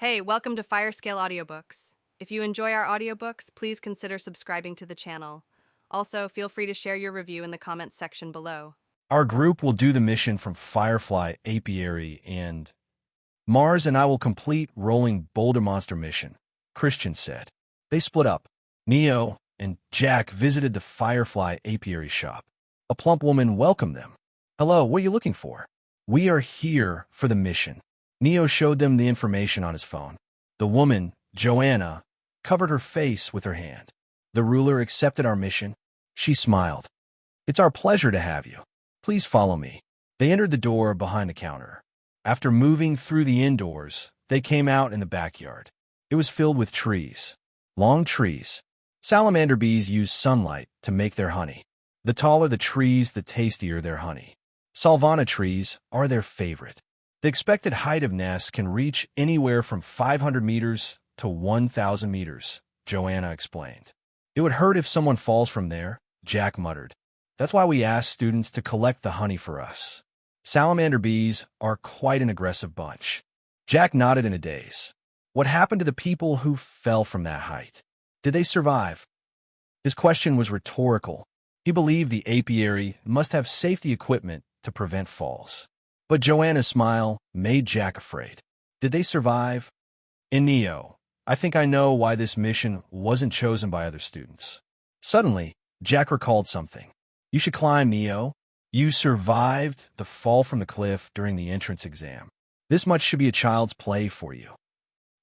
Hey, welcome to Firescale Audiobooks. If you enjoy our audiobooks, please consider subscribing to the channel. Also, feel free to share your review in the comments section below. Our group will do the mission from Firefly Apiary and Mars, and I will complete Rolling Boulder Monster mission, Christian said. They split up. Neo and Jack visited the Firefly Apiary shop. A plump woman welcomed them. Hello, what are you looking for? We are here for the mission. Neo showed them the information on his phone. The woman, Joanna, covered her face with her hand. The ruler accepted our mission. She smiled. It's our pleasure to have you. Please follow me. They entered the door behind the counter. After moving through the indoors, they came out in the backyard. It was filled with trees. Long trees. Salamander bees use sunlight to make their honey. The taller the trees, the tastier their honey. Salvana trees are their favorite. The expected height of nests can reach anywhere from 500 meters to 1,000 meters, Joanna explained. It would hurt if someone falls from there, Jack muttered. That's why we asked students to collect the honey for us. Salamander bees are quite an aggressive bunch. Jack nodded in a daze. What happened to the people who fell from that height? Did they survive? His question was rhetorical. He believed the apiary must have safety equipment to prevent falls. But Joanna's smile made Jack afraid. Did they survive? In Neo, I think I know why this mission wasn't chosen by other students. Suddenly, Jack recalled something. You should climb, Neo. You survived the fall from the cliff during the entrance exam. This much should be a child's play for you.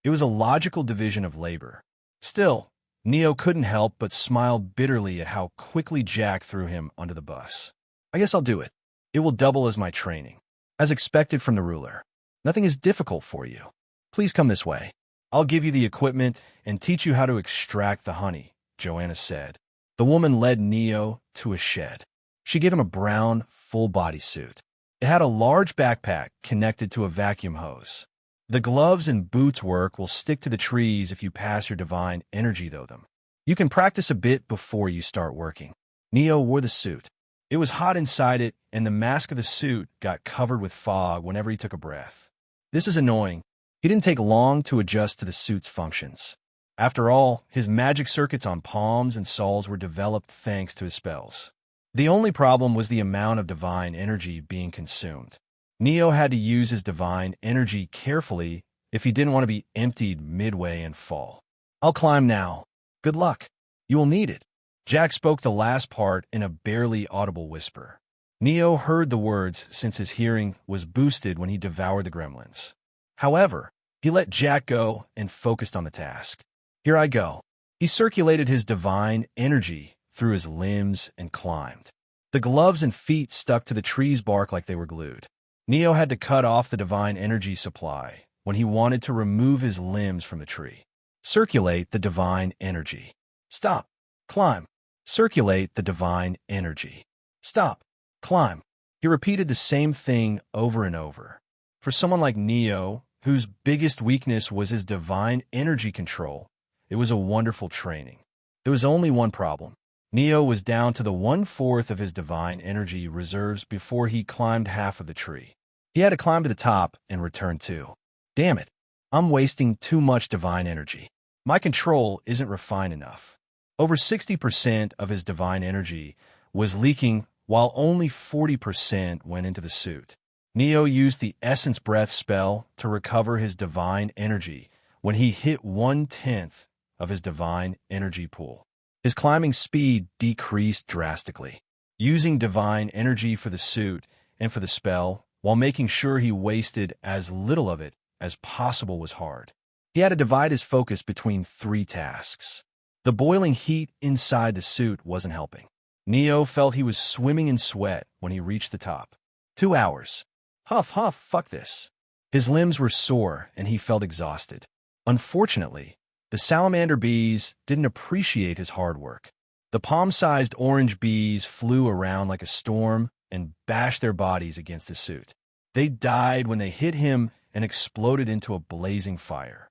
It was a logical division of labor. Still, Neo couldn't help but smile bitterly at how quickly Jack threw him under the bus. I guess I'll do it. It will double as my training. As expected from the ruler. Nothing is difficult for you. Please come this way. I'll give you the equipment and teach you how to extract the honey, Joanna said. The woman led Neo to a shed. She gave him a brown, full-body suit. It had a large backpack connected to a vacuum hose. The gloves and boots work will stick to the trees if you pass your divine energy through them. You can practice a bit before you start working. Neo wore the suit. It was hot inside it, and the mask of the suit got covered with fog whenever he took a breath. This is annoying. He didn't take long to adjust to the suit's functions. After all, his magic circuits on palms and soles were developed thanks to his spells. The only problem was the amount of divine energy being consumed. Neo had to use his divine energy carefully if he didn't want to be emptied midway and fall. I'll climb now. Good luck. You will need it. Jack spoke the last part in a barely audible whisper. Neo heard the words since his hearing was boosted when he devoured the gremlins. However, he let Jack go and focused on the task. Here I go. He circulated his divine energy through his limbs and climbed. The gloves and feet stuck to the tree's bark like they were glued. Neo had to cut off the divine energy supply when he wanted to remove his limbs from the tree. Circulate the divine energy. Stop. Climb. Circulate the divine energy. Stop. Climb. He repeated the same thing over and over. For someone like Neo, whose biggest weakness was his divine energy control, it was a wonderful training. There was only one problem. Neo was down to the 1/4 of his divine energy reserves before he climbed half of the tree. He had to climb to the top and return too. Damn it. I'm wasting too much divine energy. My control isn't refined enough. Over 60% of his divine energy was leaking while only 40% went into the suit. Neo used the Essence Breath spell to recover his divine energy when he hit 1/10 of his divine energy pool. His climbing speed decreased drastically. Using divine energy for the suit and for the spell while making sure he wasted as little of it as possible was hard. He had to divide his focus between 3 tasks. The boiling heat inside the suit wasn't helping. Neo felt he was swimming in sweat when he reached the top. 2 hours. Huff, huff, fuck this. His limbs were sore and he felt exhausted. Unfortunately, the salamander bees didn't appreciate his hard work. The palm-sized orange bees flew around like a storm and bashed their bodies against his suit. They died when they hit him and exploded into a blazing fire.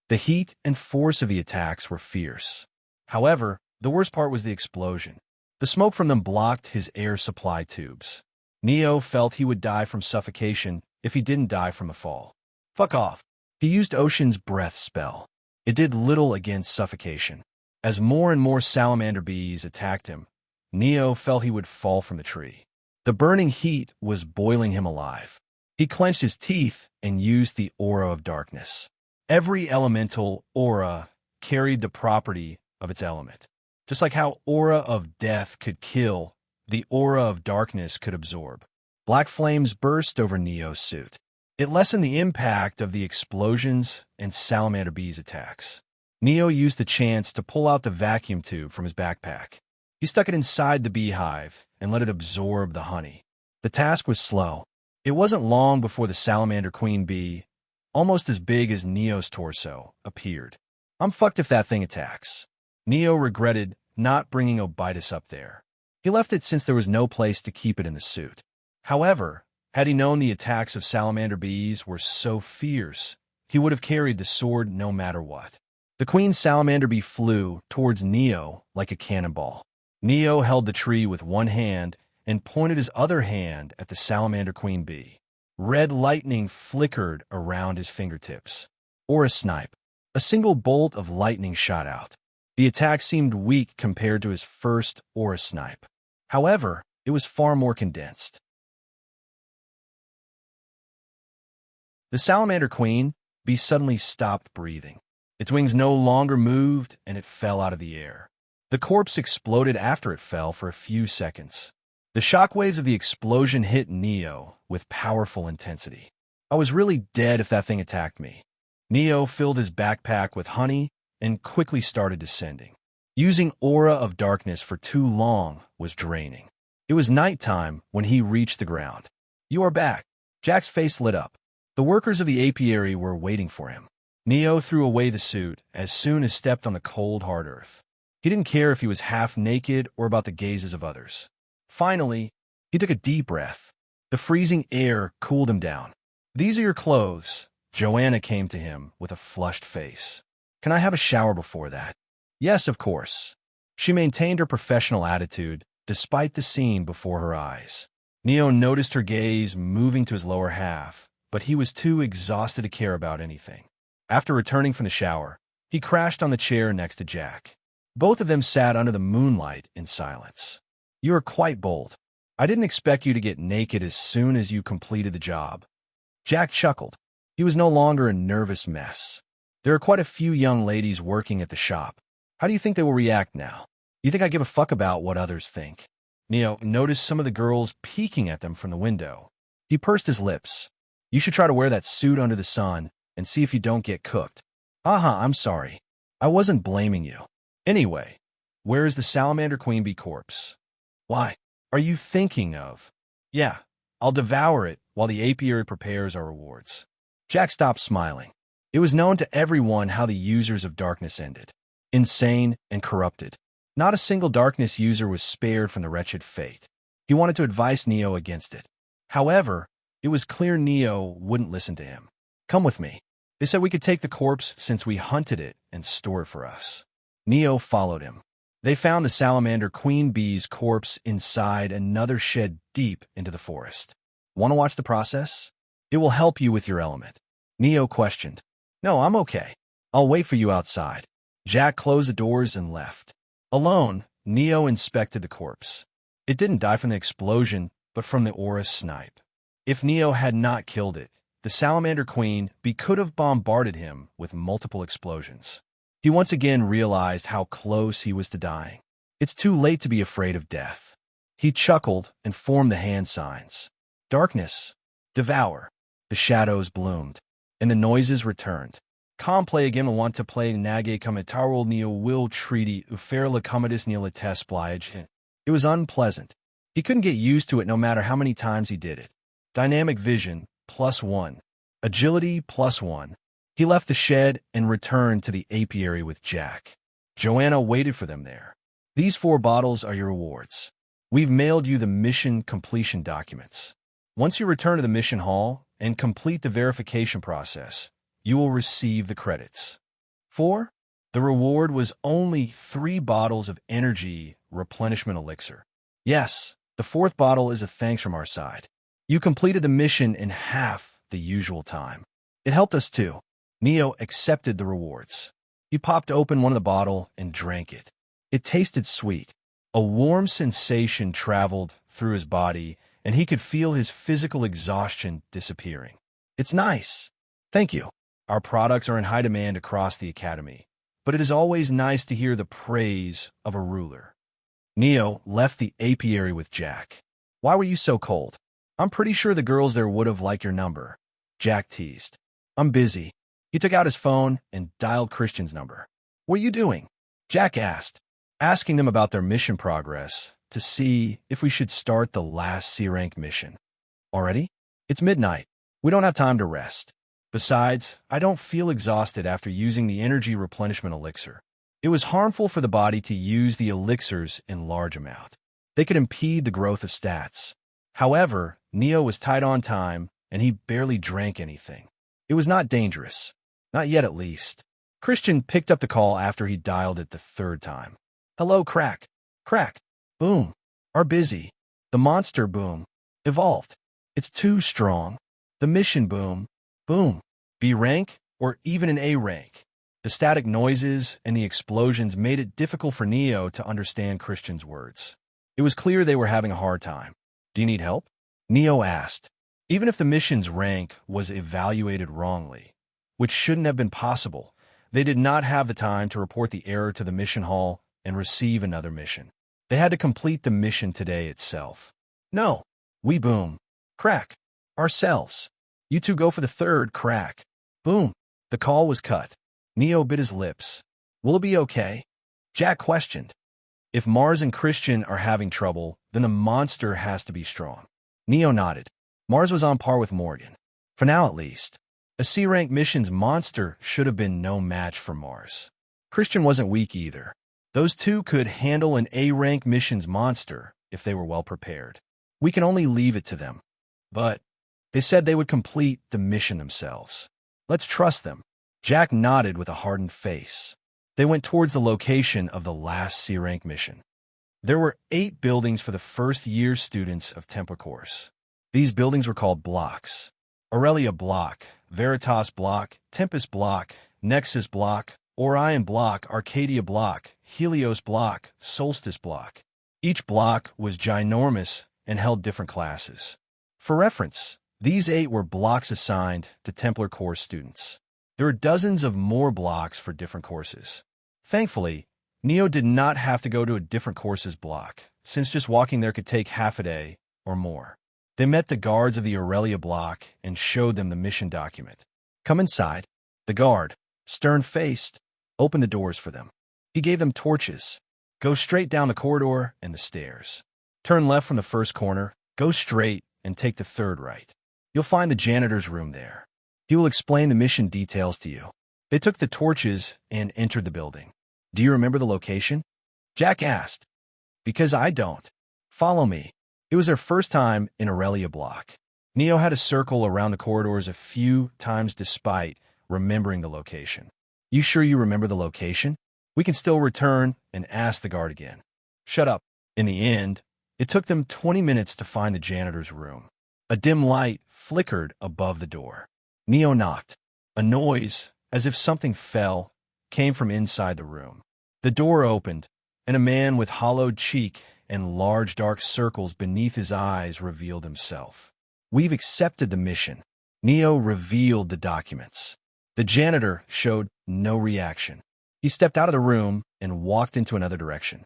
The heat and force of the attacks were fierce. However, the worst part was the explosion. The smoke from them blocked his air supply tubes. Neo felt he would die from suffocation if he didn't die from a fall. Fuck off. He used Ocean's breath spell. It did little against suffocation. As more and more salamander bees attacked him, Neo felt he would fall from the tree. The burning heat was boiling him alive. He clenched his teeth and used the aura of darkness. Every elemental aura carried the property of its element. Just like how aura of death could kill, the aura of darkness could absorb. Black flames burst over Neo's suit. It lessened the impact of the explosions and salamander bees' attacks. Neo used the chance to pull out the vacuum tube from his backpack. He stuck it inside the beehive and let it absorb the honey. The task was slow. It wasn't long before the salamander queen bee, almost as big as Neo's torso, appeared. I'm fucked if that thing attacks. Neo regretted not bringing Obitus up there. He left it since there was no place to keep it in the suit. However, had he known the attacks of salamander bees were so fierce, he would have carried the sword no matter what. The queen salamander bee flew towards Neo like a cannonball. Neo held the tree with one hand and pointed his other hand at the salamander queen bee. Red lightning flickered around his fingertips. Or a snipe. A single bolt of lightning shot out. The attack seemed weak compared to his first aura snipe. However, it was far more condensed. The salamander queen bee suddenly stopped breathing. Its wings no longer moved, and it fell out of the air. The corpse exploded after it fell for a few seconds. The shockwaves of the explosion hit Neo with powerful intensity. I was really dead if that thing attacked me. Neo filled his backpack with honey and quickly started descending. Using aura of darkness for too long was draining. It was nighttime when he reached the ground. You are back. Jack's face lit up. The workers of the apiary were waiting for him. Neo threw away the suit as soon as stepped on the cold, hard earth. He didn't care if he was half naked or about the gazes of others. Finally, he took a deep breath. The freezing air cooled him down. These are your clothes. Joanna came to him with a flushed face. Can I have a shower before that? Yes, of course. She maintained her professional attitude despite the scene before her eyes. Neo noticed her gaze moving to his lower half, but he was too exhausted to care about anything. After returning from the shower, he crashed on the chair next to Jack. Both of them sat under the moonlight in silence. You are quite bold. I didn't expect you to get naked as soon as you completed the job. Jack chuckled. He was no longer a nervous mess. There are quite a few young ladies working at the shop. How do you think they will react now? You think I give a fuck about what others think? Neo noticed some of the girls peeking at them from the window. He pursed his lips. You should try to wear that suit under the sun and see if you don't get cooked. I'm sorry. I wasn't blaming you. Anyway, where is the salamander queen bee corpse? Why? Are you thinking of? Yeah, I'll devour it while the apiary prepares our rewards. Jack stopped smiling. It was known to everyone how the users of darkness ended. Insane and corrupted. Not a single darkness user was spared from the wretched fate. He wanted to advise Neo against it. However, it was clear Neo wouldn't listen to him. Come with me. They said we could take the corpse since we hunted it and store it for us. Neo followed him. They found the salamander queen bee's corpse inside another shed deep into the forest. Want to watch the process? It will help you with your element. Neo questioned. No, I'm okay. I'll wait for you outside. Jack closed the doors and left. Alone, Neo inspected the corpse. It didn't die from the explosion, but from the aura snipe. If Neo had not killed it, the salamander queen bee could have bombarded him with multiple explosions. He once again realized how close he was to dying. It's too late to be afraid of death. He chuckled and formed the hand signs. Darkness. Devour. The shadows bloomed, and the noises returned. Com play again will want to play Nage Comitarul Neo will treaty Uferla Commodus Neo test Blige. It was unpleasant. He couldn't get used to it no matter how many times he did it. Dynamic vision, +1. Agility, +1. He left the shed and returned to the apiary with Jack. Joanna waited for them there. These 4 bottles are your rewards. We've mailed you the mission completion documents. Once you return to the mission hall and complete the verification process, you will receive the credits. 4. The reward was only 3 bottles of energy replenishment elixir. Yes, the 4th bottle is a thanks from our side. You completed the mission in half the usual time. It helped us too. Neo accepted the rewards. He popped open one of the bottle and drank it. It tasted sweet. A warm sensation traveled through his body, and he could feel his physical exhaustion disappearing. It's nice. Thank you. Our products are in high demand across the academy, but it is always nice to hear the praise of a ruler. Neo left the apiary with Jack. Why were you so cold? I'm pretty sure the girls there would have liked your number. Jack teased. I'm busy. He took out his phone and dialed Christian's number. What are you doing? Jack asked, asking them about their mission progress to see if we should start the last C-rank mission. Already? It's midnight. We don't have time to rest. Besides, I don't feel exhausted after using the energy replenishment elixir. It was harmful for the body to use the elixirs in large amount. They could impede the growth of stats. However, Neo was tight on time, and he barely drank anything. It was not dangerous. Not yet, at least. Christian picked up the call after he dialed it the third time. Hello, Crack. Crack. Boom. Are busy. The monster boom. Evolved. It's too strong. The mission boom. Boom. B rank, or even an A rank. The static noises and the explosions made it difficult for Neo to understand Christian's words. It was clear they were having a hard time. Do you need help? Neo asked. Even if the mission's rank was evaluated wrongly, which shouldn't have been possible, they did not have the time to report the error to the mission hall and receive another mission. They had to complete the mission today itself. No. We boom. Crack. Ourselves. You two go for the third, Crack. Boom. The call was cut. Neo bit his lips. Will it be okay? Jack questioned. If Mars and Christian are having trouble, then the monster has to be strong. Neo nodded. Mars was on par with Morgan. For now, at least. A C-rank mission's monster should have been no match for Mars. Christian wasn't weak either. Those two could handle an A-rank mission's monster if they were well prepared. We can only leave it to them. But they said they would complete the mission themselves. Let's trust them. Jack nodded with a hardened face. They went towards the location of the last C-rank mission. There were 8 buildings for the first-year students of Temple course. These buildings were called blocks. Aurelia Block, Veritas Block, Tempest Block, Nexus Block, Orion Block, Arcadia Block, Helios Block, Solstice Block. Each block was ginormous and held different classes. For reference, these 8 were blocks assigned to Templar course students. There were dozens of more blocks for different courses. Thankfully, Neo did not have to go to a different course's block, since just walking there could take half a day or more. They met the guards of the Aurelia block and showed them the mission document. Come inside. The guard, stern-faced, opened the doors for them. He gave them torches. Go straight down the corridor and the stairs. Turn left from the first corner, go straight, and take the third right. You'll find the janitor's room there. He will explain the mission details to you. They took the torches and entered the building. Do you remember the location? Jack asked. Because I don't. Follow me. It was their first time in Aurelia Block. Neo had to circle around the corridors a few times despite remembering the location. You sure you remember the location? We can still return and ask the guard again. Shut up. In the end, it took them 20 minutes to find the janitor's room. A dim light flickered above the door. Neo knocked. A noise, as if something fell, came from inside the room. The door opened, and a man with hollowed cheek and large dark circles beneath his eyes revealed himself. We've accepted the mission. Neo revealed the documents. The janitor showed no reaction. He stepped out of the room and walked into another direction.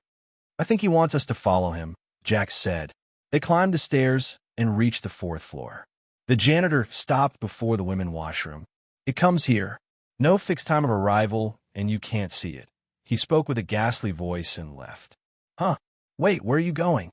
I think he wants us to follow him, Jack said. They climbed the stairs and reached the 4th floor. The janitor stopped before the women washroom. It comes here. No fixed time of arrival, and you can't see it. He spoke with a ghastly voice and left. Huh. Wait, where are you going?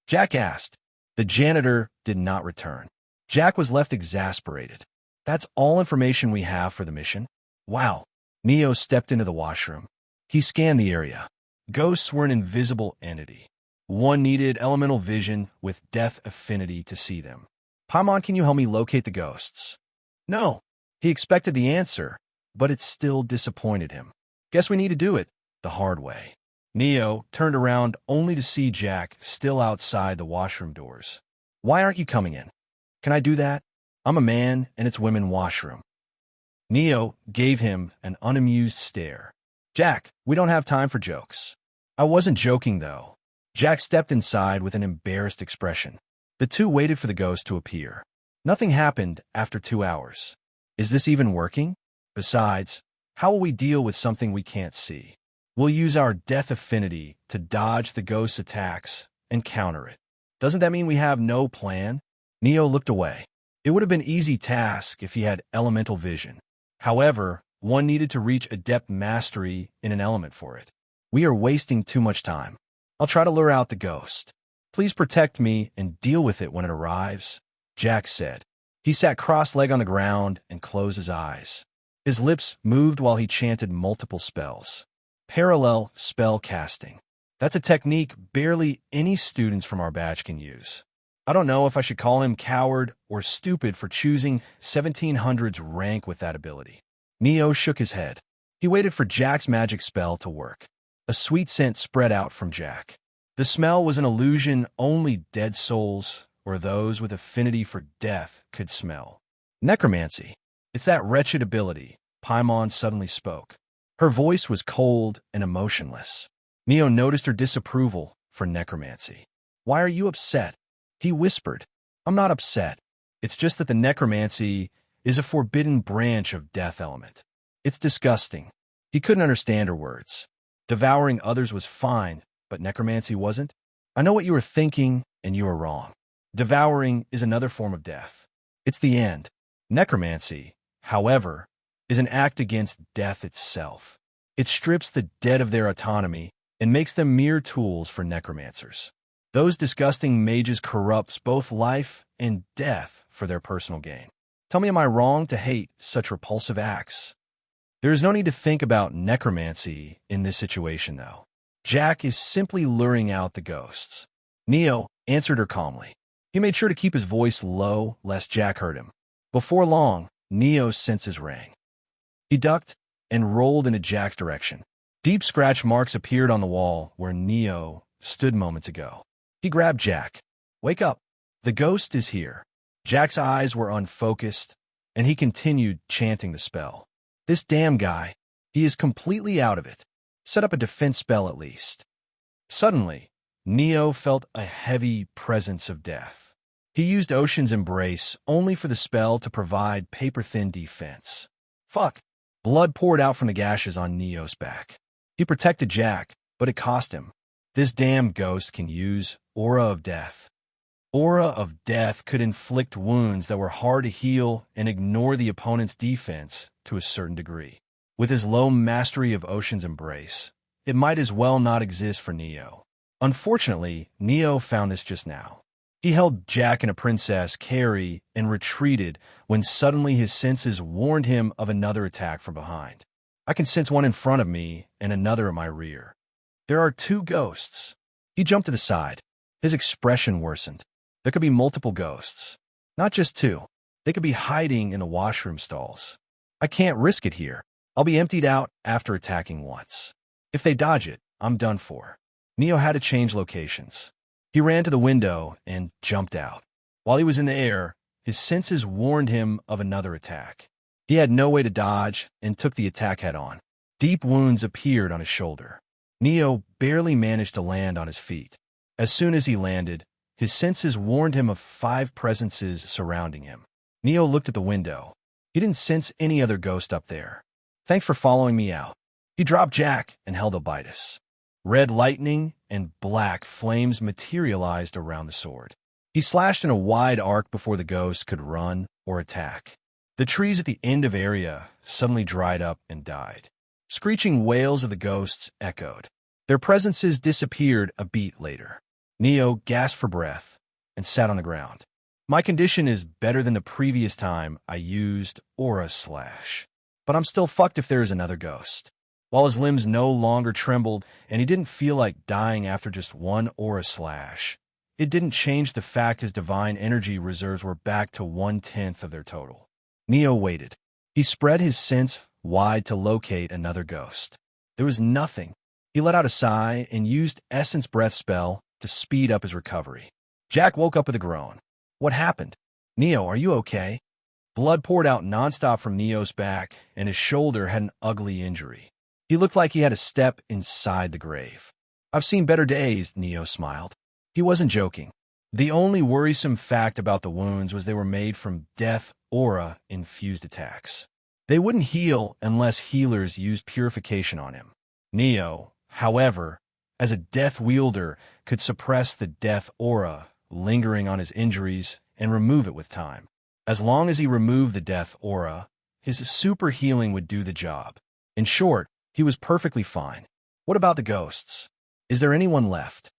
Jack asked. The janitor did not return. Jack was left exasperated. That's all information we have for the mission. Wow. Neo stepped into the washroom. He scanned the area. Ghosts were an invisible entity. One needed elemental vision with death affinity to see them. Paimon, can you help me locate the ghosts? No. He expected the answer, but it still disappointed him. Guess we need to do it the hard way. Neo turned around only to see Jack still outside the washroom doors. Why aren't you coming in? Can I do that? I'm a man, and it's women washroom. Neo gave him an unamused stare. Jack, we don't have time for jokes. I wasn't joking, though. Jack stepped inside with an embarrassed expression. The two waited for the ghost to appear. Nothing happened after 2 hours. Is this even working? Besides, how will we deal with something we can't see? We'll use our death affinity to dodge the ghost's attacks and counter it. Doesn't that mean we have no plan? Neo looked away. It would have been an easy task if he had elemental vision. However, one needed to reach adept mastery in an element for it. We are wasting too much time. I'll try to lure out the ghost. Please protect me and deal with it when it arrives, Jack said. He sat cross-legged on the ground and closed his eyes. His lips moved while he chanted multiple spells. Parallel spell casting. That's a technique barely any students from our batch can use. I don't know if I should call him coward or stupid for choosing 1700's rank with that ability. Neo shook his head. He waited for Jack's magic spell to work. A sweet scent spread out from Jack. The smell was an illusion only dead souls or those with affinity for death could smell. Necromancy. It's that wretched ability, Paimon suddenly spoke. Her voice was cold and emotionless. Neo noticed her disapproval for necromancy. Why are you upset? He whispered. I'm not upset. It's just that the necromancy is a forbidden branch of death element. It's disgusting. He couldn't understand her words. Devouring others was fine, but necromancy wasn't? I know what you were thinking, and you are wrong. Devouring is another form of death. It's the end. Necromancy, however, is an act against death itself. It strips the dead of their autonomy and makes them mere tools for necromancers. Those disgusting mages corrupts both life and death for their personal gain. Tell me, am I wrong to hate such repulsive acts? There is no need to think about necromancy in this situation, though. Jack is simply luring out the ghosts. Neo answered her calmly. He made sure to keep his voice low lest Jack heard him. Before long, Neo's senses rang. He ducked and rolled into Jack's direction. Deep scratch marks appeared on the wall where Neo stood moments ago. He grabbed Jack. Wake up. The ghost is here. Jack's eyes were unfocused, and he continued chanting the spell. This damn guy, he is completely out of it. Set up a defense spell at least. Suddenly, Neo felt a heavy presence of death. He used Ocean's Embrace only for the spell to provide paper-thin defense. Fuck. Blood poured out from the gashes on Neo's back. He protected Jack, but it cost him. This damn ghost can use Aura of Death. Aura of Death could inflict wounds that were hard to heal and ignore the opponent's defense to a certain degree. With his low mastery of Ocean's Embrace, it might as well not exist for Neo. Unfortunately, Neo found this just now. He held Jack and a princess, Carrie, and retreated when suddenly his senses warned him of another attack from behind. I can sense one in front of me and another at my rear. There are 2 ghosts. He jumped to the side. His expression worsened. There could be multiple ghosts. Not just 2. They could be hiding in the washroom stalls. I can't risk it here. I'll be emptied out after attacking once. If they dodge it, I'm done for. Neo had to change locations. He ran to the window and jumped out. While he was in the air, his senses warned him of another attack. He had no way to dodge and took the attack head-on. Deep wounds appeared on his shoulder. Neo barely managed to land on his feet. As soon as he landed, his senses warned him of 5 presences surrounding him. Neo looked at the window. He didn't sense any other ghost up there. Thanks for following me out. He dropped Jack and held Obitus. Red lightning and black flames materialized around the sword. He slashed in a wide arc before the ghost could run or attack. The trees at the end of area suddenly dried up and died. Screeching wails of the ghosts echoed. Their presences disappeared a beat later. Neo gasped for breath and sat on the ground. My condition is better than the previous time I used Aura Slash, but I'm still fucked if there is another ghost. While his limbs no longer trembled and he didn't feel like dying after just one Aura Slash, it didn't change the fact his divine energy reserves were back to 1/10 of their total. Neo waited. He spread his sense wide to locate another ghost. There was nothing. He let out a sigh and used Essence Breath spell to speed up his recovery. Jack woke up with a groan. What happened? Neo, are you okay? Blood poured out nonstop from Neo's back, and his shoulder had an ugly injury. He looked like he had a step inside the grave. I've seen better days, Neo smiled. He wasn't joking. The only worrisome fact about the wounds was they were made from death aura-infused attacks. They wouldn't heal unless healers used purification on him. Neo, however, as a death wielder, could suppress the death aura lingering on his injuries and remove it with time. As long as he removed the death aura, his super healing would do the job. In short, he was perfectly fine. What about the ghosts? Is there anyone left?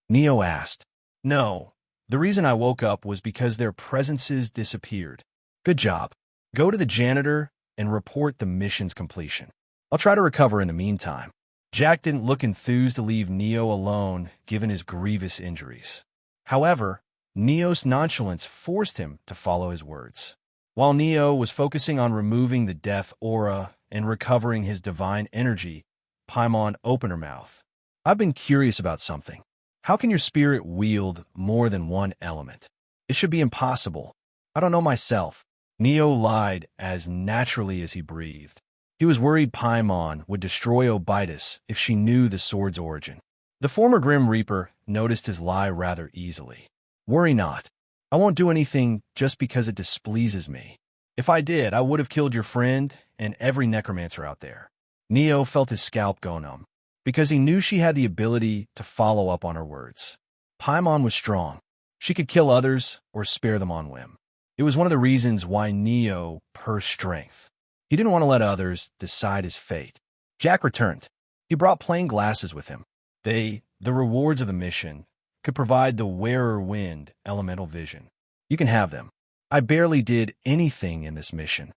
Neo asked. No. The reason I woke up was because their presences disappeared. Good job. Go to the janitor and report the mission's completion. I'll try to recover in the meantime. Jack didn't look enthused to leave Neo alone given his grievous injuries. However, Neo's nonchalance forced him to follow his words. While Neo was focusing on removing the death aura and recovering his divine energy, Paimon opened her mouth. I've been curious about something. How can your spirit wield more than one element? It should be impossible. I don't know myself. Neo lied as naturally as he breathed. He was worried Paimon would destroy Obidus if she knew the sword's origin. The former Grim Reaper noticed his lie rather easily. Worry not. I won't do anything just because it displeases me. If I did, I would have killed your friend and every necromancer out there. Neo felt his scalp go numb, because he knew she had the ability to follow up on her words. Paimon was strong. She could kill others or spare them on whim. It was one of the reasons why Neo pursed strength. He didn't want to let others decide his fate. Jack returned. He brought plain glasses with him. The rewards of the mission, could provide the wearer wind elemental vision. You can have them. I barely did anything in this mission.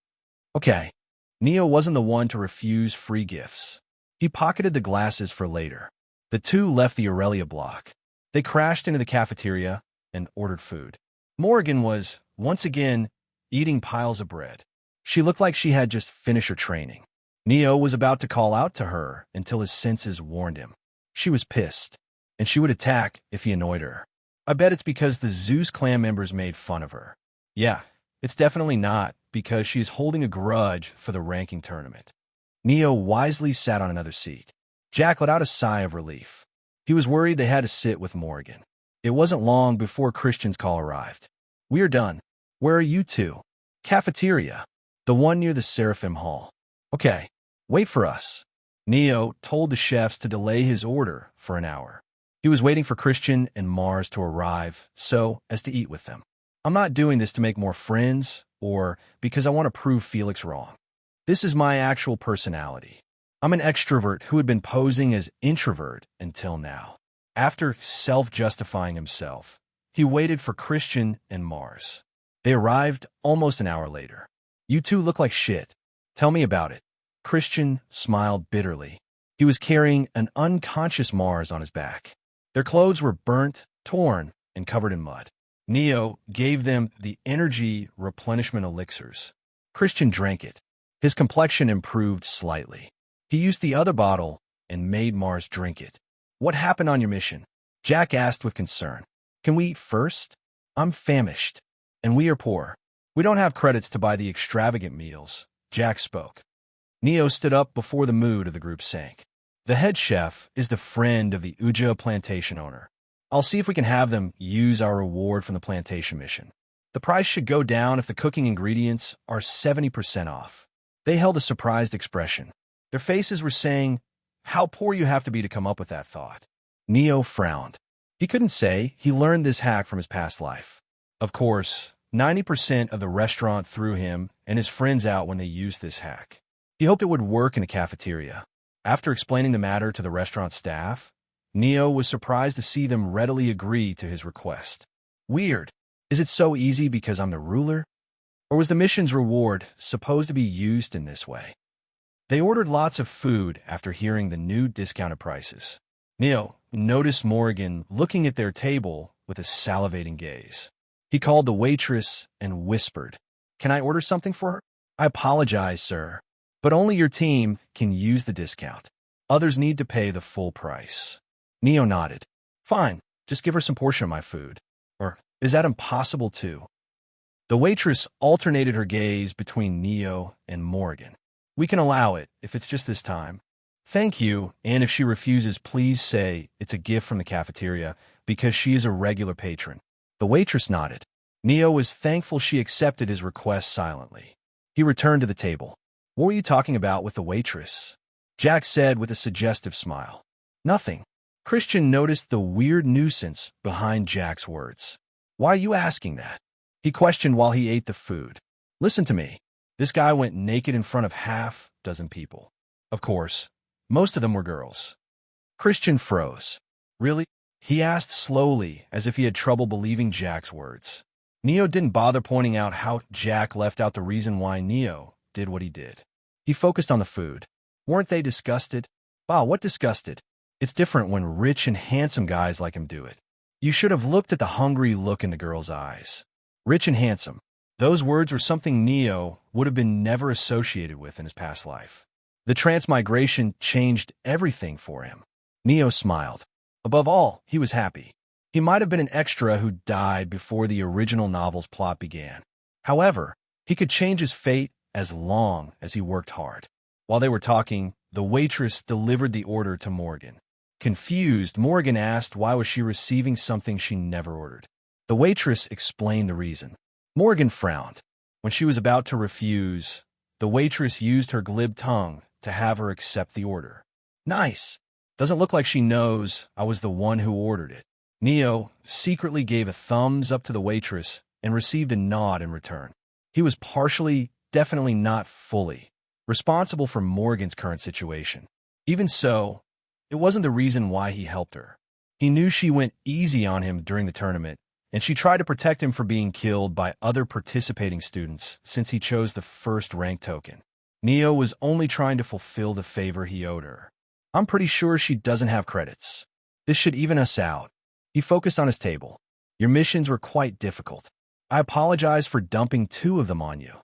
Okay. Neo wasn't the one to refuse free gifts. He pocketed the glasses for later. The two left the Aurelia block. They crashed into the cafeteria and ordered food. Morgan was, once again, eating piles of bread. She looked like she had just finished her training. Neo was about to call out to her until his senses warned him. She was pissed, and she would attack if he annoyed her. I bet it's because the Zeus clan members made fun of her. Yeah, it's definitely not because she is holding a grudge for the ranking tournament. Neo wisely sat on another seat. Jack let out a sigh of relief. He was worried they had to sit with Morgan. It wasn't long before Christian's call arrived. We are done. Where are you two? Cafeteria. The one near the Seraphim Hall. Okay, wait for us. Neo told the chefs to delay his order for an hour. He was waiting for Christian and Mars to arrive so as to eat with them. I'm not doing this to make more friends or because I want to prove Felix wrong. This is my actual personality. I'm an extrovert who had been posing as introvert until now. After self-justifying himself, he waited for Christian and Mars. They arrived almost an hour later. You two look like shit. Tell me about it. Christian smiled bitterly. He was carrying an unconscious Mars on his back. Their clothes were burnt, torn, and covered in mud. Neo gave them the energy replenishment elixirs. Christian drank it. His complexion improved slightly. He used the other bottle and made Mars drink it. What happened on your mission? Jack asked with concern. Can we eat first? I'm famished, and we are poor. We don't have credits to buy the extravagant meals, Jack spoke. Neo stood up before the mood of the group sank. The head chef is the friend of the Uja plantation owner. I'll see if we can have them use our reward from the plantation mission. The price should go down if the cooking ingredients are 70% off. They held a surprised expression. Their faces were saying, how poor you have to be to come up with that thought. Neo frowned. He couldn't say he learned this hack from his past life. Of course, 90% of the restaurant threw him and his friends out when they used this hack. He hoped it would work in the cafeteria. After explaining the matter to the restaurant staff, Neo was surprised to see them readily agree to his request. Weird. Is it so easy because I'm the ruler? Or was the mission's reward supposed to be used in this way? They ordered lots of food after hearing the new discounted prices. Neo noticed Morgan looking at their table with a salivating gaze. He called the waitress and whispered, Can I order something for her? I apologize, sir, but only your team can use the discount. Others need to pay the full price. Neo nodded. Fine, just give her some portion of my food. Or is that impossible too? The waitress alternated her gaze between Neo and Morgan. We can allow it, if it's just this time. Thank you, and if she refuses, please say it's a gift from the cafeteria, because she is a regular patron. The waitress nodded. Neo was thankful she accepted his request silently. He returned to the table. What were you talking about with the waitress? Jack said with a suggestive smile. Nothing. Christian noticed the weird nuisance behind Jack's words. Why are you asking that? He questioned while he ate the food. Listen to me. This guy went naked in front of half a dozen people. Of course, most of them were girls. Christian froze. Really? He asked slowly, as if he had trouble believing Jack's words. Neo didn't bother pointing out how Jack left out the reason why Neo did what he did. He focused on the food. Weren't they disgusted? Wow, what disgusted? It's different when rich and handsome guys like him do it. You should have looked at the hungry look in the girl's eyes. Rich and handsome. Those words were something Neo would have been never associated with in his past life. The transmigration changed everything for him. Neo smiled. Above all, he was happy. He might have been an extra who died before the original novel's plot began. However, he could change his fate as long as he worked hard. While they were talking, the waitress delivered the order to Morgan. Confused, Morgan asked why was she receiving something she never ordered. The waitress explained the reason. Morgan frowned. When she was about to refuse, the waitress used her glib tongue to have her accept the order. Nice. Doesn't look like she knows I was the one who ordered it. Neo secretly gave a thumbs up to the waitress and received a nod in return. He was partially, definitely not fully, responsible for Morgan's current situation. Even so, it wasn't the reason why he helped her. He knew she went easy on him during the tournament, and she tried to protect him from being killed by other participating students since he chose the first rank token. Neo was only trying to fulfill the favor he owed her. I'm pretty sure she doesn't have credits. This should even us out. He focused on his table. Your missions were quite difficult. I apologize for dumping 2 of them on you.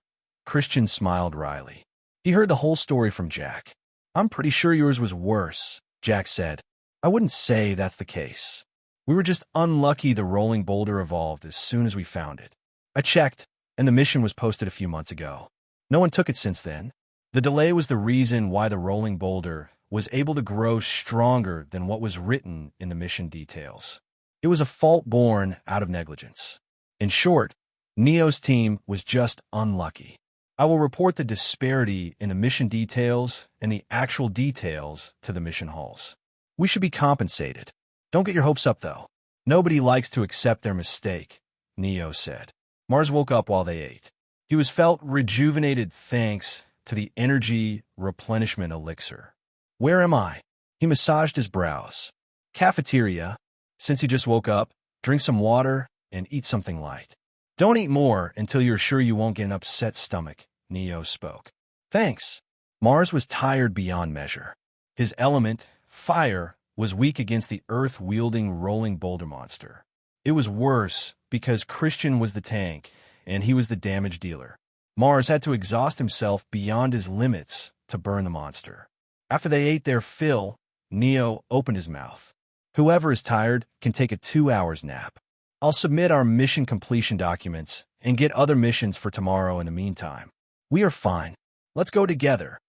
Christian smiled wryly. He heard the whole story from Jack. I'm pretty sure yours was worse, Jack said. I wouldn't say that's the case. We were just unlucky the rolling boulder evolved as soon as we found it. I checked, and the mission was posted a few months ago. No one took it since then. The delay was the reason why the rolling boulder was able to grow stronger than what was written in the mission details. It was a fault born out of negligence. In short, Neo's team was just unlucky. I will report the disparity in the mission details and the actual details to the mission halls. We should be compensated. Don't get your hopes up, though. Nobody likes to accept their mistake, Neo said. Mars woke up while they ate. He was felt rejuvenated thanks to the energy replenishment elixir. Where am I? He massaged his brows. Cafeteria. Since he just woke up, drink some water and eat something light. Don't eat more until you're sure you won't get an upset stomach, Neo spoke. Thanks. Mars was tired beyond measure. His element, fire, was weak against the earth-wielding rolling boulder monster. It was worse because Christian was the tank and he was the damage dealer. Mars had to exhaust himself beyond his limits to burn the monster. After they ate their fill, Neo opened his mouth. Whoever is tired can take a 2-hour nap. I'll submit our mission completion documents and get other missions for tomorrow in the meantime. We are fine. Let's go together.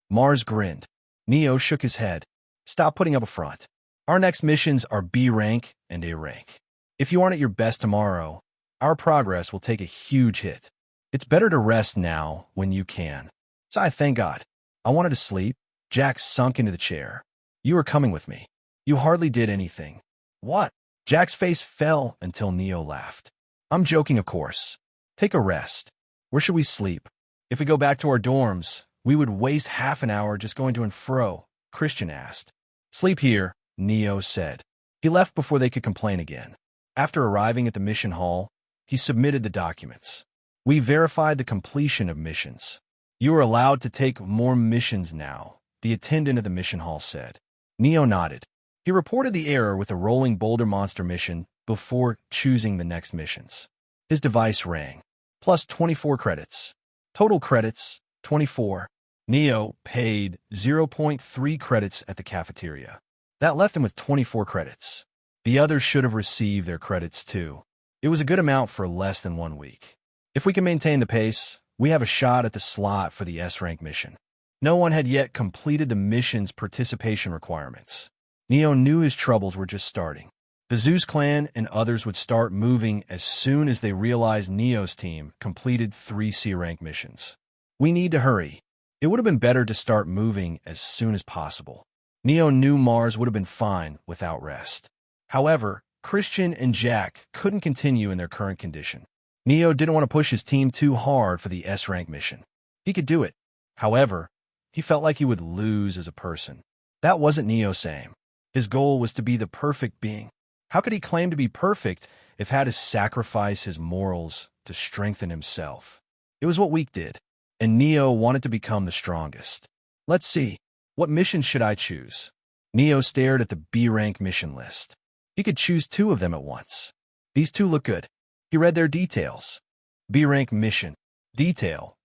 Mars grinned. Neo shook his head. Stop putting up a front. Our next missions are B rank and A rank. If you aren't at your best tomorrow, our progress will take a huge hit. It's better to rest now when you can. So I thank God. I wanted to sleep. Jack sunk into the chair. You were coming with me. You hardly did anything. What? Jack's face fell until Neo laughed. I'm joking, of course. Take a rest. Where should we sleep? If we go back to our dorms, we would waste half an hour just going to and fro, Christian asked. Sleep here, Neo said. He left before they could complain again. After arriving at the mission hall, he submitted the documents. We verified the completion of missions. You are allowed to take more missions now, the attendant of the mission hall said. Neo nodded. He reported the error with the rolling boulder monster mission before choosing the next missions. His device rang. Plus 24 credits. Total credits, 24. Neo paid 0.3 credits at the cafeteria. That left him with 24 credits. The others should have received their credits too. It was a good amount for less than 1 week. If we can maintain the pace, we have a shot at the slot for the S-rank mission. No one had yet completed the mission's participation requirements. Neo knew his troubles were just starting. The Zeus clan and others would start moving as soon as they realized Neo's team completed 3 C-rank missions. We need to hurry. It would have been better to start moving as soon as possible. Neo knew Mars would have been fine without rest. However, Christian and Jack couldn't continue in their current condition. Neo didn't want to push his team too hard for the S-rank mission. He could do it. However, he felt like he would lose as a person. That wasn't Neo same. His goal was to be the perfect being. How could he claim to be perfect if had to sacrifice his morals to strengthen himself? It was what Weak did, and Neo wanted to become the strongest. Let's see. What mission should I choose? Neo stared at the B-rank mission list. He could choose 2 of them at once. These 2 look good. He read their details. B-rank mission. Detail.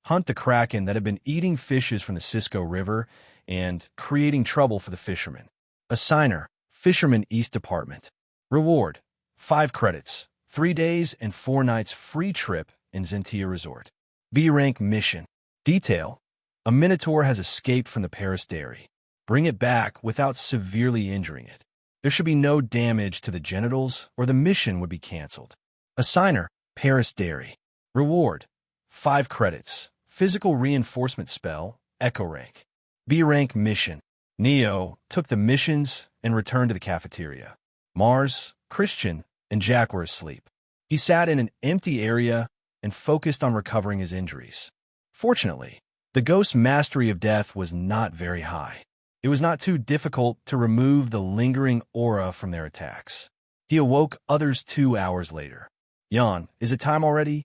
Hunt the kraken that had been eating fishes from the Cisco River and creating trouble for the fishermen. Assigner. Fisherman East Department. Reward. 5 credits. 3 days and 4 nights free trip in Zentia Resort. B-rank mission. Detail. A Minotaur has escaped from the Paris Dairy. Bring it back without severely injuring it. There should be no damage to the genitals or the mission would be cancelled. Assigner. Paris Dairy. Reward. 5 credits. Physical reinforcement spell. Echo rank. B-rank mission. Neo took the missions and returned to the cafeteria. Mars, Christian, and Jack were asleep. He sat in an empty area and focused on recovering his injuries. Fortunately, the ghost's mastery of death was not very high. It was not too difficult to remove the lingering aura from their attacks. He awoke others 2 hours later. Jan, is it time already?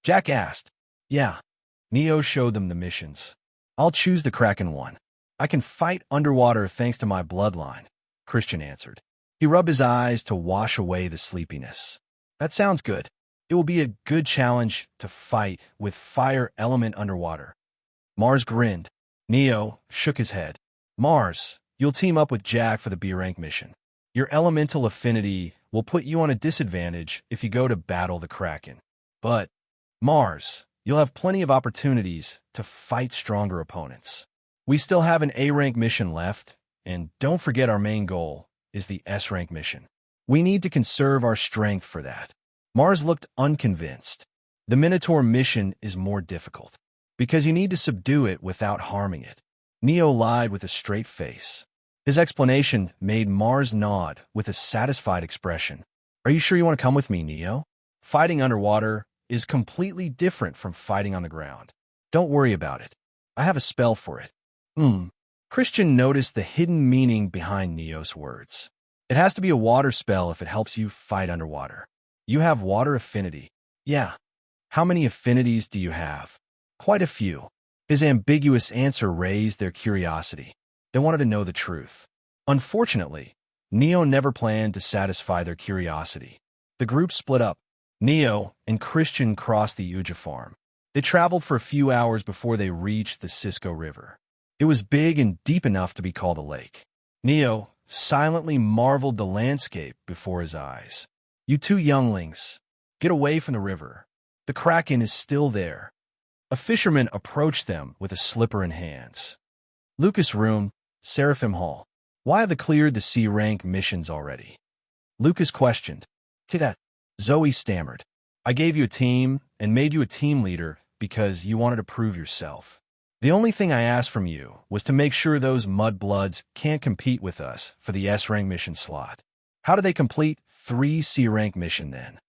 Jack asked. Yeah. Neo showed them the missions. I'll choose the Kraken one. I can fight underwater thanks to my bloodline, Christian answered. He rubbed his eyes to wash away the sleepiness. That sounds good. It will be a good challenge to fight with fire element underwater. Mars grinned. Neo shook his head. Mars, you'll team up with Jack for the B-rank mission. Your elemental affinity will put you on a disadvantage if you go to battle the Kraken. But, Mars, you'll have plenty of opportunities to fight stronger opponents. We still have an A-rank mission left, and don't forget our main goal is the S-rank mission. We need to conserve our strength for that. Mars looked unconvinced. The Minotaur mission is more difficult, because you need to subdue it without harming it. Neo lied with a straight face. His explanation made Mars nod with a satisfied expression. Are you sure you want to come with me, Neo? Fighting underwater is completely different from fighting on the ground. Don't worry about it. I have a spell for it. Christian noticed the hidden meaning behind Neo's words. It has to be a water spell if it helps you fight underwater. You have water affinity. Yeah. How many affinities do you have? Quite a few. His ambiguous answer raised their curiosity. They wanted to know the truth. Unfortunately, Neo never planned to satisfy their curiosity. The group split up. Neo and Christian crossed the Uja farm. They traveled for a few hours before they reached the Cisco River. It was big and deep enough to be called a lake. Neo silently marveled the landscape before his eyes. You 2 younglings, get away from the river. The Kraken is still there. A fisherman approached them with a slipper in hands. Lucas' room, Seraphim Hall. Why have they cleared the C-rank missions already? Lucas questioned. To that, Zoe stammered. I gave you a team and made you a team leader because you wanted to prove yourself. The only thing I asked from you was to make sure those mudbloods can't compete with us for the S-rank mission slot. How did they complete 3 C-rank mission then?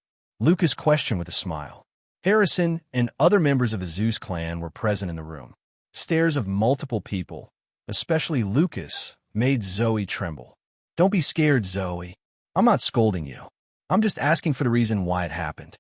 Lucas questioned with a smile. Harrison and other members of the Zeus clan were present in the room. Stares of multiple people, especially Lucas, made Zoe tremble. Don't be scared, Zoe. I'm not scolding you. I'm just asking for the reason why it happened.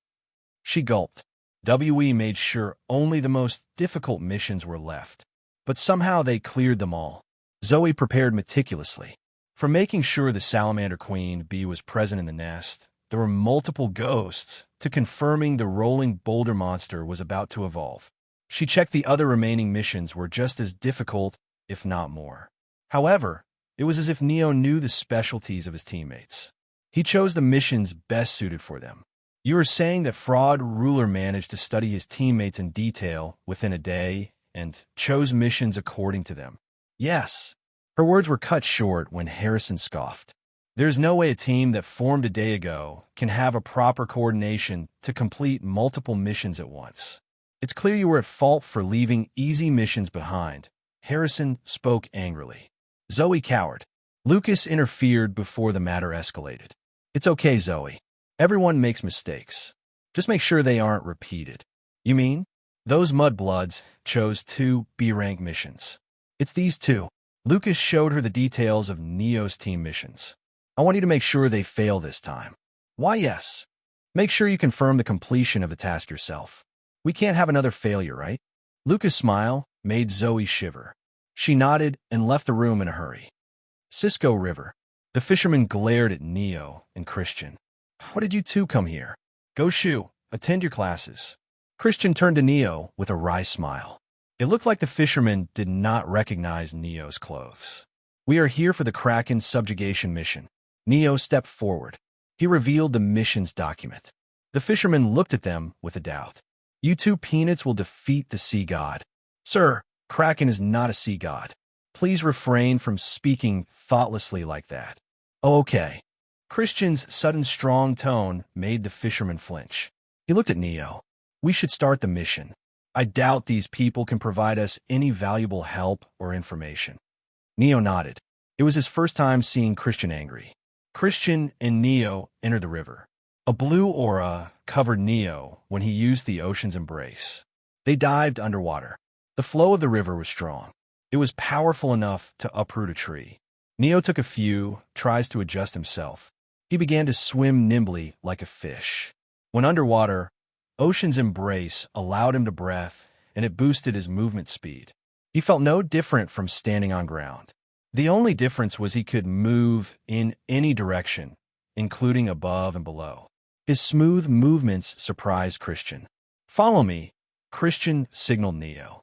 She gulped. WE made sure only the most difficult missions were left, but somehow they cleared them all. Zoe prepared meticulously. From making sure the Salamander Queen Bee was present in the nest, there were multiple ghosts, to confirming the rolling boulder monster was about to evolve. She checked the other remaining missions were just as difficult, if not more. However, it was as if Neo knew the specialties of his teammates. He chose the missions best suited for them. You are saying that Fraud Ruler managed to study his teammates in detail within a day and chose missions according to them. Yes. Her words were cut short when Harrison scoffed. There's no way a team that formed a day ago can have a proper coordination to complete multiple missions at once. It's clear you were at fault for leaving easy missions behind. Harrison spoke angrily. Zoe cowered. Lucas interfered before the matter escalated. It's okay, Zoe. Everyone makes mistakes. Just make sure they aren't repeated. You mean? Those mudbloods chose 2 B-rank missions. It's these 2. Lucas showed her the details of Neo's team missions. I want you to make sure they fail this time. Why, yes. Make sure you confirm the completion of the task yourself. We can't have another failure, right? Lucas' smile made Zoe shiver. She nodded and left the room in a hurry. Cisco River. The fisherman glared at Neo and Christian. What did you 2 come here? Go shoo. Attend your classes. Christian turned to Neo with a wry smile. It looked like the fisherman did not recognize Neo's clothes. We are here for the Kraken subjugation mission. Neo stepped forward. He revealed the mission's document. The fisherman looked at them with a doubt. You 2 peanuts will defeat the sea god. Sir, Kraken is not a sea god. Please refrain from speaking thoughtlessly like that. Oh, okay. Christian's sudden strong tone made the fisherman flinch. He looked at Neo. We should start the mission. I doubt these people can provide us any valuable help or information. Neo nodded. It was his first time seeing Christian angry. Christian and Neo entered the river. A blue aura covered Neo when he used the ocean's embrace. They dived underwater. The flow of the river was strong. It was powerful enough to uproot a tree. Neo took a few tries to adjust himself. He began to swim nimbly like a fish. When underwater, ocean's embrace allowed him to breathe, and it boosted his movement speed. He felt no different from standing on ground. The only difference was he could move in any direction, including above and below. His smooth movements surprised Christian. Follow me, Christian signaled Neo.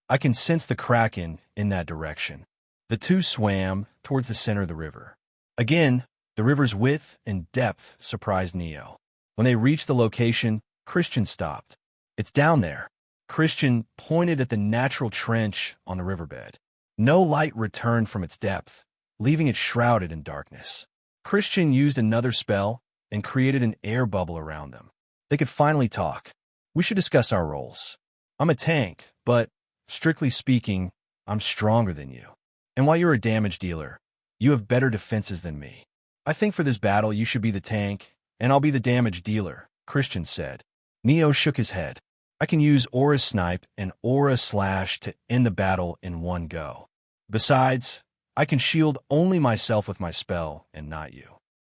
I can sense the Kraken in that direction. The 2 swam towards the center of the river. Again, the river's width and depth surprised Neo. When they reached the location, Christian stopped. It's down there. Christian pointed at the natural trench on the riverbed. No light returned from its depth, leaving it shrouded in darkness. Christian used another spell and created an air bubble around them. They could finally talk. We should discuss our roles. I'm a tank, but, strictly speaking, I'm stronger than you. And while you're a damage dealer, you have better defenses than me. I think for this battle you should be the tank, and I'll be the damage dealer, Christian said. Neo shook his head. I can use Aura Snipe and Aura Slash to end the battle in one go. Besides, I can shield only myself with my spell and not you.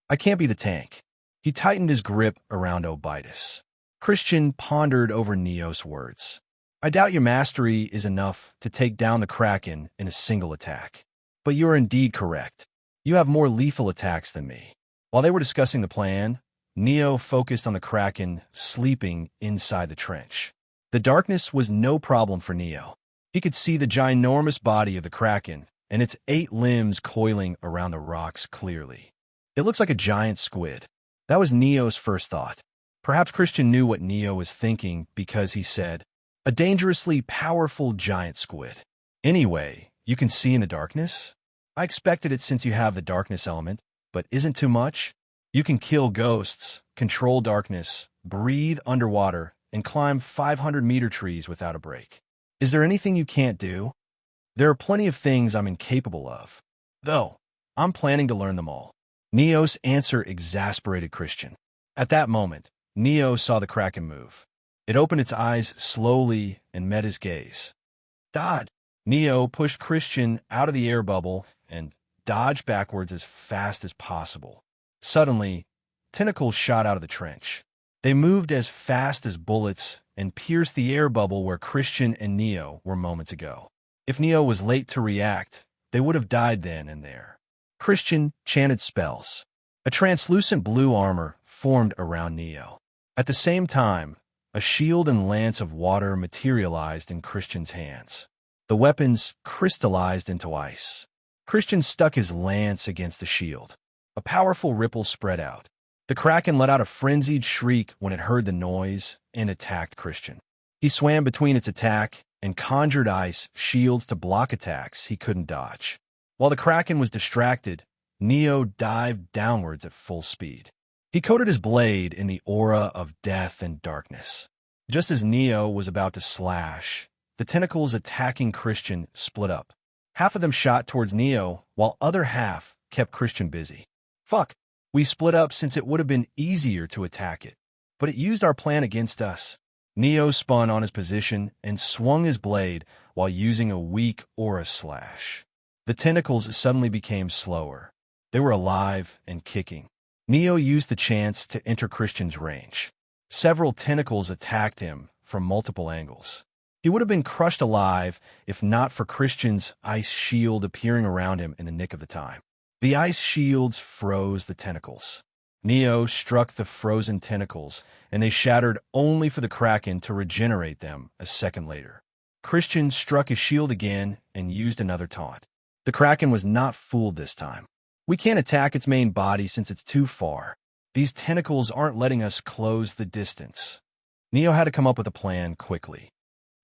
I can't be the tank. He tightened his grip around Obitus. Christian pondered over Neo's words. I doubt your mastery is enough to take down the Kraken in a single attack. But you are indeed correct. You have more lethal attacks than me. While they were discussing the plan, Neo focused on the Kraken sleeping inside the trench. The darkness was no problem for Neo. He could see the ginormous body of the Kraken and its 8 limbs coiling around the rocks clearly. It looks like a giant squid. That was Neo's first thought. Perhaps Christian knew what Neo was thinking because he said, a dangerously powerful giant squid. Anyway, you can see in the darkness? I expected it since you have the darkness element, but isn't too much? You can kill ghosts, control darkness, breathe underwater, and climb 500-meter trees without a break. Is there anything you can't do? There are plenty of things I'm incapable of. Though, I'm planning to learn them all. Neo's answer exasperated Christian. At that moment, Neo saw the Kraken move. It opened its eyes slowly and met his gaze. Dodge! Neo pushed Christian out of the air bubble and dodged backwards as fast as possible. Suddenly, tentacles shot out of the trench. They moved as fast as bullets and pierced the air bubble where Christian and Neo were moments ago. If Neo was late to react, they would have died then and there. Christian chanted spells. A translucent blue armor formed around Neo. At the same time, a shield and lance of water materialized in Christian's hands. The weapons crystallized into ice. Christian stuck his lance against the shield. A powerful ripple spread out. The Kraken let out a frenzied shriek when it heard the noise and attacked Christian. He swam between its attack and conjured ice shields to block attacks he couldn't dodge. While the Kraken was distracted, Neo dived downwards at full speed. He coated his blade in the aura of death and darkness. Just as Neo was about to slash, the tentacles attacking Christian split up. Half of them shot towards Neo, while other half kept Christian busy. Fuck, we split up since it would have been easier to attack it. But it used our plan against us. Neo spun on his position and swung his blade while using a weak aura slash. The tentacles suddenly became slower. They were alive and kicking. Neo used the chance to enter Christian's range. Several tentacles attacked him from multiple angles. He would have been crushed alive if not for Christian's ice shield appearing around him in the nick of the time. The ice shields froze the tentacles. Neo struck the frozen tentacles, and they shattered only for the Kraken to regenerate them a second later. Christian struck his shield again and used another taunt. The Kraken was not fooled this time. We can't attack its main body since it's too far. These tentacles aren't letting us close the distance. Neo had to come up with a plan quickly.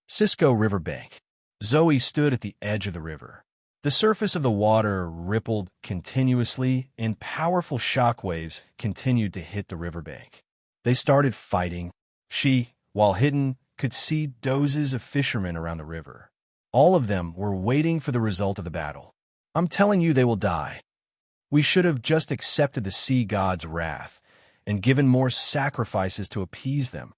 Cisco Riverbank. Zoe stood at the edge of the river. The surface of the water rippled continuously, and powerful shockwaves continued to hit the riverbank. They started fighting. She, while hidden, could see dozens of fishermen around the river. All of them were waiting for the result of the battle. I'm telling you they will die. We should have just accepted the sea god's wrath and given more sacrifices to appease them.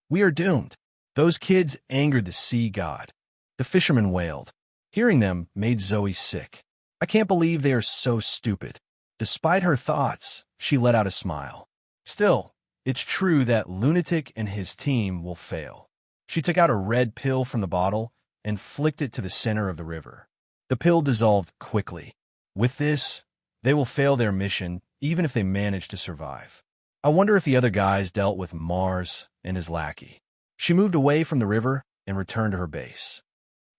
We are doomed. Those kids angered the sea god. The fishermen wailed. Hearing them made Zoe sick. I can't believe they are so stupid. Despite her thoughts, she let out a smile. Still, it's true that Lunatic and his team will fail. She took out a red pill from the bottle and flicked it to the center of the river. The pill dissolved quickly. With this, they will fail their mission even if they manage to survive. I wonder if the other guys dealt with Mars and his lackey. She moved away from the river and returned to her base.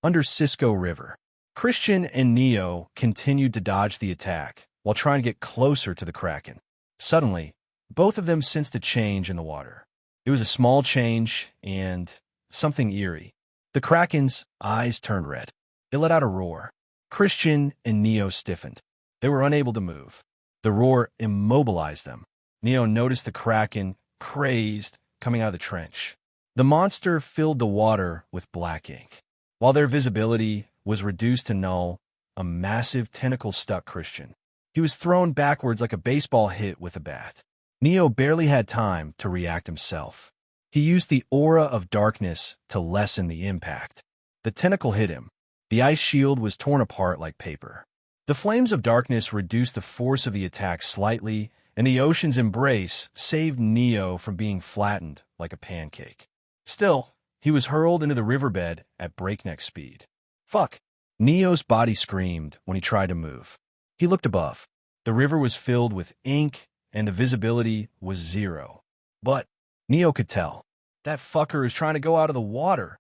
Under Cisco River, Christian and Neo continued to dodge the attack while trying to get closer to the Kraken. Suddenly, both of them sensed a change in the water. It was a small change and something eerie. The Kraken's eyes turned red. It let out a roar. Christian and Neo stiffened. They were unable to move. The roar immobilized them. Neo noticed the Kraken, crazed, coming out of the trench. The monster filled the water with black ink. While their visibility was reduced to null, a massive tentacle stuck Christian. He was thrown backwards like a baseball hit with a bat. Neo barely had time to react himself. He used the aura of darkness to lessen the impact. The tentacle hit him. The ice shield was torn apart like paper. The flames of darkness reduced the force of the attack slightly, and the ocean's embrace saved Neo from being flattened like a pancake. Still, he was hurled into the riverbed at breakneck speed. Fuck! Neo's body screamed when he tried to move. He looked above. The river was filled with ink, and the visibility was zero. But Neo could tell. That fucker is trying to go out of the water.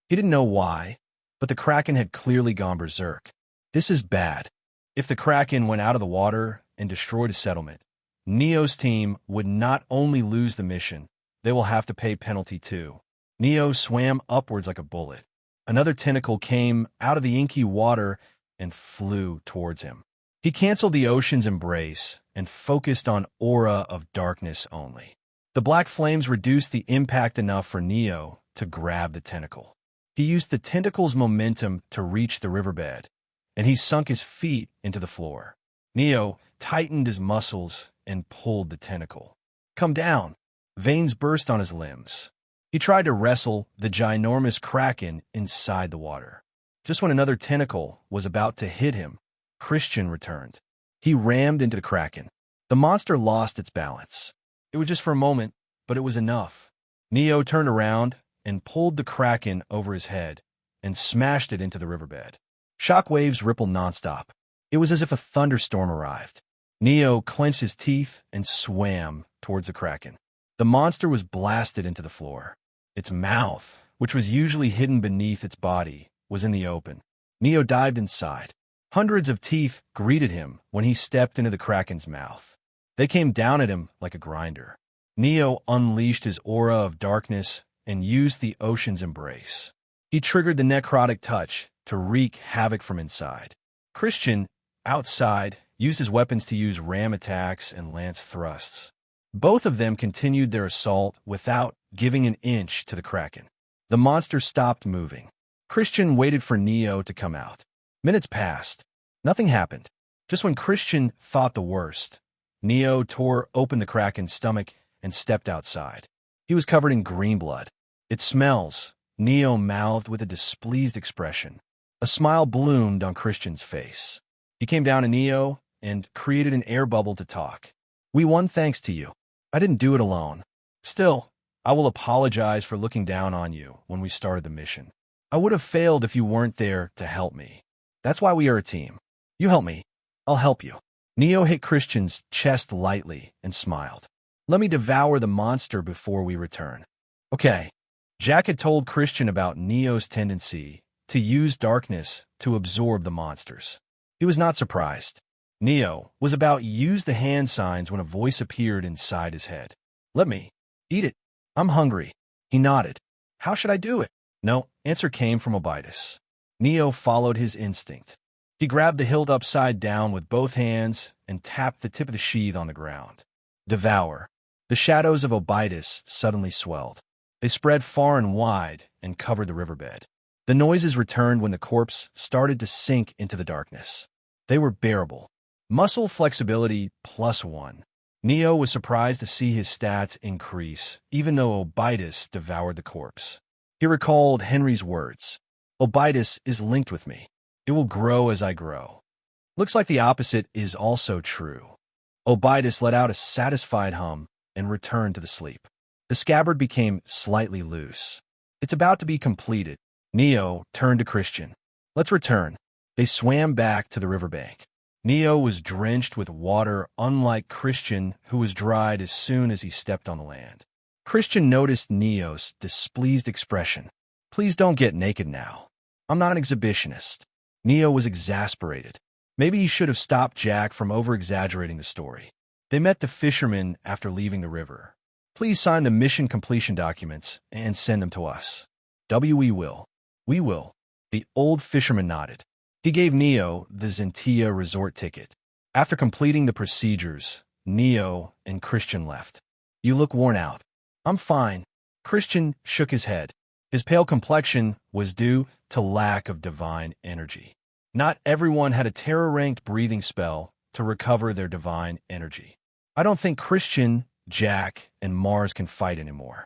He didn't know why, but the Kraken had clearly gone berserk. This is bad. If the Kraken went out of the water and destroyed a settlement, Neo's team would not only lose the mission, they will have to pay penalty too. Neo swam upwards like a bullet. Another tentacle came out of the inky water and flew towards him. He canceled the ocean's embrace and focused on aura of darkness only. The black flames reduced the impact enough for Neo to grab the tentacle. He used the tentacle's momentum to reach the riverbed, and he sunk his feet into the floor. Neo tightened his muscles and pulled the tentacle. Come down. Veins burst on his limbs. He tried to wrestle the ginormous Kraken inside the water. Just when another tentacle was about to hit him, Christian returned. He rammed into the Kraken. The monster lost its balance. It was just for a moment, but it was enough. Neo turned around and pulled the Kraken over his head and smashed it into the riverbed. Shockwaves rippled nonstop. It was as if a thunderstorm arrived. Neo clenched his teeth and swam towards the Kraken. The monster was blasted into the floor. Its mouth, which was usually hidden beneath its body, was in the open. Neo dived inside. Hundreds of teeth greeted him when he stepped into the Kraken's mouth. They came down at him like a grinder. Neo unleashed his aura of darkness and used the ocean's embrace. He triggered the necrotic touch to wreak havoc from inside. Christian, outside, used his weapons to use ram attacks and lance thrusts. Both of them continued their assault without giving an inch to the Kraken. The monster stopped moving. Christian waited for Neo to come out. Minutes passed. Nothing happened. Just when Christian thought the worst, Neo tore open the Kraken's stomach and stepped outside. He was covered in green blood. "It smells," Neo mouthed with a displeased expression. A smile bloomed on Christian's face. He came down to Neo and created an air bubble to talk. "We won thanks to you. I didn't do it alone. Still, I will apologize for looking down on you when we started the mission. I would have failed if you weren't there to help me. That's why we are a team. You help me, I'll help you." Neo hit Christian's chest lightly and smiled. "Let me devour the monster before we return." Okay. Jack had told Christian about Neo's tendency to use darkness to absorb the monsters. He was not surprised. Neo was about use the hand signs when a voice appeared inside his head. "Let me eat it. I'm hungry." He nodded. "How should I do it?" No answer came from Obitus. Neo followed his instinct. He grabbed the hilt upside down with both hands and tapped the tip of the sheath on the ground. Devour. The shadows of Obitus suddenly swelled. They spread far and wide and covered the riverbed. The noises returned when the corpse started to sink into the darkness. They were bearable. Muscle flexibility +1. Neo was surprised to see his stats increase, even though Obitus devoured the corpse. He recalled Henry's words. "Obitus is linked with me. It will grow as I grow." Looks like the opposite is also true. Obitus let out a satisfied hum and returned to the sleep. The scabbard became slightly loose. "It's about to be completed." Neo turned to Christian. "Let's return." They swam back to the riverbank. Neo was drenched with water, unlike Christian, who was dried as soon as he stepped on the land. Christian noticed Neo's displeased expression. "Please don't get naked now. I'm not an exhibitionist." Neo was exasperated. Maybe he should have stopped Jack from over-exaggerating the story. They met the fishermen after leaving the river. "Please sign the mission completion documents and send them to us." "We will. We will." The old fisherman nodded. He gave Neo the Zentia resort ticket. After completing the procedures, Neo and Christian left. "You look worn out." "I'm fine." Christian shook his head. His pale complexion was due to lack of divine energy. Not everyone had a terror-ranked breathing spell to recover their divine energy. "I don't think Christian, Jack, and Mars can fight anymore.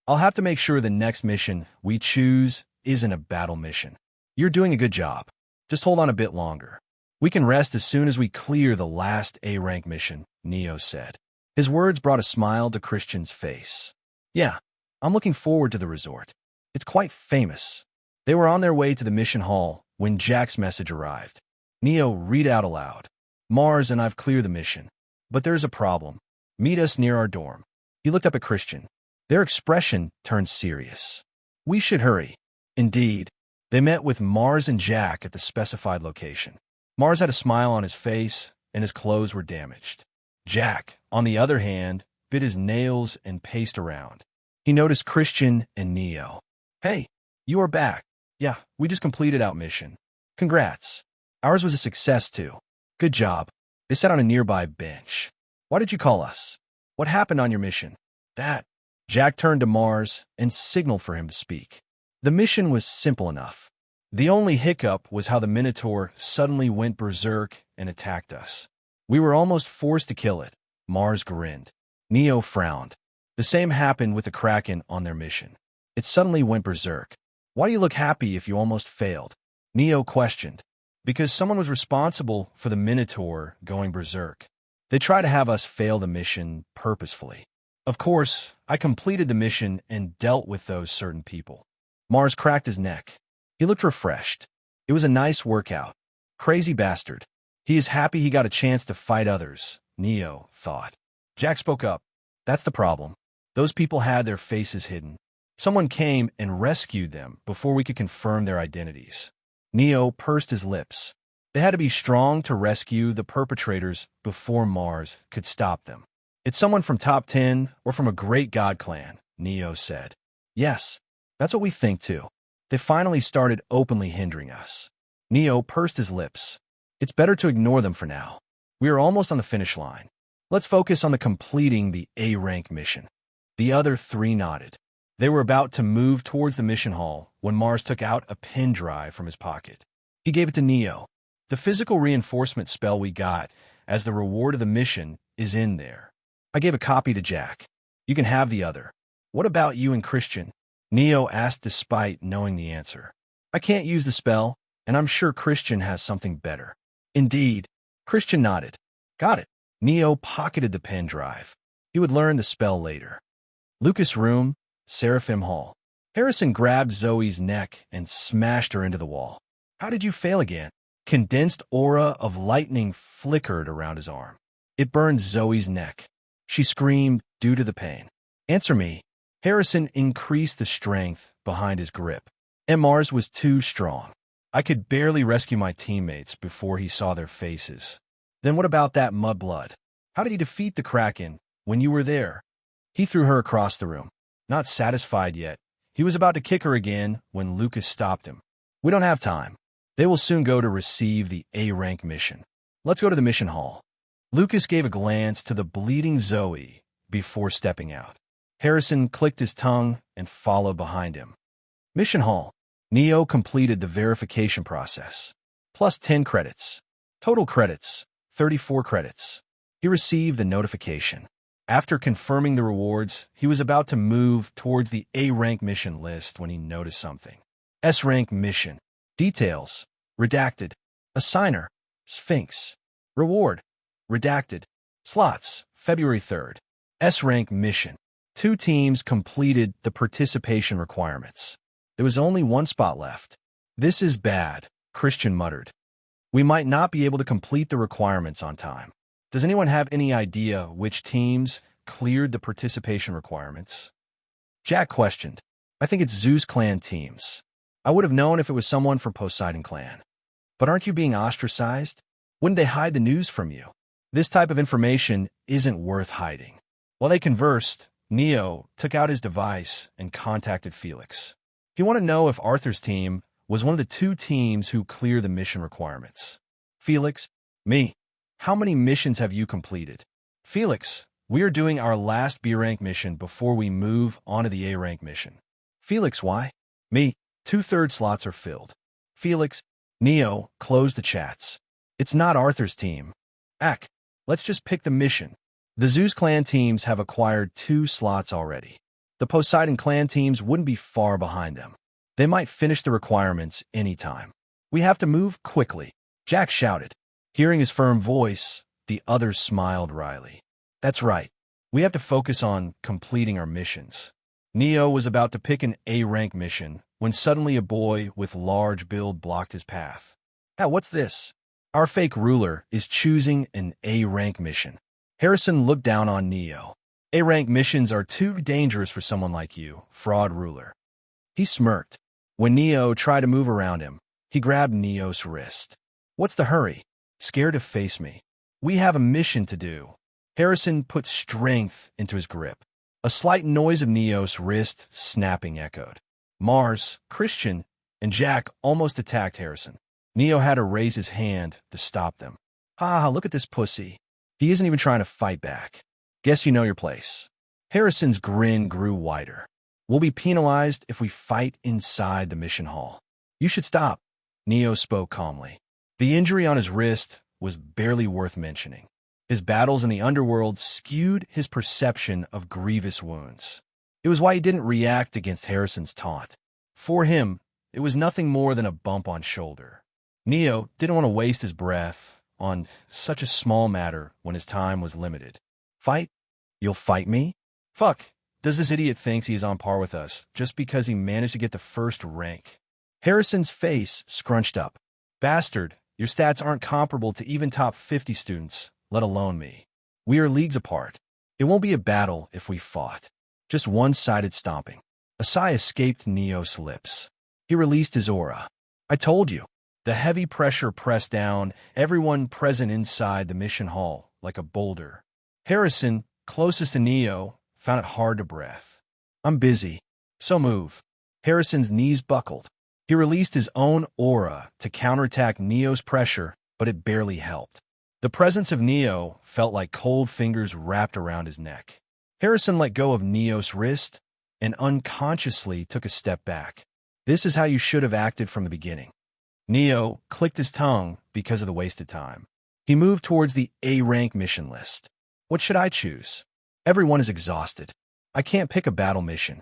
I'll have to make sure the next mission we choose isn't a battle mission." "You're doing a good job. Just hold on a bit longer. We can rest as soon as we clear the last A-rank mission," Neo said. His words brought a smile to Christian's face. "Yeah, I'm looking forward to the resort. It's quite famous." They were on their way to the mission hall when Jack's message arrived. Neo read out aloud. "Mars and I've cleared the mission. But there's a problem. Meet us near our dorm." He looked up at Christian. Their expression turned serious. "We should hurry." Indeed. They met with Mars and Jack at the specified location. Mars had a smile on his face, and his clothes were damaged. Jack, on the other hand, bit his nails and paced around. He noticed Christian and Neo. "Hey, you are back." "Yeah, we just completed our mission." "Congrats. Ours was a success, too." "Good job." They sat on a nearby bench. "Why did you call us? What happened on your mission?" "That." Jack turned to Mars and signaled for him to speak. The mission was simple enough. The only hiccup was how the Minotaur suddenly went berserk and attacked us. We were almost forced to kill it. Mars grinned. Neo frowned. The same happened with the Kraken on their mission. It suddenly went berserk. "Why do you look happy if you almost failed?" Neo questioned. "Because someone was responsible for the Minotaur going berserk. They tried to have us fail the mission purposefully. Of course, I completed the mission and dealt with those certain people." Mars cracked his neck. He looked refreshed. It was a nice workout. Crazy bastard. He is happy he got a chance to fight others, Neo thought. Jack spoke up. "That's the problem. Those people had their faces hidden. Someone came and rescued them before we could confirm their identities." Neo pursed his lips. They had to be strong to rescue the perpetrators before Mars could stop them. It's someone from Top 10 or from a great god clan, Neo said. Yes, that's what we think too. They finally started openly hindering us. Neo pursed his lips. It's better to ignore them for now. We are almost on the finish line. Let's focus on completing the A-rank mission. The other three nodded. They were about to move towards the mission hall when Mars took out a pen drive from his pocket. He gave it to Neo. The physical reinforcement spell we got as the reward of the mission is in there. I gave a copy to Jack. You can have the other. What about you and Christian? Neo asked despite knowing the answer. I can't use the spell, and I'm sure Christian has something better. Indeed, Christian nodded. Got it. Neo pocketed the pen drive. He would learn the spell later. Lucas' room, Seraphim Hall. Harrison grabbed Zoe's neck and smashed her into the wall. How did you fail again? Condensed aura of lightning flickered around his arm. It burned Zoe's neck. She screamed due to the pain. Answer me. Harrison increased the strength behind his grip. And Mars was too strong. I could barely rescue my teammates before he saw their faces. Then what about that mudblood? How did he defeat the Kraken when you were there? He threw her across the room. Not satisfied yet, he was about to kick her again when Lucas stopped him. We don't have time. They will soon go to receive the A-rank mission. Let's go to the mission hall. Lucas gave a glance to the bleeding Zoe before stepping out. Harrison clicked his tongue and followed behind him. Mission hall. Neo completed the verification process. Plus 10 credits. Total credits, 34 credits. He received the notification. After confirming the rewards, he was about to move towards the A-rank mission list when he noticed something. S-rank mission. Details. Redacted. Assigner. Sphinx. Reward. Redacted. Slots. February 3rd. S-rank mission. 2 teams completed the participation requirements. There was only 1 spot left. This is bad, Christian muttered. We might not be able to complete the requirements on time. Does anyone have any idea which teams cleared the participation requirements? Jack questioned. I think it's Zeus clan teams. I would have known if it was someone from Poseidon clan. But aren't you being ostracized? Wouldn't they hide the news from you? This type of information isn't worth hiding. While they conversed, Neo took out his device and contacted Felix. He wanted to know if Arthur's team was one of the 2 teams who clear the mission requirements. Felix, me. How many missions have you completed? Felix, we are doing our last B-rank mission before we move on to the A-rank mission. Felix, why? Me. 2/3 slots are filled. Felix, Neo, close the chats. It's not Arthur's team. Ack, let's just pick the mission. The Zeus clan teams have acquired 2 slots already. The Poseidon clan teams wouldn't be far behind them. They might finish the requirements anytime. We have to move quickly, Jack shouted. Hearing his firm voice, the others smiled wryly. That's right. We have to focus on completing our missions. Neo was about to pick an A-rank mission when suddenly a boy with large build blocked his path. Hey, what's this? Our fake ruler is choosing an A-rank mission. Harrison looked down on Neo. A-rank missions are too dangerous for someone like you, fraud ruler. He smirked. When Neo tried to move around him, he grabbed Neo's wrist. What's the hurry? Scared to face me. We have a mission to do. Harrison put strength into his grip. A slight noise of Neo's wrist snapping echoed. Mars, Christian, and Jack almost attacked Harrison. Neo had to raise his hand to stop them. Ha, look at this pussy. He isn't even trying to fight back. Guess you know your place. Harrison's grin grew wider. We'll be penalized if we fight inside the mission hall. You should stop, Neo spoke calmly. The injury on his wrist was barely worth mentioning. His battles in the underworld skewed his perception of grievous wounds. It was why he didn't react against Harrison's taunt. For him, it was nothing more than a bump on shoulder. Neo didn't want to waste his breath on such a small matter when his time was limited. Fight? You'll fight me? Fuck, does this idiot think he is on par with us just because he managed to get the 1st rank? Harrison's face scrunched up. Bastard, your stats aren't comparable to even top 50 students, let alone me. We are leagues apart. It won't be a battle if we fought. Just one-sided stomping. A sigh escaped Neo's lips. He released his aura. I told you. The heavy pressure pressed down everyone present inside the mission hall like a boulder. Harrison, closest to Neo, found it hard to breathe. I'm busy. So move. Harrison's knees buckled. He released his own aura to counterattack Neo's pressure, but it barely helped. The presence of Neo felt like cold fingers wrapped around his neck. Harrison let go of Neo's wrist and unconsciously took a step back. This is how you should have acted from the beginning. Neo clicked his tongue because of the wasted time. He moved towards the A-rank mission list. What should I choose? Everyone is exhausted. I can't pick a battle mission.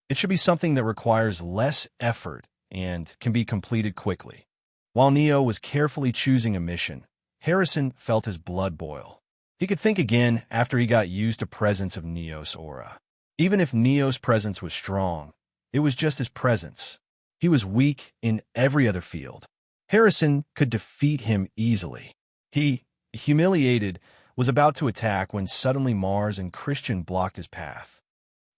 It should be something that requires less effort and can be completed quickly. While Neo was carefully choosing a mission, Harrison felt his blood boil. He could think again after he got used to presence of Neo's aura. Even if Neo's presence was strong, it was just his presence. He was weak in every other field. Harrison could defeat him easily. He, humiliated, was about to attack when suddenly Mars and Christian blocked his path.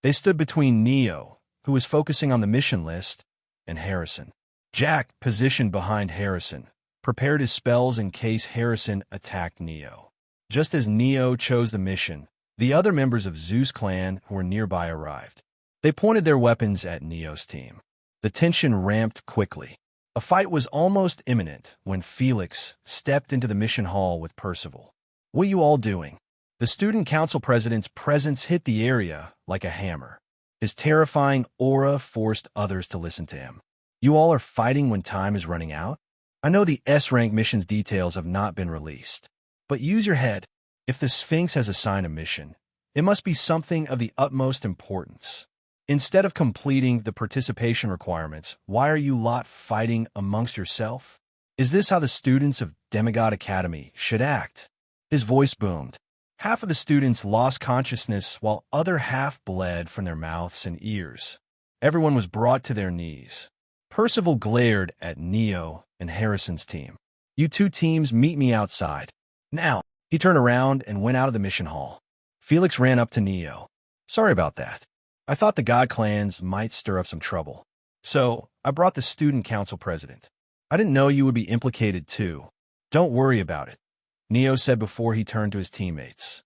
They stood between Neo, who was focusing on the mission list, and Harrison. Jack, positioned behind Harrison, prepared his spells in case Harrison attacked Neo. Just as Neo chose the mission, the other members of Zeus clan who were nearby arrived. They pointed their weapons at Neo's team. The tension ramped quickly. A fight was almost imminent when Felix stepped into the mission hall with Percival. What are you all doing? The student council president's presence hit the area like a hammer. His terrifying aura forced others to listen to him. You all are fighting when time is running out? I know the S-rank mission's details have not been released, but use your head. If the Sphinx has assigned a mission, it must be something of the utmost importance. Instead of completing the participation requirements, why are you lot fighting amongst yourself? Is this how the students of Demigod Academy should act? His voice boomed. Half of the students lost consciousness while other half bled from their mouths and ears. Everyone was brought to their knees. Percival glared at Neo and Harrison's team. You two teams meet me outside. Now. He turned around and went out of the mission hall. Felix ran up to Neo. Sorry about that. I thought the God clans might stir up some trouble. So, I brought the student council president. I didn't know you would be implicated too. Don't worry about it, Neo said before he turned to his teammates.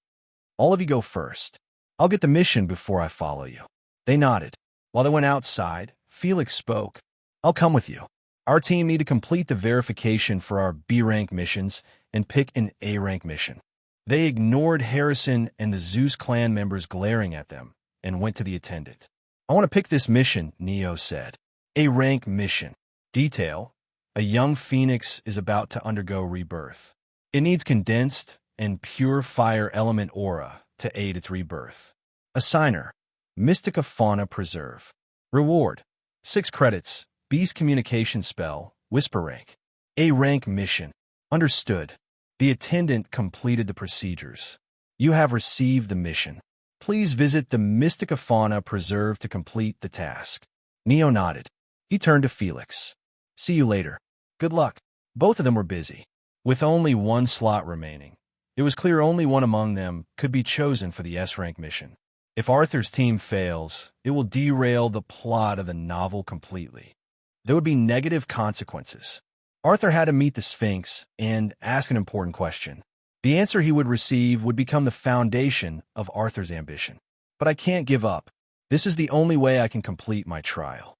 All of you go first. I'll get the mission before I follow you. They nodded. While they went outside, Felix spoke. I'll come with you. Our team need to complete the verification for our B-rank missions and pick an A-rank mission. They ignored Harrison and the Zeus clan members glaring at them and went to the attendant. I want to pick this mission, Neo said. A-rank mission. Detail: a young phoenix is about to undergo rebirth. It needs condensed and pure fire element aura to aid its rebirth. Assigner: Mystica Fauna Preserve. Reward: 6 credits. Beast communication spell, Whisper rank. A-rank mission. Understood. The attendant completed the procedures. You have received the mission. Please visit the Mystica Fauna Preserve to complete the task. Neo nodded. He turned to Felix. See you later. Good luck. Both of them were busy. With only one slot remaining, it was clear only one among them could be chosen for the S-rank mission. If Arthur's team fails, it will derail the plot of the novel completely. There would be negative consequences. Arthur had to meet the Sphinx and ask an important question. The answer he would receive would become the foundation of Arthur's ambition. But I can't give up. This is the only way I can complete my trial.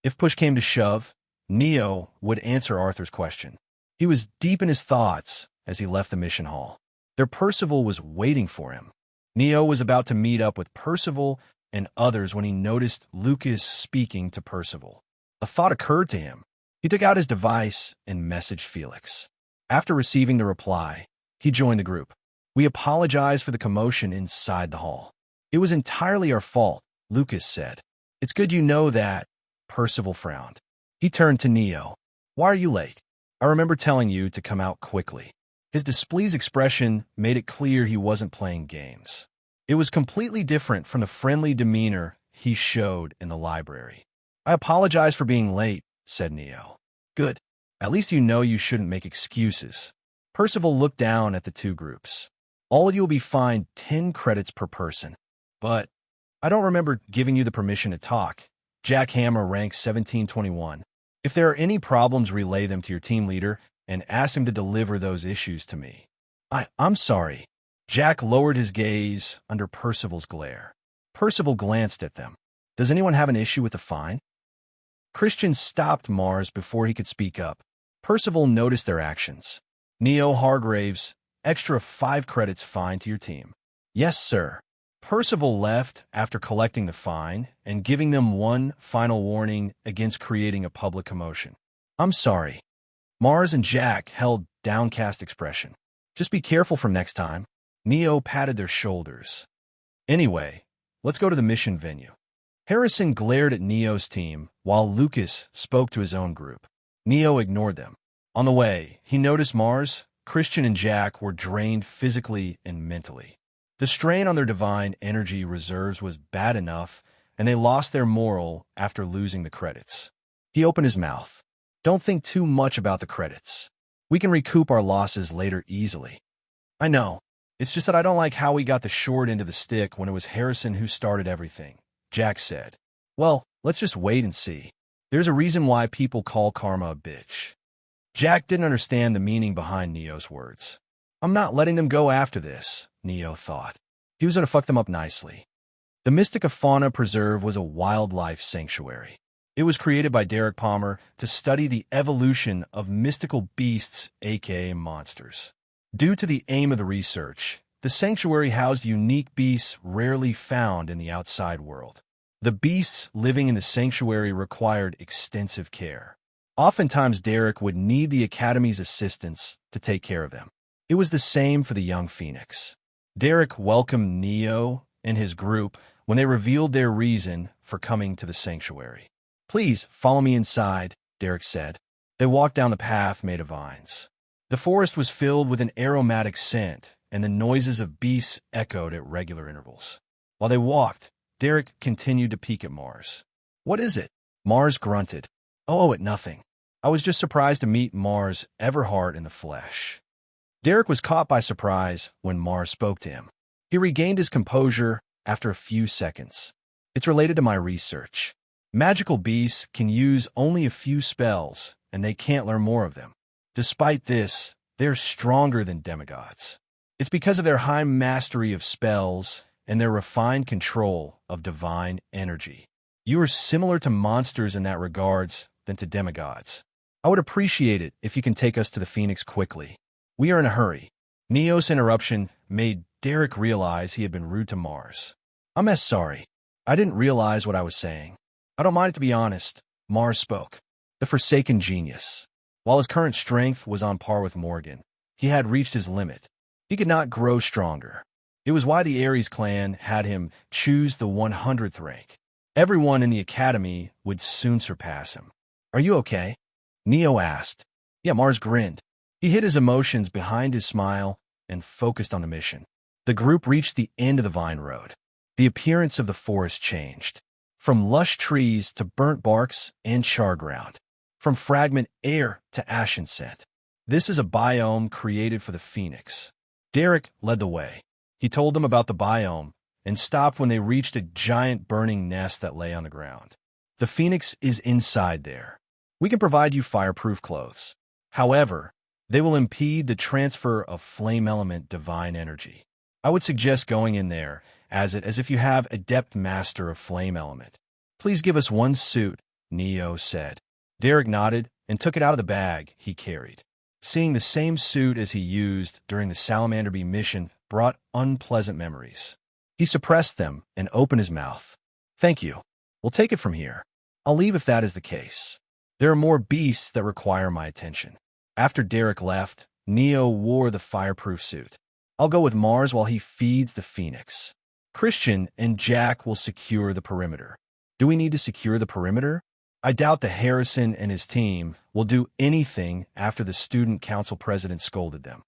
If push came to shove, Neo would answer Arthur's question. He was deep in his thoughts as he left the mission hall. Their Percival was waiting for him. Neo was about to meet up with Percival and others when he noticed Lucas speaking to Percival. A thought occurred to him. He took out his device and messaged Felix. After receiving the reply, he joined the group. We apologize for the commotion inside the hall. It was entirely our fault, Lucas said. It's good you know that. Percival frowned. He turned to Neo. Why are you late? I remember telling you to come out quickly. His displeased expression made it clear he wasn't playing games. It was completely different from the friendly demeanor he showed in the library. I apologize for being late, said Neo. Good. At least you know you shouldn't make excuses. Percival looked down at the two groups. All of you will be fined 10 credits per person. But I don't remember giving you the permission to talk. Jack Hammer, rank 1721. If there are any problems, relay them to your team leader and ask him to deliver those issues to me. I'm sorry. Jack lowered his gaze under Percival's glare. Percival glanced at them. Does anyone have an issue with the fine? Christian stopped Mars before he could speak up. Percival noticed their actions. Neo Hargraves, extra 5 credits fine to your team. Yes, sir. Percival left after collecting the fine and giving them one final warning against creating a public commotion. I'm sorry. Mars and Jack held downcast expression. Just be careful from next time. Neo patted their shoulders. Anyway, let's go to the mission venue. Harrison glared at Neo's team while Lucas spoke to his own group. Neo ignored them. On the way, he noticed Mars, Christian, and Jack were drained physically and mentally. The strain on their divine energy reserves was bad enough, and they lost their morale after losing the credits. He opened his mouth. Don't think too much about the credits. We can recoup our losses later easily. I know. It's just that I don't like how we got the short end of the stick when it was Harrison who started everything, Jack said. Well, let's just wait and see. There's a reason why people call karma a bitch. Jack didn't understand the meaning behind Neo's words. I'm not letting them go after this, Neo thought. He was going to fuck them up nicely. The Mystica Fauna Preserve was a wildlife sanctuary. It was created by Derek Palmer to study the evolution of mystical beasts, aka monsters. Due to the aim of the research, the sanctuary housed unique beasts rarely found in the outside world. The beasts living in the sanctuary required extensive care. Oftentimes, Derek would need the Academy's assistance to take care of them. It was the same for the young Phoenix. Derek welcomed Neo and his group when they revealed their reason for coming to the sanctuary. Please follow me inside, Derek said. They walked down the path made of vines. The forest was filled with an aromatic scent, and the noises of beasts echoed at regular intervals. While they walked, Derek continued to peek at Mars. What is it? Mars grunted. Oh, it nothing. I was just surprised to meet Mars Everhart in the flesh. Derek was caught by surprise when Mars spoke to him. He regained his composure after a few seconds. It's related to my research. Magical beasts can use only a few spells, and they can't learn more of them. Despite this, they're stronger than demigods. It's because of their high mastery of spells and their refined control of divine energy. You are similar to monsters in that regards than to demigods. I would appreciate it if you can take us to the Phoenix quickly. We are in a hurry. Neo's interruption made Derek realize he had been rude to Mars. I'm sorry. I didn't realize what I was saying. I don't mind it, to be honest. Mars spoke. The Forsaken Genius. While his current strength was on par with Morgan, he had reached his limit. He could not grow stronger. It was why the Ares clan had him choose the 100th rank. Everyone in the Academy would soon surpass him. Are you okay? Neo asked. Yeah, Mars grinned. He hid his emotions behind his smile and focused on the mission. The group reached the end of the vine road. The appearance of the forest changed. From lush trees to burnt barks and char ground. From fragment air to ashen scent. This is a biome created for the Phoenix. Derek led the way. He told them about the biome and stopped when they reached a giant burning nest that lay on the ground. The Phoenix is inside there. We can provide you fireproof clothes. However, they will impede the transfer of flame element divine energy. I would suggest going in there as if you have adept master of flame element. Please give us one suit, Neo said. Derek nodded and took it out of the bag he carried. Seeing the same suit as he used during the Salamander Bee mission brought unpleasant memories. He suppressed them and opened his mouth. Thank you. We'll take it from here. I'll leave if that is the case. There are more beasts that require my attention. After Derek left, Neo wore the fireproof suit. I'll go with Mars while he feeds the Phoenix. Christian and Jack will secure the perimeter. Do we need to secure the perimeter? I doubt that Harrison and his team will do anything after the student council president scolded them.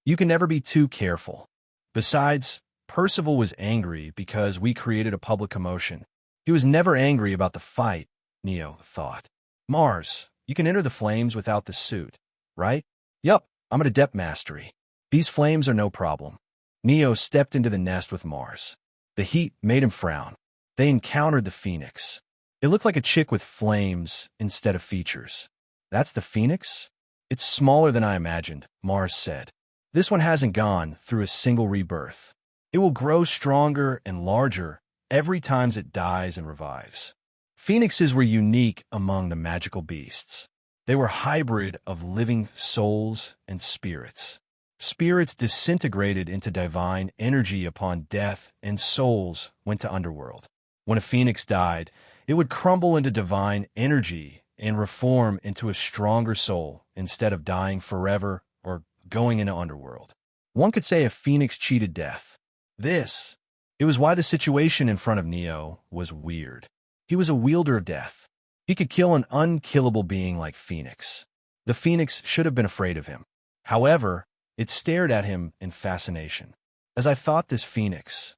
You can never be too careful. Besides, Percival was angry because we created a public commotion. He was never angry about the fight, Neo thought. Mars, you can enter the flames without the suit, right? Yup, I'm at adept mastery. These flames are no problem. Neo stepped into the nest with Mars. The heat made him frown. They encountered the Phoenix. It looked like a chick with flames instead of features. That's the Phoenix? It's smaller than I imagined, Mars said. This one hasn't gone through a single rebirth. It will grow stronger and larger every time it dies and revives. Phoenixes were unique among the magical beasts. They were hybrid of living souls and spirits. Spirits disintegrated into divine energy upon death, and souls went to underworld. When a phoenix died, it would crumble into divine energy and reform into a stronger soul instead of dying forever or going into underworld. One could say a phoenix cheated death. It was why the situation in front of Neo was weird. He was a wielder of death. He could kill an unkillable being like Phoenix. The Phoenix should have been afraid of him. However, it stared at him in fascination. As I thought this Phoenix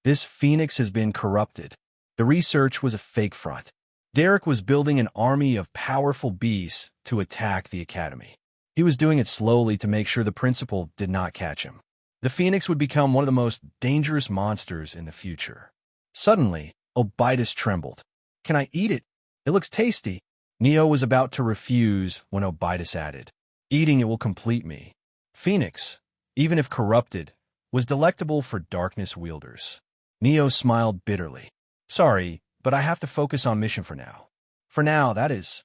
has been corrupted. The research was a fake front. Derek was building an army of powerful beasts to attack the academy. He was doing it slowly to make sure the principal did not catch him. The Phoenix would become one of the most dangerous monsters in the future. Suddenly, Obitus trembled. Can I eat it? It looks tasty. Neo was about to refuse when Obitus added, eating it will complete me. Phoenix, even if corrupted, was delectable for darkness wielders. Neo smiled bitterly. Sorry, but I have to focus on mission for now. For now, that is.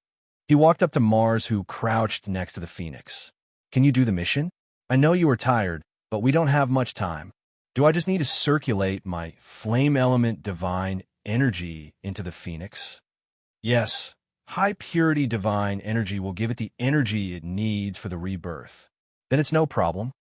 He walked up to Mars, who crouched next to the Phoenix. Can you do the mission? I know you are tired, but we don't have much time. Do I just need to circulate my flame element divine energy into the Phoenix? Yes, high purity divine energy will give it the energy it needs for the rebirth. Then it's no problem.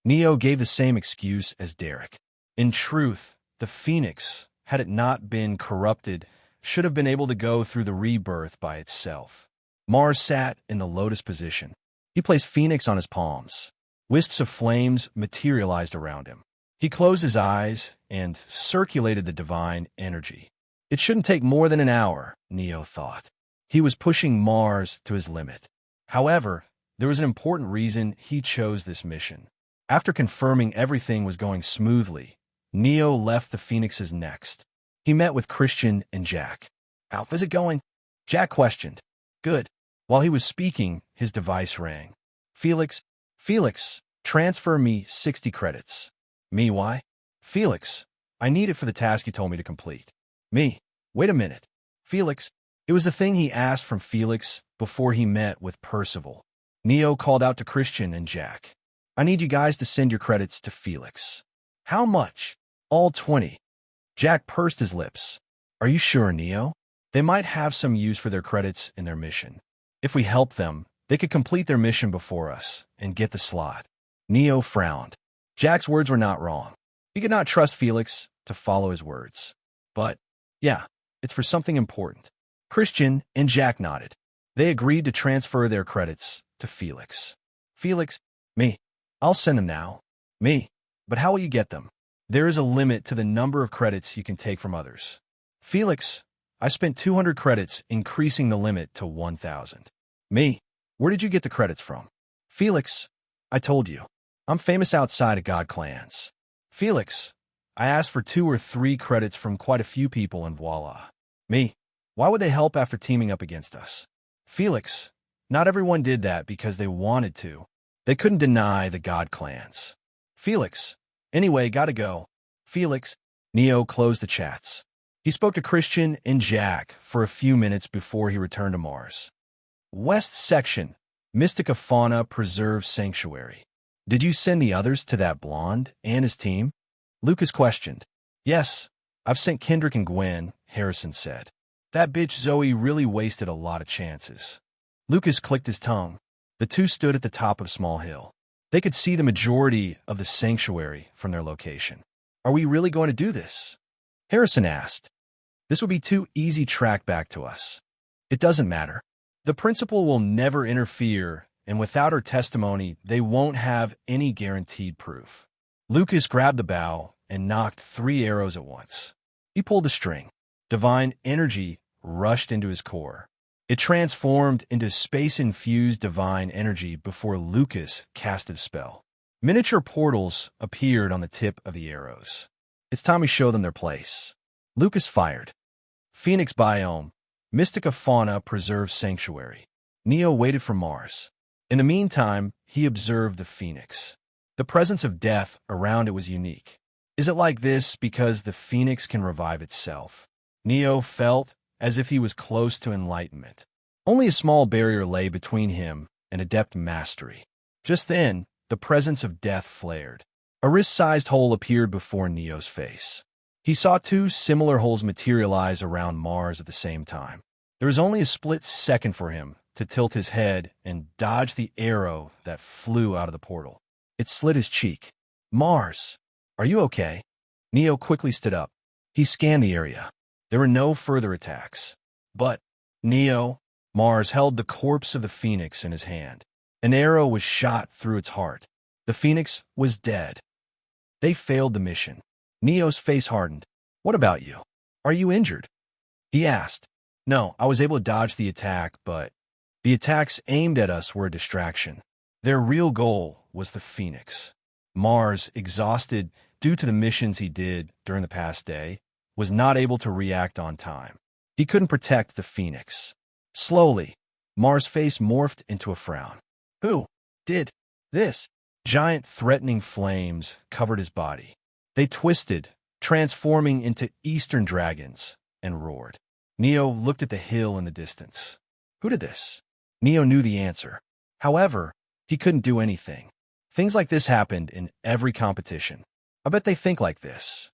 Neo gave the same excuse as Derek. In truth, the Phoenix, had it not been corrupted, should have been able to go through the rebirth by itself. Mars sat in the lotus position. He placed Phoenix on his palms. Wisps of flames materialized around him. He closed his eyes and circulated the divine energy. It shouldn't take more than an hour, Neo thought. He was pushing Mars to his limit. However, there was an important reason he chose this mission. After confirming everything was going smoothly, Neo left the Phoenixes next. He met with Christian and Jack. How is it going? Jack questioned. Good. While he was speaking, his device rang. Felix, transfer me 60 credits. Me, why? Felix, I need it for the task you told me to complete. Me, wait a minute. Felix, it was the thing he asked from Felix before he met with Percival. Neo called out to Christian and Jack. I need you guys to send your credits to Felix. How much? All 20. Jack pursed his lips. Are you sure, Neo? They might have some use for their credits in their mission. If we help them, they could complete their mission before us and get the slot. Neo frowned. Jack's words were not wrong. He could not trust Felix to follow his words. But, yeah, it's for something important. Christian and Jack nodded. They agreed to transfer their credits to Felix. Felix, me. I'll send them now. Me. But how will you get them? There is a limit to the number of credits you can take from others. Felix, I spent 200 credits, increasing the limit to 1,000. Me. Where did you get the credits from? Felix, I told you. I'm famous outside of God clans. Felix, I asked for 2 or 3 credits from quite a few people and voila. Me. Why would they help after teaming up against us? Felix, not everyone did that because they wanted to. They couldn't deny the God clans. Felix, anyway, gotta go. Felix, Neo closed the chats. He spoke to Christian and Jack for a few minutes before he returned to Mars. West Section, Mystica Fauna Preserve Sanctuary. Did you send the others to that blonde and his team? Lucas questioned. Yes, I've sent Kendrick and Gwen, Harrison said. That bitch Zoe really wasted a lot of chances. Lucas clicked his tongue. The two stood at the top of a small hill. They could see the majority of the sanctuary from their location. Are we really going to do this? Harrison asked. This would be too easy track back to us. It doesn't matter. The principal will never interfere, and without her testimony, they won't have any guaranteed proof. Lucas grabbed the bow and knocked 3 arrows at once. He pulled the string. Divine energy rushed into his core. It transformed into space-infused divine energy before Lucas casted a spell. Miniature portals appeared on the tip of the arrows. It's time we show them their place. Lucas fired. Phoenix biome, Mystica Fauna preserves sanctuary. Neo waited for Mars. In the meantime, he observed the phoenix. The presence of death around it was unique. Is it like this because the phoenix can revive itself? Neo felt as if he was close to enlightenment. Only a small barrier lay between him and adept mastery. Just then, the presence of death flared. A wrist-sized hole appeared before Neo's face. He saw two similar holes materialize around Mars at the same time. There was only a split second for him to tilt his head and dodge the arrow that flew out of the portal. It slit his cheek. Mars, are you okay? Neo quickly stood up. He scanned the area. There were no further attacks. But Mars held the corpse of the phoenix in his hand. An arrow was shot through its heart. The phoenix was dead. They failed the mission. Neo's face hardened. What about you? Are you injured? He asked. No, I was able to dodge the attack, but the attacks aimed at us were a distraction. Their real goal was the phoenix. Mars, exhausted due to the missions he did during the past day, was not able to react on time. He couldn't protect the phoenix. Slowly, Mars' face morphed into a frown. Who did this? Giant threatening flames covered his body. They twisted, transforming into eastern dragons, and roared. Neo looked at the hill in the distance. Who did this? Neo knew the answer. However, he couldn't do anything. Things like this happened in every competition. I bet they think like this.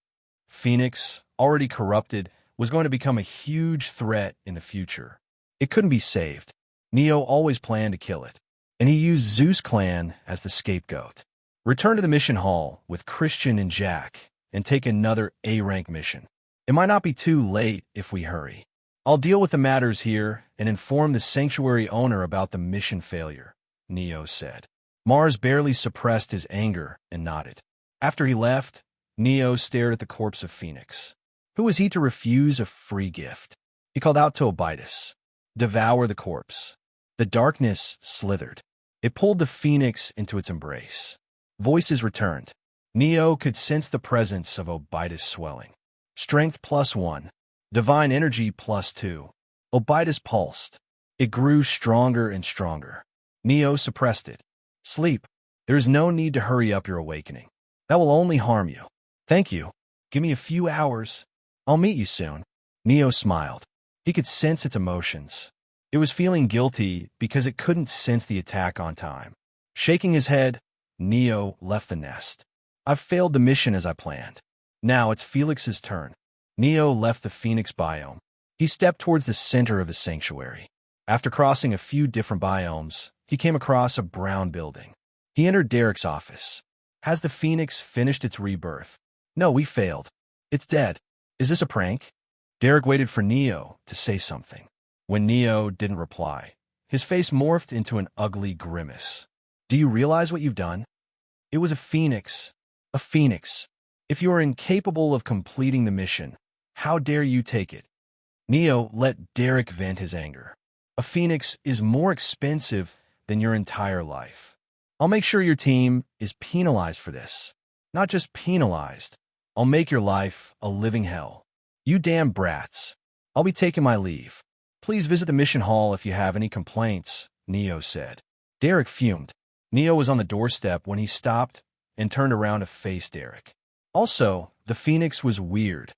Phoenix, already corrupted, was going to become a huge threat in the future. It couldn't be saved. Neo always planned to kill it, and he used Zeus Clan as the scapegoat. Return to the mission hall with Christian and Jack and take another A-rank mission. It might not be too late if we hurry. I'll deal with the matters here and inform the sanctuary owner about the mission failure, Neo said. Mars barely suppressed his anger and nodded. After he left, Neo stared at the corpse of Phoenix. Who was he to refuse a free gift? He called out to Obitus. Devour the corpse. The darkness slithered. It pulled the Phoenix into its embrace. Voices returned. Neo could sense the presence of Obitus swelling. Strength +1. Divine energy +2. Obitus pulsed. It grew stronger and stronger. Neo suppressed it. Sleep. There is no need to hurry up your awakening. That will only harm you. Thank you. Give me a few hours. I'll meet you soon. Neo smiled. He could sense its emotions. It was feeling guilty because it couldn't sense the attack on time. Shaking his head, Neo left the nest. I've failed the mission as I planned. Now it's Felix's turn. Neo left the Phoenix biome. He stepped towards the center of the sanctuary. After crossing a few different biomes, he came across a brown building. He entered Derek's office. Has the Phoenix finished its rebirth? No, we failed. It's dead. Is this a prank? Derek waited for Neo to say something. When Neo didn't reply, his face morphed into an ugly grimace. Do you realize what you've done? It was a phoenix. A phoenix. If you are incapable of completing the mission, how dare you take it? Neo let Derek vent his anger. A phoenix is more expensive than your entire life. I'll make sure your team is penalized for this. Not just penalized. I'll make your life a living hell. You damn brats. I'll be taking my leave. Please visit the mission hall if you have any complaints, Neo said. Derek fumed. Neo was on the doorstep when he stopped and turned around to face Derek. Also, the Phoenix was weird.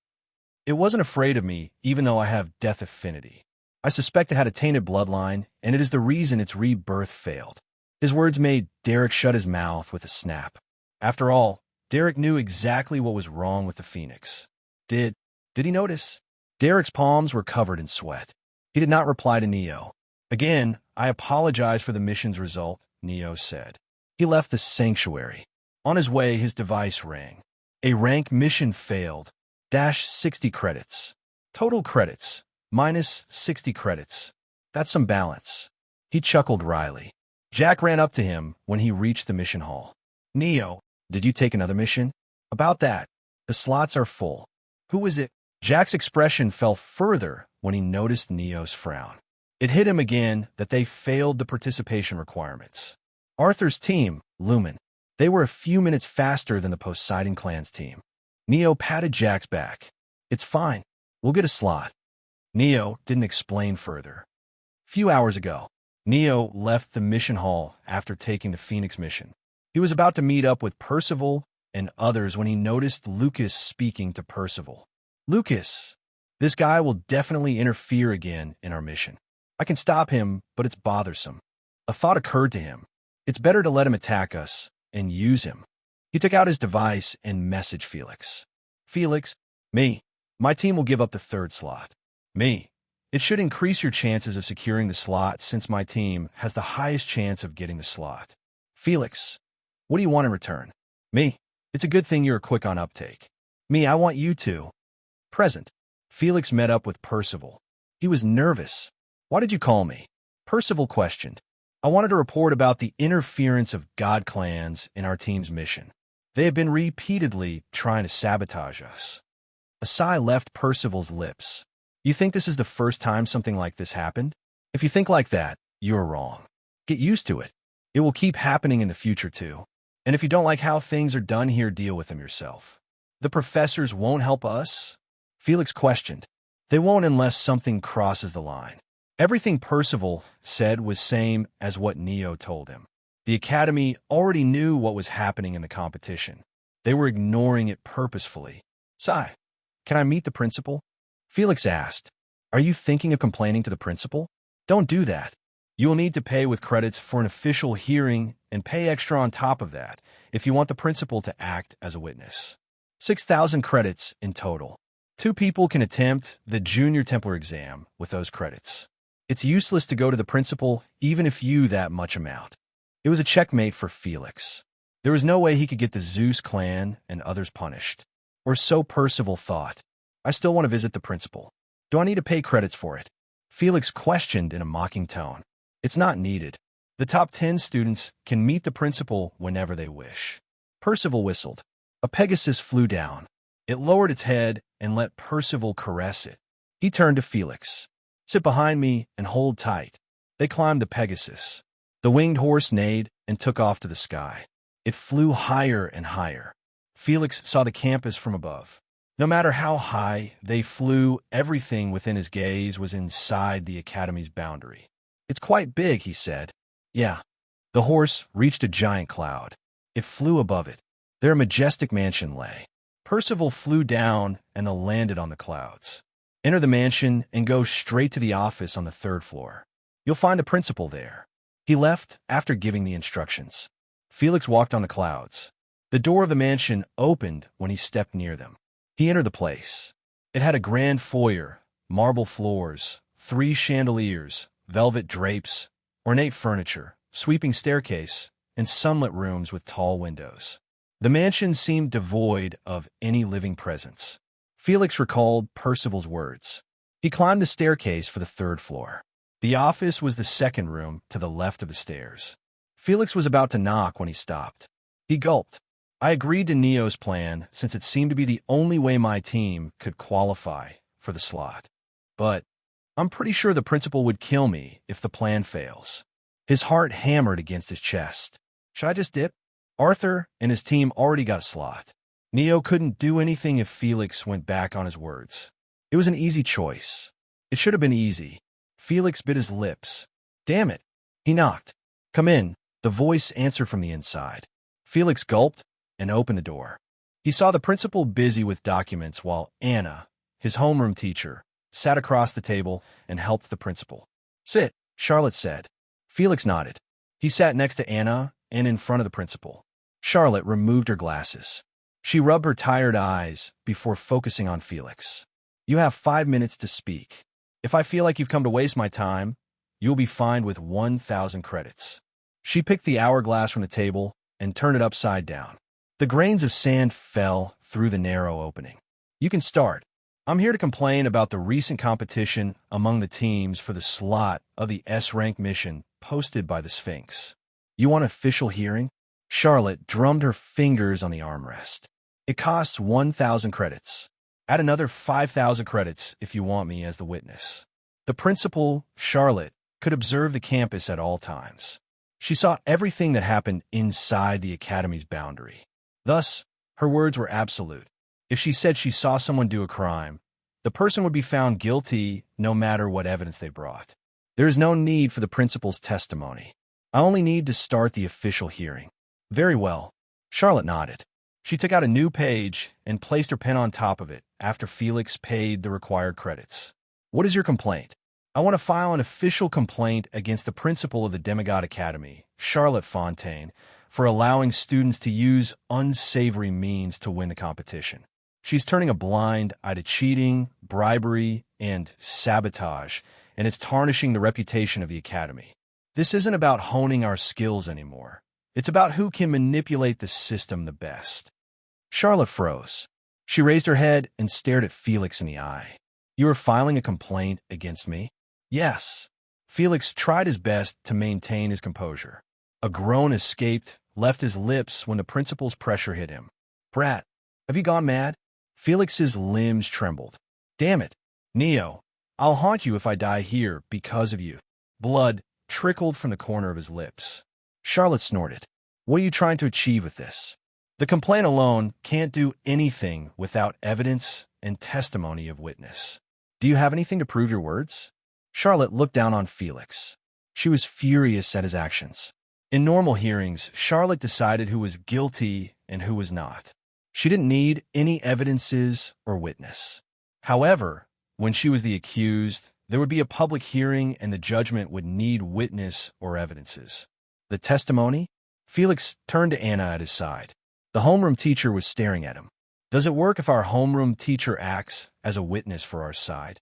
It wasn't afraid of me, even though I have death affinity. I suspect it had a tainted bloodline, and it is the reason its rebirth failed. His words made Derek shut his mouth with a snap. After all, Derek knew exactly what was wrong with the Phoenix. Did he notice? Derek's palms were covered in sweat. He did not reply to Neo. Again, I apologize for the mission's result, Neo said. He left the sanctuary. On his way, his device rang. A rank mission failed. -60 credits. Total credits. -60 credits. That's some balance. He chuckled wryly. Jack ran up to him when he reached the mission hall. Neo, did you take another mission? About that. The slots are full. Who is it? Jack's expression fell further when he noticed Neo's frown. It hit him again that they failed the participation requirements. Arthur's team, Lumen. They were a few minutes faster than the Poseidon clan's team. Neo patted Jack's back. It's fine. We'll get a slot. Neo didn't explain further. Few hours ago, Neo left the mission hall after taking the Phoenix mission. He was about to meet up with Percival and others when he noticed Lucas speaking to Percival. Lucas, this guy will definitely interfere again in our mission. I can stop him, but it's bothersome. A thought occurred to him. It's better to let him attack us and use him. He took out his device and messaged Felix. Felix, me. My team will give up the third slot. Me. It should increase your chances of securing the slot since my team has the highest chance of getting the slot. Felix, what do you want in return? Me. It's a good thing you're quick on uptake. Me, I want you to. Present. Felix met up with Percival. He was nervous. Why did you call me? Percival questioned. I wanted to report about the interference of God clans in our team's mission. They have been repeatedly trying to sabotage us. A sigh left Percival's lips. You think this is the first time something like this happened? If you think like that, you're wrong. Get used to it. It will keep happening in the future too. And if you don't like how things are done here, deal with them yourself. The professors won't help us? Felix questioned. They won't unless something crosses the line. Everything Percival said was same as what Neo told him. The Academy already knew what was happening in the competition. They were ignoring it purposefully. Sigh, can I meet the principal? Felix asked. Are you thinking of complaining to the principal? Don't do that. You will need to pay with credits for an official hearing and pay extra on top of that if you want the principal to act as a witness. 6,000 credits in total. 2 people can attempt the Junior Templar exam with those credits. It's useless to go to the principal even if you that much amount. It was a checkmate for Felix. There was no way he could get the Zeus clan and others punished. Or so Percival thought. I still want to visit the principal. Do I need to pay credits for it? Felix questioned in a mocking tone. It's not needed. The top 10 students can meet the principal whenever they wish. Percival whistled. A Pegasus flew down. It lowered its head and let Percival caress it. He turned to Felix. Sit behind me and hold tight. They climbed the Pegasus. The winged horse neighed and took off to the sky. It flew higher and higher. Felix saw the campus from above. No matter how high they flew, everything within his gaze was inside the Academy's boundary. It's quite big, he said. Yeah. The horse reached a giant cloud. It flew above it. There a majestic mansion lay. Percival flew down and landed on the clouds. Enter the mansion and go straight to the office on the 3rd floor. You'll find the principal there. He left after giving the instructions. Felix walked on the clouds. The door of the mansion opened when he stepped near them. He entered the place. It had a grand foyer, marble floors, 3 chandeliers, velvet drapes, ornate furniture, sweeping staircase, and sunlit rooms with tall windows. The mansion seemed devoid of any living presence. Felix recalled Percival's words. He climbed the staircase for the 3rd floor. The office was the 2nd room to the left of the stairs. Felix was about to knock when he stopped. He gulped. I agreed to Neo's plan since it seemed to be the only way my team could qualify for the slot. But I'm pretty sure the principal would kill me if the plan fails. His heart hammered against his chest. Should I just dip? Arthur and his team already got a slot. Neo couldn't do anything if Felix went back on his words. It was an easy choice. It should have been easy. Felix bit his lips. Damn it. He knocked. Come in. The voice answered from the inside. Felix gulped and opened the door. He saw the principal busy with documents while Anna, his homeroom teacher, sat across the table and helped the principal. Sit, Charlotte said. Felix nodded. He sat next to Anna and in front of the principal. Charlotte removed her glasses. She rubbed her tired eyes before focusing on Felix. You have 5 minutes to speak. If I feel like you've come to waste my time, you'll be fined with 1,000 credits. She picked the hourglass from the table and turned it upside down. The grains of sand fell through the narrow opening. You can start. I'm here to complain about the recent competition among the teams for the slot of the S-rank mission posted by the Sphinx. You want an official hearing? Charlotte drummed her fingers on the armrest. It costs 1,000 credits. Add another 5,000 credits if you want me as the witness. The principal, Charlotte, could observe the campus at all times. She saw everything that happened inside the Academy's boundary. Thus, her words were absolute. If she said she saw someone do a crime, The person would be found guilty no matter what evidence they brought. There is no need for the principal's testimony. I only need to start the official hearing. Very well. Charlotte nodded. She took out a new page and placed her pen on top of it after Felix paid the required credits. What is your complaint? I want to file an official complaint against the principal of the Demigod Academy, Charlotte Fontaine, for allowing students to use unsavory means to win the competition. She's turning a blind eye to cheating, bribery, and sabotage, and it's tarnishing the reputation of the Academy. This isn't about honing our skills anymore. It's about who can manipulate the system the best. Charlotte froze. She raised her head and stared at Felix in the eye. You are filing a complaint against me? Yes. Felix tried his best to maintain his composure. A groan escaped, left his lips when the principal's pressure hit him. Brat, have you gone mad? Felix's limbs trembled. Damn it, Neo, I'll haunt you if I die here because of you. Blood trickled from the corner of his lips. Charlotte snorted. What are you trying to achieve with this? The complaint alone can't do anything without evidence and testimony of witness. Do you have anything to prove your words? Charlotte looked down on Felix. She was furious at his actions. In normal hearings, Charlotte decided who was guilty and who was not. She didn't need any evidences or witness. However, when she was the accused, there would be a public hearing and the judgment would need witness or evidences. The testimony? Felix turned to Anna at his side. The homeroom teacher was staring at him. Does it work if our homeroom teacher acts as a witness for our side?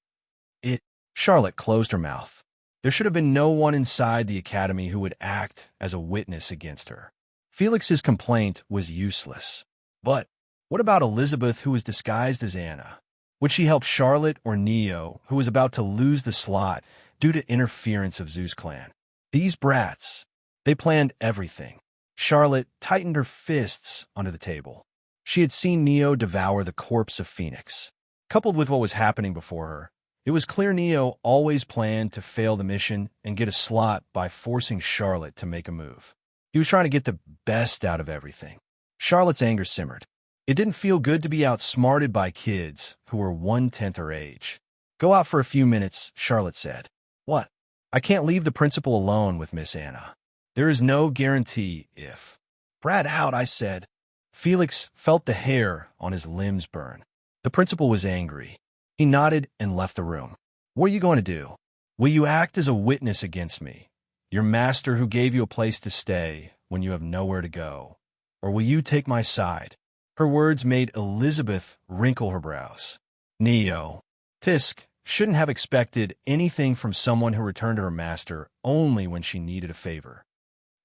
Charlotte closed her mouth. There should have been no one inside the academy who would act as a witness against her. Felix's complaint was useless. But what about Elizabeth, who was disguised as Anna? Would she help Charlotte or Neo, who was about to lose the slot due to interference of Zeus clan? These brats, they planned everything. Charlotte tightened her fists under the table. She had seen Neo devour the corpse of Phoenix. Coupled with what was happening before her, it was clear Neo always planned to fail the mission and get a slot by forcing Charlotte to make a move. He was trying to get the best out of everything. Charlotte's anger simmered. It didn't feel good to be outsmarted by kids who were 1/10 her age. Go out for a few minutes, Charlotte said. What? I can't leave the principal alone with Miss Anna. There is no guarantee if. Brat out, I said. Felix felt the hair on his limbs burn. The principal was angry. He nodded and left the room. What are you going to do? Will you act as a witness against me, your master who gave you a place to stay when you have nowhere to go? Or will you take my side? Her words made Elizabeth wrinkle her brows. Neo, Tisk shouldn't have expected anything from someone who returned to her master only when she needed a favor.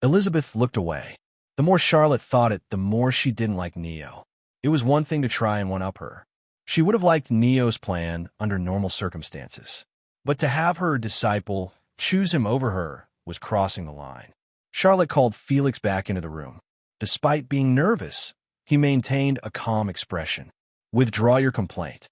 Elizabeth looked away. The more Charlotte thought it, the more she didn't like Neo. It was one thing to try and one-up her. She would have liked Neo's plan under normal circumstances. But to have her disciple choose him over her was crossing the line. Charlotte called Felix back into the room. Despite being nervous, he maintained a calm expression. Withdraw your complaint.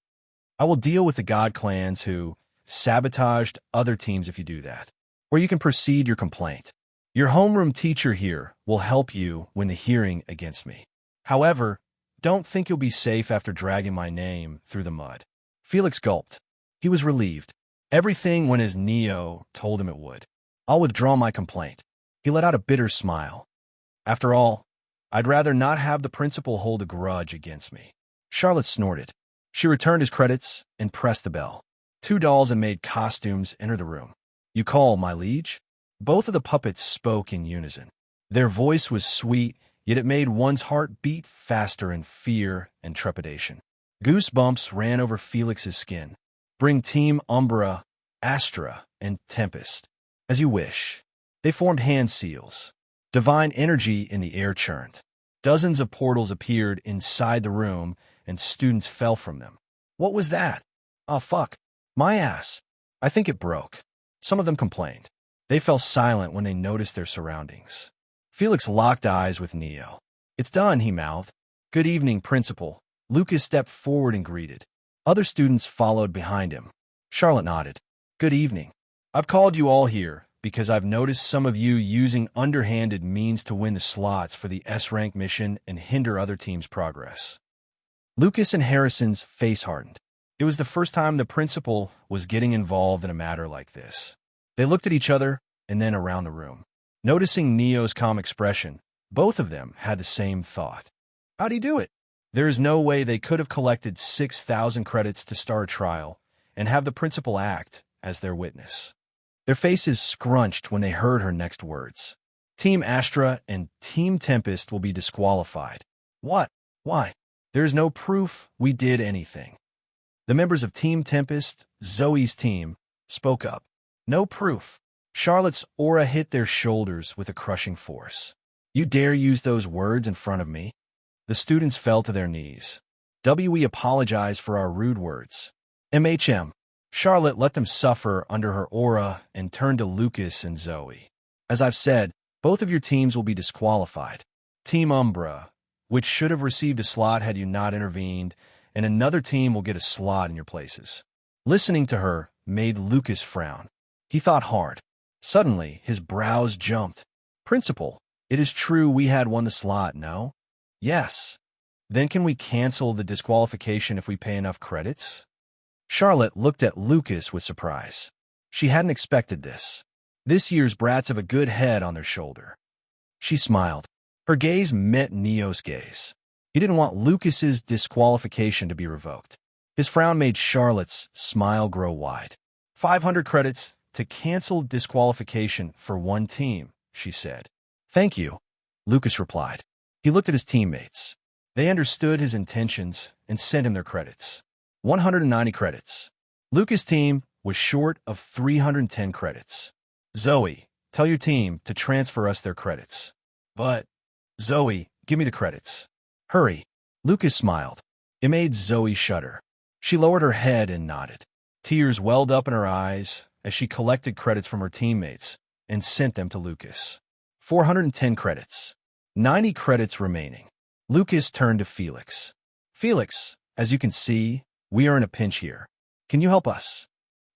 I will deal with the God clans who sabotaged other teams if you do that. Or you can proceed your complaint. Your homeroom teacher here will help you win the hearing against me. However, don't think you'll be safe after dragging my name through the mud. Felix gulped. He was relieved. Everything went as Neo told him it would. I'll withdraw my complaint. He let out a bitter smile. After all, I'd rather not have the principal hold a grudge against me. Charlotte snorted. She returned his credits and pressed the bell. 2 dolls in made costumes entered the room. You call, my liege? Both of the puppets spoke in unison. Their voice was sweet, yet it made one's heart beat faster in fear and trepidation. Goosebumps ran over Felix's skin. Bring Team Umbra, Astra, and Tempest. As you wish. They formed hand seals. Divine energy in the air churned. Dozens of portals appeared inside the room, and students fell from them. What was that? Oh, fuck. My ass. I think it broke. Some of them complained. They fell silent when they noticed their surroundings. Felix locked eyes with Neo. It's done, he mouthed. Good evening, Principal. Lucas stepped forward and greeted. Other students followed behind him. Charlotte nodded. Good evening. I've called you all here because I've noticed some of you using underhanded means to win the slots for the S-rank mission and hinder other teams' progress. Lucas and Harrison's face hardened. It was the first time the principal was getting involved in a matter like this. They looked at each other and then around the room. Noticing Neo's calm expression, both of them had the same thought. How'd he do it? There is no way they could have collected 6,000 credits to start a trial and have the principal act as their witness. Their faces scrunched when they heard her next words. Team Astra and Team Tempest will be disqualified. What? Why? There is no proof we did anything. The members of Team Tempest, Zoe's team, spoke up. No proof. Charlotte's aura hit their shoulders with a crushing force. You dare use those words in front of me? The students fell to their knees. We apologize for our rude words. MHM. Charlotte let them suffer under her aura and turned to Lucas and Zoe. As I've said, both of your teams will be disqualified. Team Umbra, which should have received a slot had you not intervened, and another team will get a slot in your places. Listening to her made Lucas frown. He thought hard. Suddenly, his brows jumped. Principal, it is true we had won the slot, no? Yes. Then can we cancel the disqualification if we pay enough credits? Charlotte looked at Lucas with surprise. She hadn't expected this. This year's brats have a good head on their shoulder. She smiled. Her gaze met Neo's gaze. He didn't want Lucas's disqualification to be revoked. His frown made Charlotte's smile grow wide. 500 credits to cancel disqualification for one team, she said. Thank you, Lucas replied. He looked at his teammates. They understood his intentions and sent him their credits. 190 credits. Lucas' team was short of 310 credits. Zoe, tell your team to transfer us their credits. But, Zoe, give me the credits. Hurry. Lucas smiled. It made Zoe shudder. She lowered her head and nodded. Tears welled up in her eyes as she collected credits from her teammates and sent them to Lucas. 410 credits. 90 credits remaining. Lucas turned to Felix. Felix, as you can see, we are in a pinch here. Can you help us?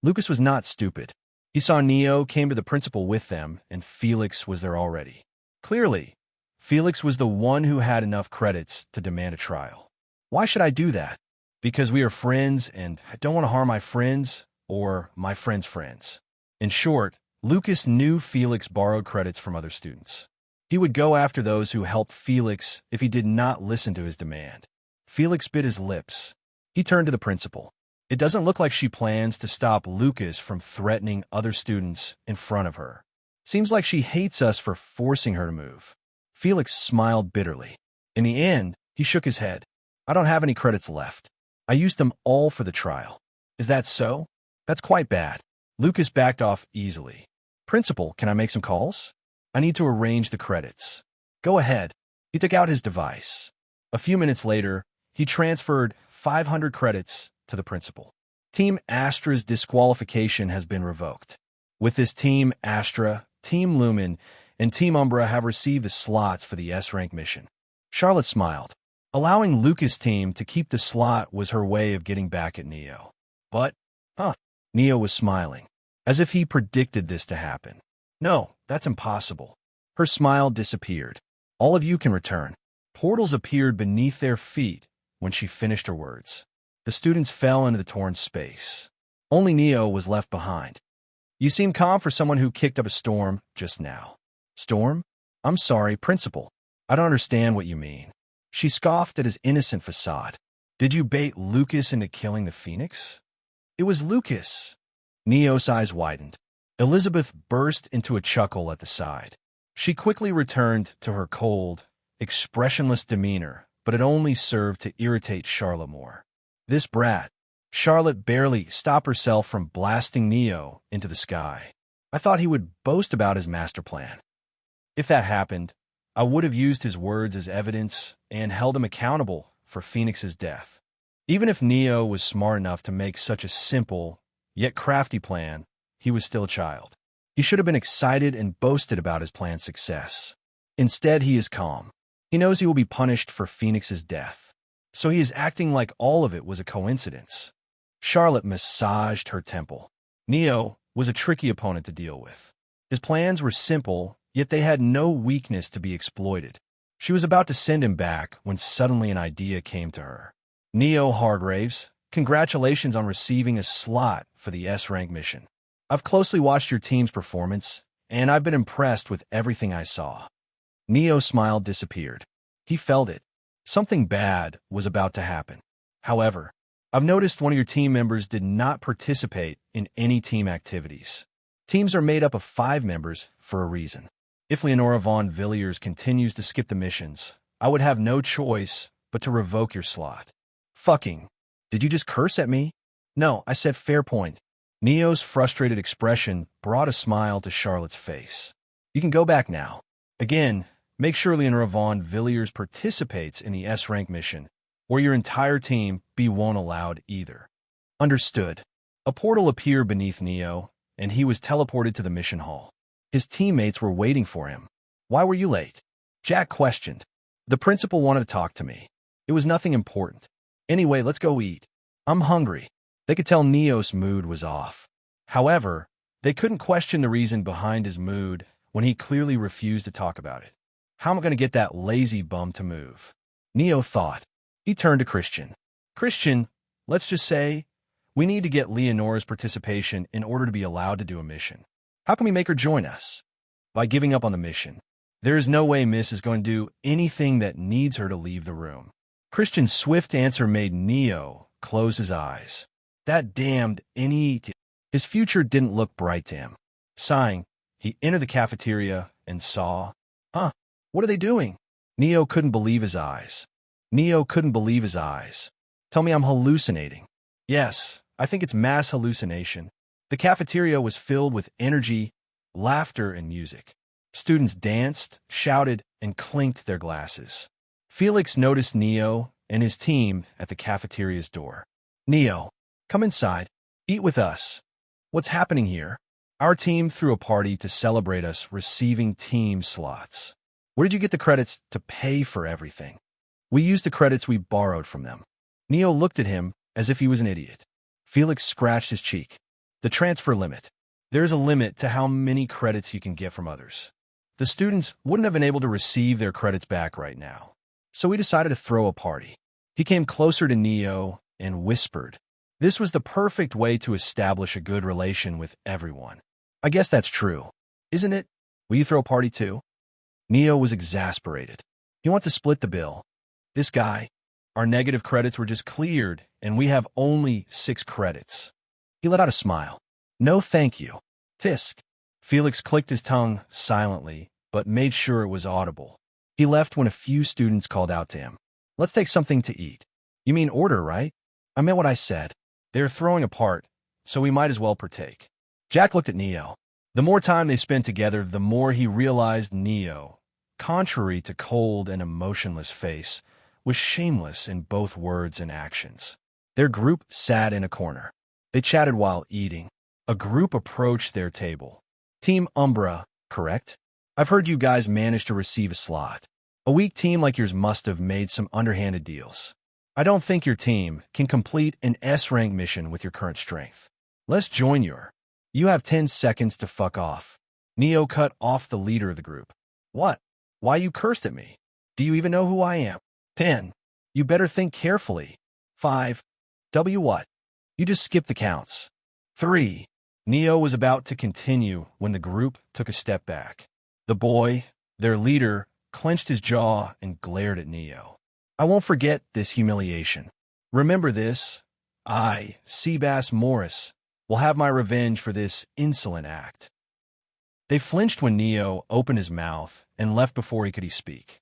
Lucas was not stupid. He saw Neo came to the principal with them, and Felix was there already. Clearly, Felix was the one who had enough credits to demand a trial. Why should I do that? Because we are friends, and I don't want to harm my friends or my friends' friends. In short, Lucas knew Felix borrowed credits from other students. He would go after those who helped Felix if he did not listen to his demand. Felix bit his lips. He turned to the principal. It doesn't look like she plans to stop Lucas from threatening other students in front of her. Seems like she hates us for forcing her to move. Felix smiled bitterly. In the end, he shook his head. I don't have any credits left. I used them all for the trial. Is that so? That's quite bad. Lucas backed off easily. Principal, can I make some calls? I need to arrange the credits. Go ahead. He took out his device. A few minutes later, he transferred 500 credits to the principal. Team Astra's disqualification has been revoked. With this Team Astra, Team Lumen, and Team Umbra have received the slots for the S-rank mission. Charlotte smiled. Allowing Lucas' team to keep the slot was her way of getting back at Neo. But, Neo was smiling, as if he predicted this to happen. No, that's impossible. Her smile disappeared. All of you can return. Portals appeared beneath their feet when she finished her words. The students fell into the torn space. Only Neo was left behind. You seem calm for someone who kicked up a storm just now. Storm? I'm sorry, Principal. I don't understand what you mean. She scoffed at his innocent facade. Did you bait Lucas into killing the Phoenix? It was Lucas. Neo's eyes widened. Elizabeth burst into a chuckle at the side. She quickly returned to her cold, expressionless demeanor, but it only served to irritate Charlotte more. This brat. Charlotte barely stopped herself from blasting Neo into the sky. I thought he would boast about his master plan. If that happened, I would have used his words as evidence and held him accountable for Phoenix's death. Even if Neo was smart enough to make such a simple, yet crafty plan, he was still a child. He should have been excited and boasted about his plan's success. Instead, he is calm. He knows he will be punished for Phoenix's death. So he is acting like all of it was a coincidence. Charlotte massaged her temple. Neo was a tricky opponent to deal with. His plans were simple, yet they had no weakness to be exploited. She was about to send him back when suddenly an idea came to her. Neo Hargraves, Congratulations on receiving a slot for the S-rank mission. I've closely watched your team's performance, and I've been impressed with everything I saw. Neo's smile disappeared. He felt it. Something bad was about to happen. However, I've noticed one of your team members did not participate in any team activities. Teams are made up of 5 members for a reason. If Leonora von Villiers continues to skip the missions, I would have no choice but to revoke your slot. Fucking. Did you just curse at me? No, I said fair point. Neo's frustrated expression brought a smile to Charlotte's face. You can go back now. Again, make sure Leonora von Villiers participates in the S-rank mission, or your entire team won't allowed either. Understood. A portal appeared beneath Neo, and he was teleported to the mission hall. His teammates were waiting for him. Why were you late? Jack questioned. The principal wanted to talk to me. It was nothing important. Anyway, let's go eat. I'm hungry. They could tell Neo's mood was off. However, they couldn't question the reason behind his mood when he clearly refused to talk about it. How am I going to get that lazy bum to move? Neo thought. He turned to Christian. Christian, let's just say, we need to get Leonora's participation in order to be allowed to do a mission. How can we make her join us? By giving up on the mission. There is no way Miss is going to do anything that needs her to leave the room. Christian's swift answer made Neo close his eyes. That damned NET. His future didn't look bright to him. Sighing, he entered the cafeteria and saw, what are they doing? Neo couldn't believe his eyes. Neo couldn't believe his eyes. Tell me I'm hallucinating. Yes, I think it's mass hallucination. The cafeteria was filled with energy, laughter, and music. Students danced, shouted, and clinked their glasses. Felix noticed Neo and his team at the cafeteria's door. Neo, come inside. Eat with us. What's happening here? Our team threw a party to celebrate us receiving team slots. Where did you get the credits to pay for everything? We used the credits we borrowed from them. Neo looked at him as if he was an idiot. Felix scratched his cheek. The transfer limit. There's a limit to how many credits you can get from others. The students wouldn't have been able to receive their credits back right now. So we decided to throw a party. He came closer to Neo and whispered. This was the perfect way to establish a good relation with everyone. I guess that's true, isn't it? Will you throw a party too? Neo was exasperated. He wants to split the bill. This guy, our negative credits were just cleared, and we have only 6 credits. He let out a smile. No, thank you. Tisk. Felix clicked his tongue silently, but made sure it was audible. He left when a few students called out to him. Let's take something to eat. You mean order, right? I meant what I said. They're throwing a part, so we might as well partake. Jack looked at Neo. The more time they spent together, the more he realized Neo, contrary to cold and emotionless face, was shameless in both words and actions. Their group sat in a corner. They chatted while eating. A group approached their table. Team Umbra, correct? I've heard you guys managed to receive a slot. A weak team like yours must have made some underhanded deals. I don't think your team can complete an S-rank mission with your current strength. Let's join your. You have 10 seconds to fuck off. Neo cut off the leader of the group. What? Why you cursed at me? Do you even know who I am? 10. You better think carefully. 5. W what? You just skipped the counts. 3. Neo was about to continue when the group took a step back. The boy, their leader, clenched his jaw and glared at Neo. I won't forget this humiliation. Remember this. I, Seabass Morris, will have my revenge for this insolent act. They flinched when Neo opened his mouth and left before he could speak.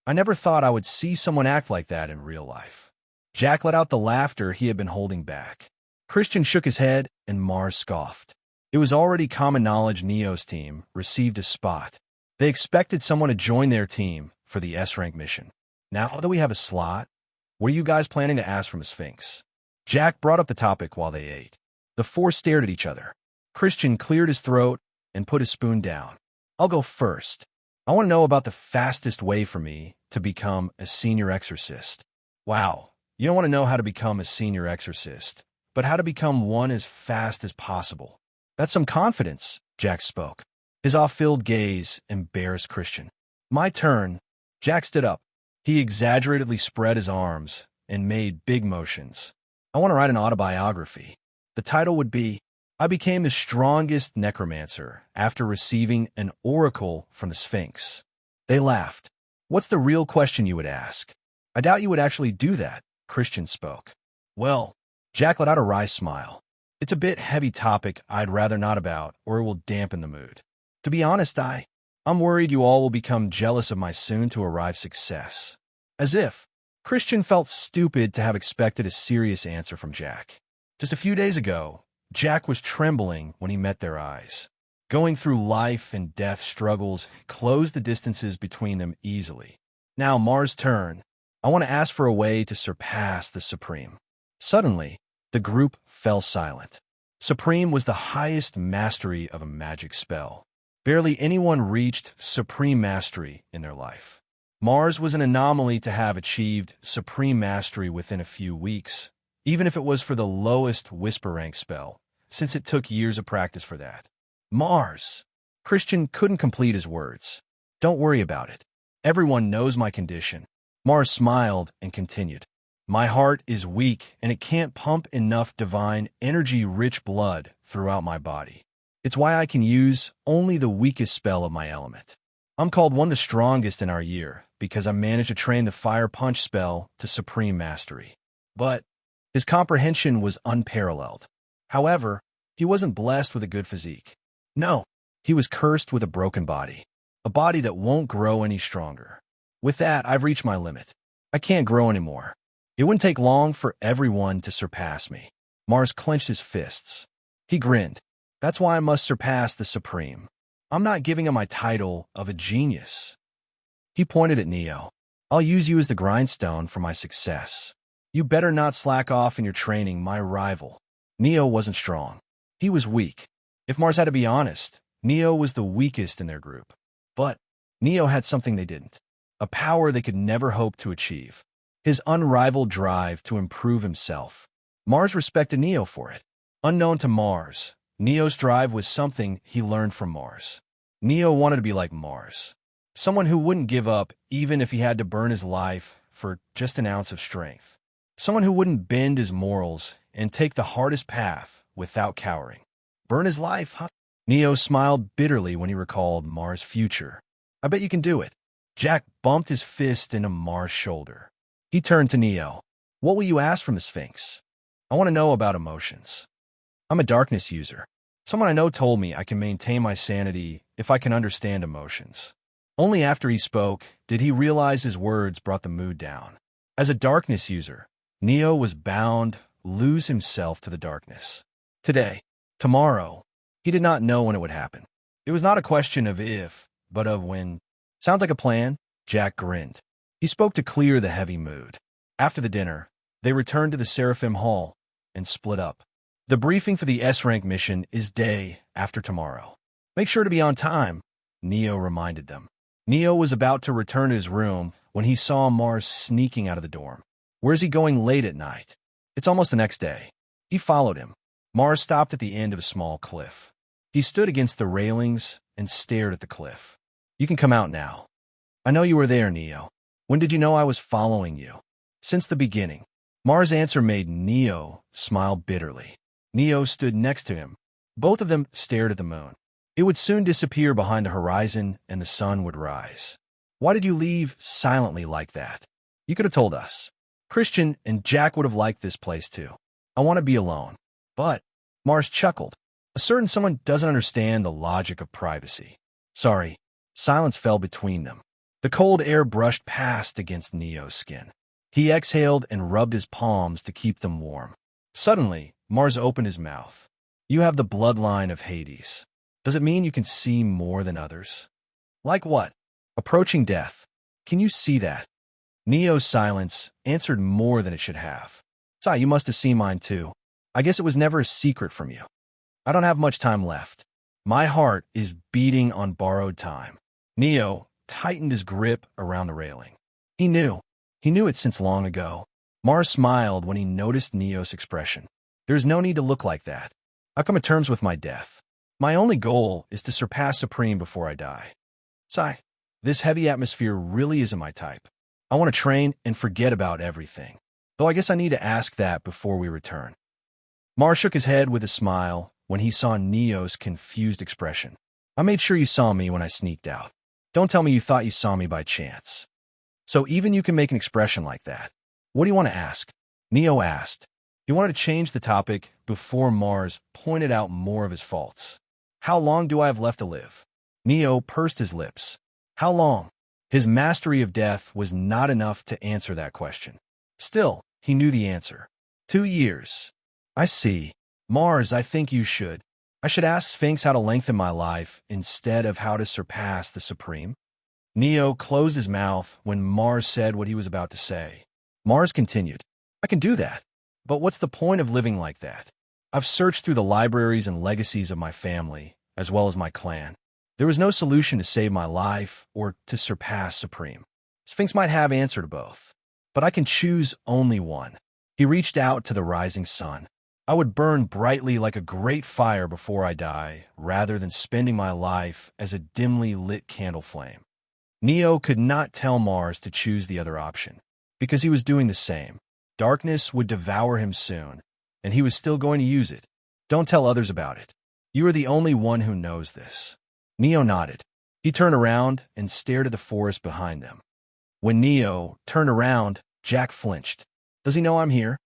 I never thought I would see someone act like that in real life. Jack let out the laughter he had been holding back. Christian shook his head and Mars scoffed. It was already common knowledge Neo's team received a spot. They expected someone to join their team for the S-rank mission. Now that we have a slot, what are you guys planning to ask from a Sphinx? Jack brought up the topic while they ate. The 4 stared at each other. Christian cleared his throat and put his spoon down. I'll go first. I want to know about the fastest way for me to become a senior exorcist. Wow, you don't want to know how to become a senior exorcist, but how to become one as fast as possible. That's some confidence, Jack spoke. His off-filled gaze embarrassed Christian. My turn. Jack stood up. He exaggeratedly spread his arms and made big motions. I want to write an autobiography. The title would be, I became the strongest necromancer after receiving an oracle from the Sphinx. They laughed. What's the real question you would ask? I doubt you would actually do that, Christian spoke. Well, Jack let out a wry smile. It's a bit heavy topic I'd rather not about, or it will dampen the mood. To be honest, I'm worried you all will become jealous of my soon-to-arrive success. As if. Christian felt stupid to have expected a serious answer from Jack. Just a few days ago, Jack was trembling when he met their eyes. Going through life and death struggles closed the distances between them easily. Now, Mars' turn. I want to ask for a way to surpass the Supreme. Suddenly, the group fell silent. Supreme was the highest mastery of a magic spell. Barely anyone reached Supreme Mastery in their life. Mars was an anomaly to have achieved Supreme Mastery within a few weeks, even if it was for the lowest Whisper rank spell, since it took years of practice for that. Mars! Christian couldn't complete his words. Don't worry about it. Everyone knows my condition. Mars smiled and continued. My heart is weak and it can't pump enough divine, energy-rich blood throughout my body. It's why I can use only the weakest spell of my element. I'm called one of the strongest in our year because I managed to train the Fire Punch spell to Supreme Mastery. But his comprehension was unparalleled. However, he wasn't blessed with a good physique. No, he was cursed with a broken body. A body that won't grow any stronger. With that, I've reached my limit. I can't grow anymore. It wouldn't take long for everyone to surpass me. Mars clenched his fists. He grinned. That's why I must surpass the Supreme. I'm not giving him my title of a genius. He pointed at Neo. I'll use you as the grindstone for my success. You better not slack off in your training, my rival. Neo wasn't strong. He was weak. If Mars had to be honest, Neo was the weakest in their group. But Neo had something they didn't. A power they could never hope to achieve. His unrivaled drive to improve himself. Mars respected Neo for it. Unknown to Mars, Neo's drive was something he learned from Mars. Neo wanted to be like Mars. Someone who wouldn't give up even if he had to burn his life for just an ounce of strength. Someone who wouldn't bend his morals and take the hardest path without cowering. Burn his life, huh? Neo smiled bitterly when he recalled Mars' future. I bet you can do it. Jack bumped his fist into Mars' shoulder. He turned to Neo. What will you ask from the Sphinx? I want to know about emotions. I'm a darkness user. Someone I know told me I can maintain my sanity if I can understand emotions. Only after he spoke did he realize his words brought the mood down. As a darkness user, Neo was bound lose himself to the darkness. Today, tomorrow, he did not know when it would happen. It was not a question of if, but of when. Sounds like a plan, Jack grinned. He spoke to clear the heavy mood. After the dinner, they returned to the Seraphim Hall and split up. The briefing for the S-rank mission is day after tomorrow. Make sure to be on time, Neo reminded them. Neo was about to return to his room when he saw Mars sneaking out of the dorm. Where's he going late at night? It's almost the next day. He followed him. Mars stopped at the end of a small cliff. He stood against the railings and stared at the cliff. You can come out now. I know you were there, Neo. When did you know I was following you? Since the beginning. Mars' answer made Neo smile bitterly. Neo stood next to him. Both of them stared at the moon. It would soon disappear behind the horizon and the sun would rise. Why did you leave silently like that? You could have told us. Christian and Jack would have liked this place too. I want to be alone. But, Mars chuckled. A certain someone doesn't understand the logic of privacy. Sorry. Silence fell between them. The cold air brushed past against Neo's skin. He exhaled and rubbed his palms to keep them warm. Suddenly, Mars opened his mouth. You have the bloodline of Hades. Does it mean you can see more than others? Like what? Approaching death. Can you see that? Neo's silence answered more than it should have. Sorry, you must have seen mine too. I guess it was never a secret from you. I don't have much time left. My heart is beating on borrowed time. Neo tightened his grip around the railing. He knew. He knew it since long ago. Mars smiled when he noticed Neo's expression. There's no need to look like that. I've come to terms with my death. My only goal is to surpass Supreme before I die. Sigh. This heavy atmosphere really isn't my type. I want to train and forget about everything. though I guess I need to ask that before we return. Mars shook his head with a smile when he saw Neo's confused expression. I made sure you saw me when I sneaked out. Don't tell me you thought you saw me by chance. So even you can make an expression like that. What do you want to ask? Neo asked. He wanted to change the topic before Mars pointed out more of his faults. How long do I have left to live? Neo pursed his lips. How long? His mastery of death was not enough to answer that question. Still, he knew the answer. 2 years. I see. Mars, I think you should. I should ask Sphinx how to lengthen my life instead of how to surpass the Supreme. Neo closed his mouth when Mars said what he was about to say. Mars continued, I can do that. But what's the point of living like that? I've searched through the libraries and legacies of my family, as well as my clan. There was no solution to save my life or to surpass Supreme. Sphinx might have answer to both, but I can choose only one. He reached out to the rising sun. I would burn brightly like a great fire before I die, rather than spending my life as a dimly lit candle flame. Neo could not tell Mars to choose the other option, because he was doing the same. Darkness would devour him soon, and he was still going to use it. Don't tell others about it. You are the only one who knows this. Neo nodded. He turned around and stared at the forest behind them. When Neo turned around, Jack flinched. Does he know I'm here?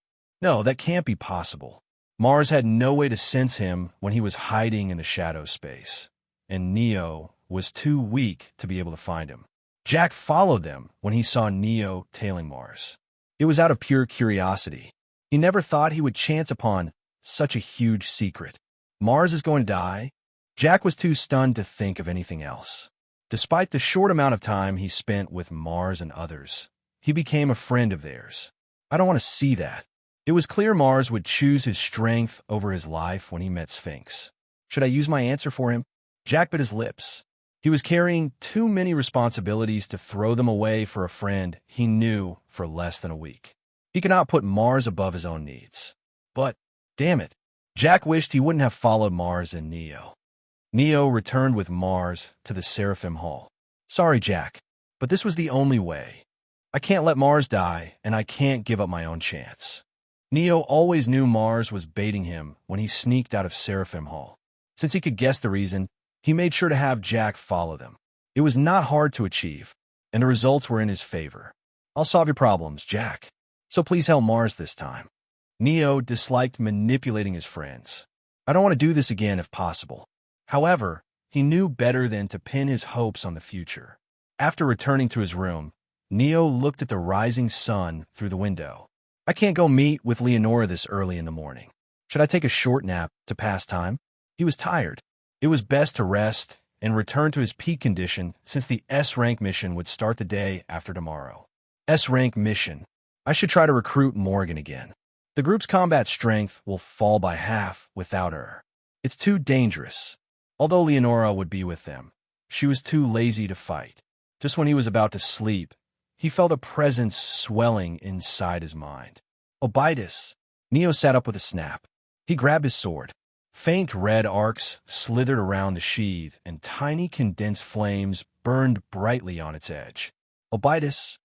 No, that can't be possible. Mars had no way to sense him when he was hiding in the shadow space, and Neo was too weak to be able to find him. Jack followed them when he saw Neo tailing Mars. It was out of pure curiosity. He never thought he would chance upon such a huge secret. Mars is going to die? Jack was too stunned to think of anything else. Despite the short amount of time he spent with Mars and others, he became a friend of theirs. I don't want to see that. It was clear Mars would choose his strength over his life when he met Sphinx. Should I use my answer for him? Jack bit his lips. He was carrying too many responsibilities to throw them away for a friend he knew for less than a week. He could not put Mars above his own needs. But, damn it, Jack wished he wouldn't have followed Mars and Neo. Neo returned with Mars to the Seraphim Hall. Sorry, Jack, but this was the only way. I can't let Mars die, and I can't give up my own chance. Neo always knew Mars was baiting him when he sneaked out of Seraphim Hall. Since he could guess the reason, he made sure to have Jack follow them. It was not hard to achieve, and the results were in his favor. I'll solve your problems, Jack. So please help Mars this time. Neo disliked manipulating his friends. I don't want to do this again if possible. However, he knew better than to pin his hopes on the future. After returning to his room, Neo looked at the rising sun through the window. I can't go meet with Leonora this early in the morning. Should I take a short nap to pass time? He was tired. It was best to rest and return to his peak condition since the S-rank mission would start the day after tomorrow. S-rank mission. I should try to recruit Morgan again. The group's combat strength will fall by half without her. It's too dangerous. Although Leonora would be with them, she was too lazy to fight. Just when he was about to sleep, he felt a presence swelling inside his mind. Obitus. Neo sat up with a snap. He grabbed his sword. Faint red arcs slithered around the sheath, and tiny condensed flames burned brightly on its edge. Obitus,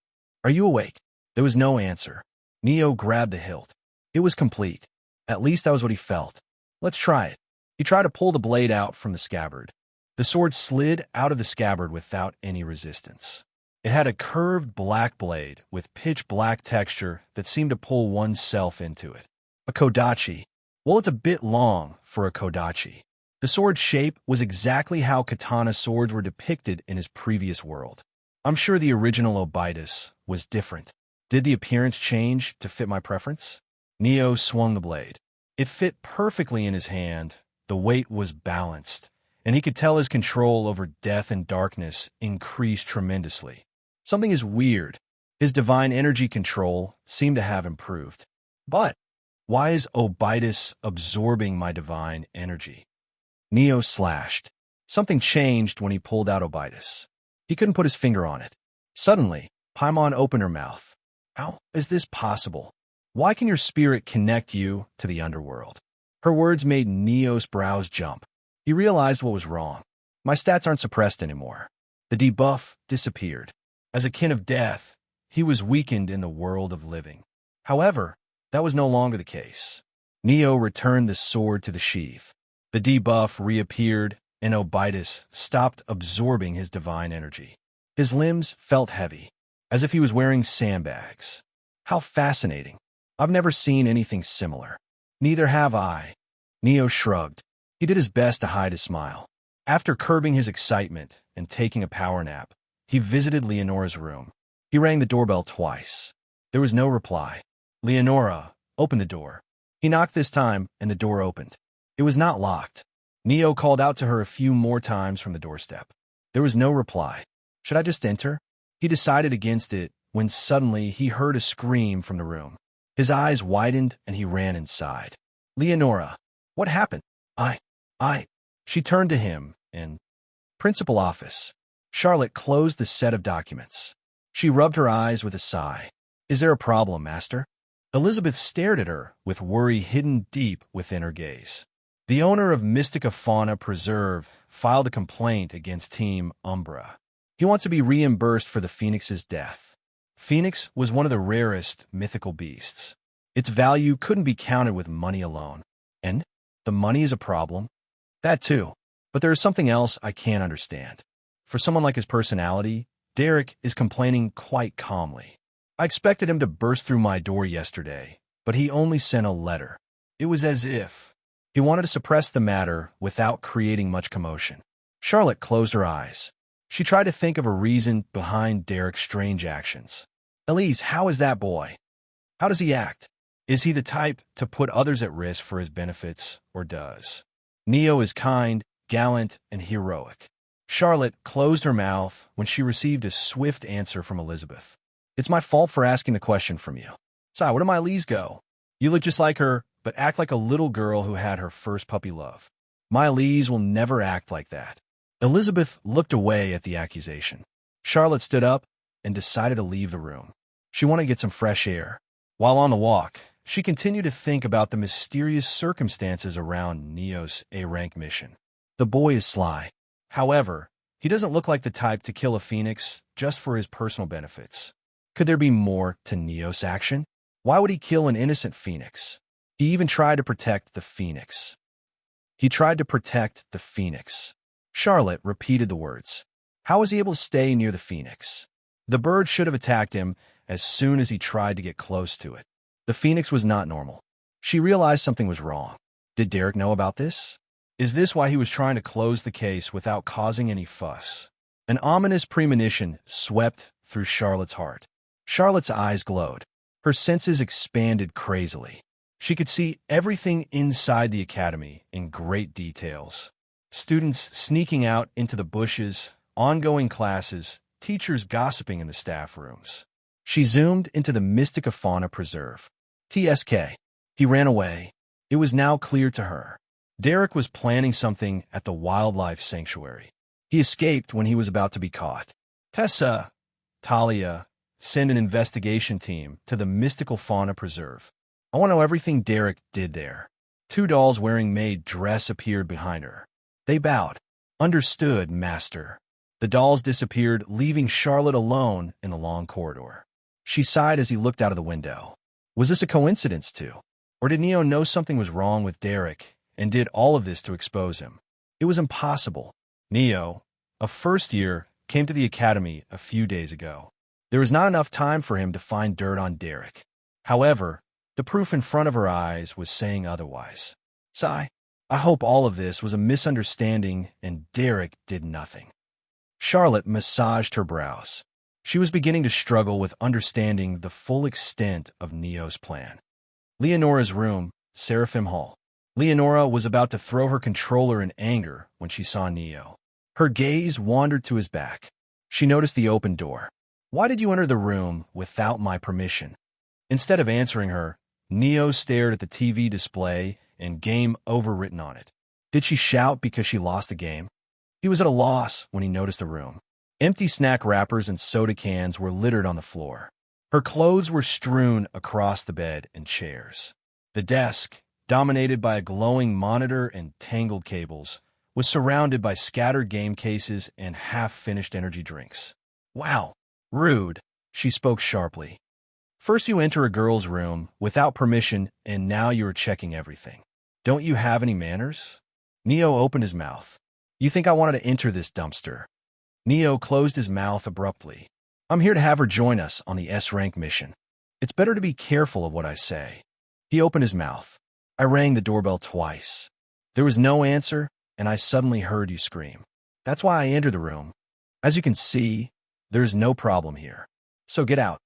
are you awake? There was no answer. Neo grabbed the hilt. It was complete. At least that was what he felt. Let's try it. He tried to pull the blade out from the scabbard. The sword slid out of the scabbard without any resistance. It had a curved black blade with pitch black texture that seemed to pull oneself into it. A kodachi. Well, it's a bit long for a kodachi. The sword's shape was exactly how katana swords were depicted in his previous world. I'm sure the original Obitus was different. Did the appearance change to fit my preference? Neo swung the blade. It fit perfectly in his hand, the weight was balanced, and he could tell his control over death and darkness increased tremendously. Something is weird. His divine energy control seemed to have improved. But why is Obitus absorbing my divine energy? Neo slashed. Something changed when he pulled out Obitus. He couldn't put his finger on it. Suddenly, Paimon opened her mouth. How is this possible? Why can your spirit connect you to the underworld? Her words made Neo's brows jump. He realized what was wrong. My stats aren't suppressed anymore. The debuff disappeared. As a kin of death, he was weakened in the world of living. However, that was no longer the case. Neo returned the sword to the sheath. The debuff reappeared, and Obitus stopped absorbing his divine energy. His limbs felt heavy, as if he was wearing sandbags. How fascinating. I've never seen anything similar. Neither have I. Neo shrugged. He did his best to hide his smile. After curbing his excitement and taking a power nap, he visited Leonora's room. He rang the doorbell twice. There was no reply. Leonora, open the door. He knocked this time, and the door opened. It was not locked. Neo called out to her a few more times from the doorstep. There was no reply. Should I just enter? He decided against it when suddenly he heard a scream from the room. His eyes widened and he ran inside. Leonora, what happened? I. She turned to him and, Principal office. Charlotte closed the set of documents. She rubbed her eyes with a sigh. Is there a problem, master? Elizabeth stared at her with worry hidden deep within her gaze. The owner of Mystica Fauna Preserve filed a complaint against Team Umbra. He wants to be reimbursed for the phoenix's death. Phoenix was one of the rarest mythical beasts. Its value couldn't be counted with money alone. And the money is a problem? That too. But there is something else I can't understand. For someone like his personality, Derek is complaining quite calmly. I expected him to burst through my door yesterday, but he only sent a letter. It was as if he wanted to suppress the matter without creating much commotion. Charlotte closed her eyes. She tried to think of a reason behind Derek's strange actions. Elise, how is that boy? How does he act? Is he the type to put others at risk for his benefits, or does? Neo is kind, gallant, and heroic. Charlotte closed her mouth when she received a swift answer from Elizabeth. It's my fault for asking the question from you. Sigh, where do my Elise go? You look just like her, but act like a little girl who had her first puppy love. My Elise will never act like that. Elizabeth looked away at the accusation. Charlotte stood up and decided to leave the room. She wanted to get some fresh air. While on the walk, she continued to think about the mysterious circumstances around Neo's A-rank mission. The boy is sly. However, he doesn't look like the type to kill a phoenix just for his personal benefits. Could there be more to Neo's action? Why would he kill an innocent phoenix? He even tried to protect the phoenix. Charlotte repeated the words. How was he able to stay near the phoenix? The bird should have attacked him as soon as he tried to get close to it. The phoenix was not normal. She realized something was wrong. Did Derek know about this? Is this why he was trying to close the case without causing any fuss? An ominous premonition swept through Charlotte's heart. Charlotte's eyes glowed. Her senses expanded crazily. She could see everything inside the academy in great details. Students sneaking out into the bushes, ongoing classes, teachers gossiping in the staff rooms. She zoomed into the Mystica Fauna Preserve. TSK. He ran away. It was now clear to her. Derek was planning something at the wildlife sanctuary. He escaped when he was about to be caught. Tessa, Talia, send an investigation team to the Mystical Fauna Preserve. I want to know everything Derek did there. 2 dolls wearing maid dress appeared behind her. They bowed. Understood, master. The dolls disappeared, leaving Charlotte alone in the long corridor. She sighed as he looked out of the window. Was this a coincidence too? Or did Neo know something was wrong with Derek and did all of this to expose him? It was impossible. Neo, a first year, came to the academy a few days ago. There was not enough time for him to find dirt on Derek. However, the proof in front of her eyes was saying otherwise. Sigh. I hope all of this was a misunderstanding and Derek did nothing. Charlotte massaged her brows. She was beginning to struggle with understanding the full extent of Neo's plan. Leonora's room, Seraphim Hall. Leonora was about to throw her controller in anger when she saw Neo. Her gaze wandered to his back. She noticed the open door. Why did you enter the room without my permission? Instead of answering her, Neo stared at the TV display and game over written on it. Did she shout because she lost the game? He was at a loss when he noticed the room. Empty snack wrappers and soda cans were littered on the floor. Her clothes were strewn across the bed and chairs. The desk, dominated by a glowing monitor and tangled cables, was surrounded by scattered game cases and half-finished energy drinks. Wow, rude, she spoke sharply. First you enter a girl's room without permission, and now you are checking everything. Don't you have any manners? Neo opened his mouth. You think I wanted to enter this dumpster? Neo closed his mouth abruptly. I'm here to have her join us on the S-rank mission. It's better to be careful of what I say. He opened his mouth. I rang the doorbell twice. There was no answer, and I suddenly heard you scream. That's why I entered the room. As you can see, there's no problem here. So get out.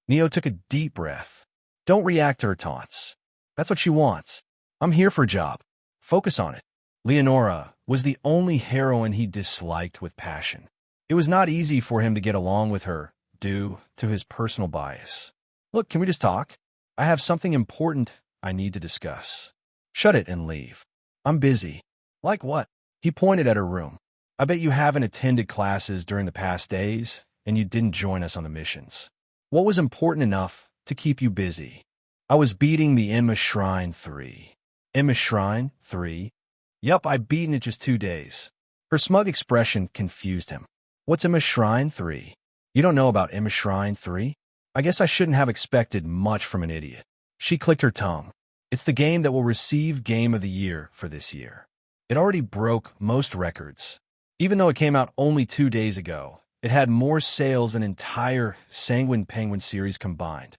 Neo took a deep breath. Don't react to her taunts. That's what she wants. I'm here for a job. Focus on it. Leonora was the only heroine he disliked with passion. It was not easy for him to get along with her due to his personal bias. Look, can we just talk? I have something important I need to discuss. Shut it and leave. I'm busy. Like what? He pointed at her room. I bet you haven't attended classes during the past days, and you didn't join us on the missions. What was important enough to keep you busy? I was beating the Emma Shrine 3. Emma Shrine 3? Yup, I beat it in just 2 days. Her smug expression confused him. What's Emma Shrine 3? You don't know about Emma Shrine 3? I guess I shouldn't have expected much from an idiot. She clicked her tongue. It's the game that will receive Game of the Year for this year. It already broke most records. Even though it came out only 2 days ago, it had more sales than entire Sanguine Penguin series combined.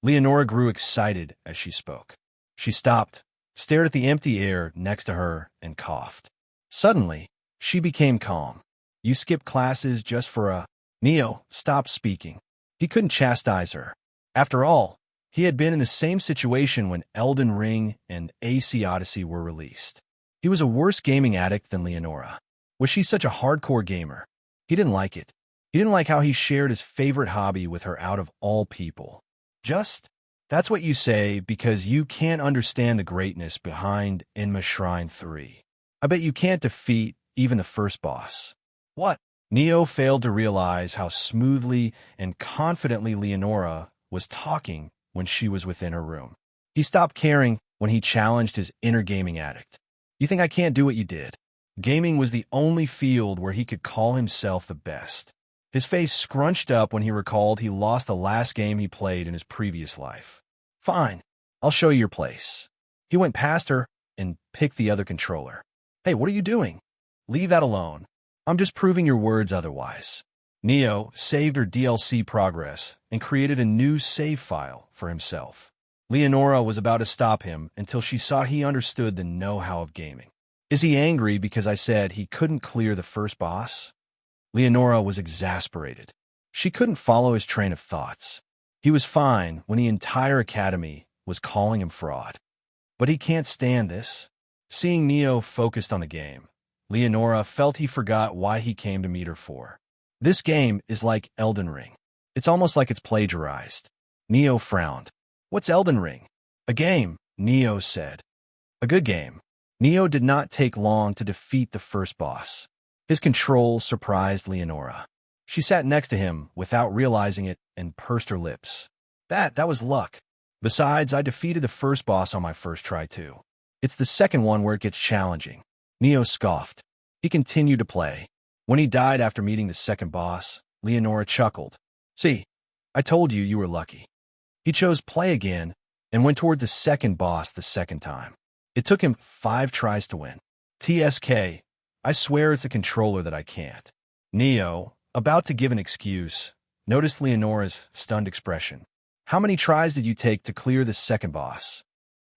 Leonora grew excited as she spoke. She stopped, stared at the empty air next to her, and coughed. Suddenly, she became calm. You skipped classes just for a... Neo stopped speaking. He couldn't chastise her. After all, he had been in the same situation when Elden Ring and AC Odyssey were released. He was a worse gaming addict than Leonora. Was she such a hardcore gamer? He didn't like it. He didn't like how he shared his favorite hobby with her out of all people. That's what you say because you can't understand the greatness behind Enma Shrine 3. I bet you can't defeat even the first boss. What? Neo failed to realize how smoothly and confidently Leonora was talking when she was within her room. He stopped caring when he challenged his inner gaming addict. You think I can't do what you did? Gaming was the only field where he could call himself the best. His face scrunched up when he recalled he lost the last game he played in his previous life. Fine, I'll show you your place. He went past her and picked the other controller. Hey, what are you doing? Leave that alone. I'm just proving your words otherwise. Neo saved her DLC progress and created a new save file for himself. Leonora was about to stop him until she saw he understood the know-how of gaming. Is he angry because I said he couldn't clear the first boss? Leonora was exasperated. She couldn't follow his train of thoughts. He was fine when the entire academy was calling him fraud. But he can't stand this. Seeing Neo focused on the game, Leonora felt he forgot why he came to meet her for. This game is like Elden Ring. It's almost like it's plagiarized. Neo frowned. What's Elden Ring? A game, Neo said. A good game. Neo did not take long to defeat the first boss. His control surprised Leonora. She sat next to him without realizing it and pursed her lips. That was luck. Besides, I defeated the first boss on my first try too. It's the second one where it gets challenging. Neo scoffed. He continued to play. When he died after meeting the second boss, Leonora chuckled. See, I told you were lucky. He chose play again and went toward the second boss the second time. It took him 5 tries to win. TSK, I swear it's the controller that I can't. Neo, about to give an excuse, noticed Leonora's stunned expression. How many tries did you take to clear the second boss?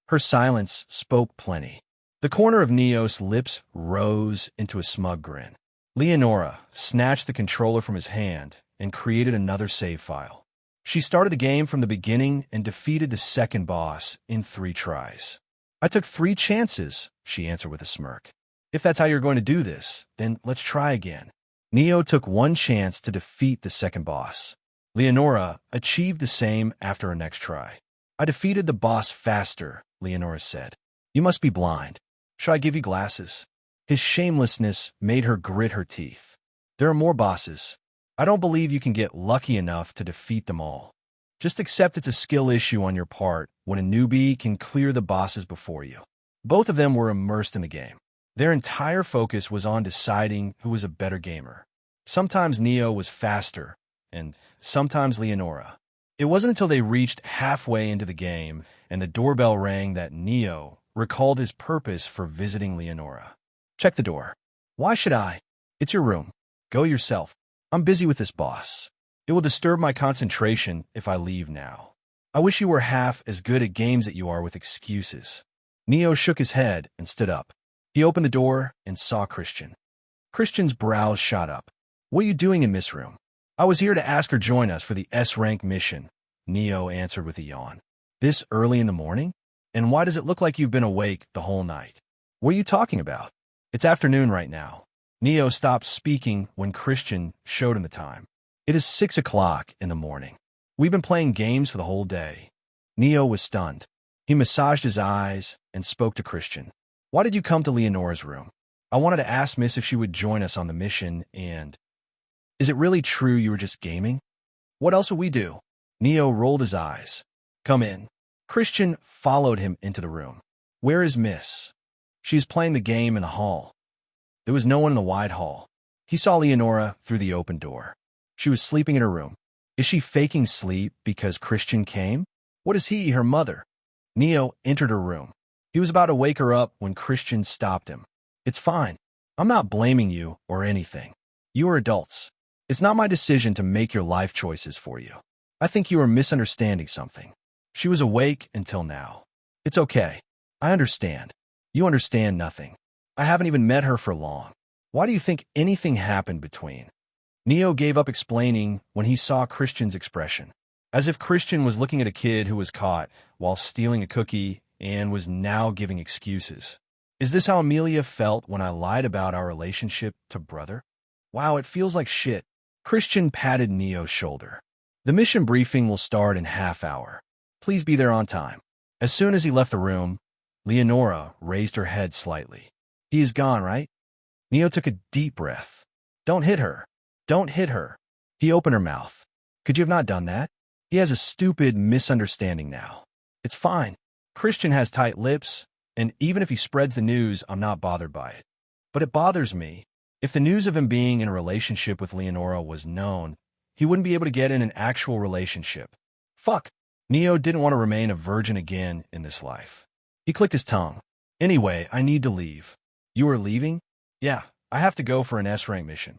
Her silence spoke plenty. The corner of Neo's lips rose into a smug grin. Leonora snatched the controller from his hand and created another save file. She started the game from the beginning and defeated the second boss in 3 tries. I took 3 chances, she answered with a smirk. If that's how you're going to do this, then let's try again. Neo took 1 chance to defeat the second boss. Leonora achieved the same after her next try. I defeated the boss faster, Leonora said. You must be blind. Should I give you glasses? His shamelessness made her grit her teeth. There are more bosses. I don't believe you can get lucky enough to defeat them all. Just accept it's a skill issue on your part when a newbie can clear the bosses before you. Both of them were immersed in the game. Their entire focus was on deciding who was a better gamer. Sometimes Neo was faster, and sometimes Leonora. It wasn't until they reached halfway into the game and the doorbell rang that Neo recalled his purpose for visiting Leonora. Check the door. Why should I? It's your room. Go yourself. I'm busy with this boss. It will disturb my concentration if I leave now. I wish you were half as good at games that you are with excuses. Neo shook his head and stood up. He opened the door and saw Christian. Christian's brows shot up. What are you doing in Miss Room? I was here to ask her join us for the S-rank mission, Neo answered with a yawn. This early in the morning? And why does it look like you've been awake the whole night? What are you talking about? It's afternoon right now. Neo stopped speaking when Christian showed him the time. It is 6 o'clock in the morning. We've been playing games for the whole day. Neo was stunned. He massaged his eyes and spoke to Christian. Why did you come to Leonora's room? I wanted to ask Miss if she would join us on the mission and... Is it really true you were just gaming? What else would we do? Neo rolled his eyes. Come in. Christian followed him into the room. Where is Miss? She's playing the game in the hall. There was no one in the wide hall. He saw Leonora through the open door. She was sleeping in her room. Is she faking sleep because Christian came? What is he, her mother? Neo entered her room. He was about to wake her up when Christian stopped him. It's fine. I'm not blaming you or anything. You are adults. It's not my decision to make your life choices for you. I think you are misunderstanding something. She was awake until now. It's okay. I understand. You understand nothing. I haven't even met her for long. Why do you think anything happened between? Neo gave up explaining when he saw Christian's expression, as if Christian was looking at a kid who was caught while stealing a cookie and was now giving excuses. Is this how Amelia felt when I lied about our relationship to brother? Wow, it feels like shit. Christian patted Neo's shoulder. The mission briefing will start in half hour. Please be there on time. As soon as he left the room, Leonora raised her head slightly. He is gone, right? Neo took a deep breath. Don't hit her. Don't hit her. He opened her mouth. Could you have not done that? He has a stupid misunderstanding now. It's fine. Christian has tight lips, and even if he spreads the news, I'm not bothered by it. But it bothers me. If the news of him being in a relationship with Leonora was known, he wouldn't be able to get in an actual relationship. Fuck. Neo didn't want to remain a virgin again in this life. He clicked his tongue. Anyway, I need to leave. You are leaving? Yeah, I have to go for an S-rank mission.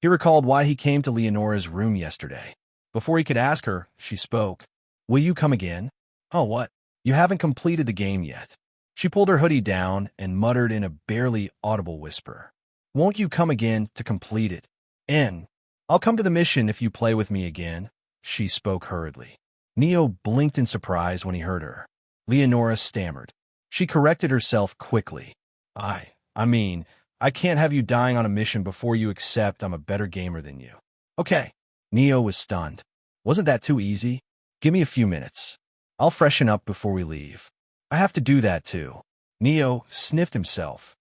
He recalled why he came to Leonora's room yesterday. Before he could ask her, she spoke. Will you come again? Oh, what? You haven't completed the game yet. She pulled her hoodie down and muttered in a barely audible whisper. Won't you come again to complete it? N. I'll come to the mission if you play with me again. She spoke hurriedly. Neo blinked in surprise when he heard her. Leonora stammered. She corrected herself quickly. I mean, I can't have you dying on a mission before you accept I'm a better gamer than you. Okay. Neo was stunned. Wasn't that too easy? Give me a few minutes. I'll freshen up before we leave. I have to do that too. Neo sniffed himself.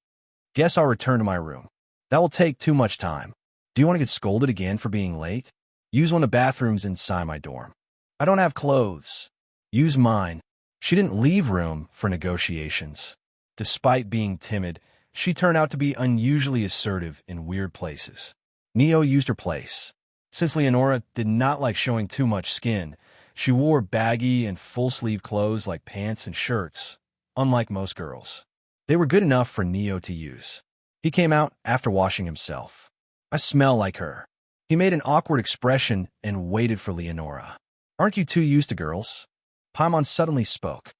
Guess I'll return to my room. That will take too much time. Do you want to get scolded again for being late? Use one of the bathrooms inside my dorm. I don't have clothes. Use mine. She didn't leave room for negotiations. Despite being timid, she turned out to be unusually assertive in weird places. Neo used her place. Since Leonora did not like showing too much skin, she wore baggy and full-sleeve clothes like pants and shirts, unlike most girls. They were good enough for Neo to use. He came out after washing himself. I smell like her. He made an awkward expression and waited for Leonora. Aren't you too used to girls? Paimon suddenly spoke.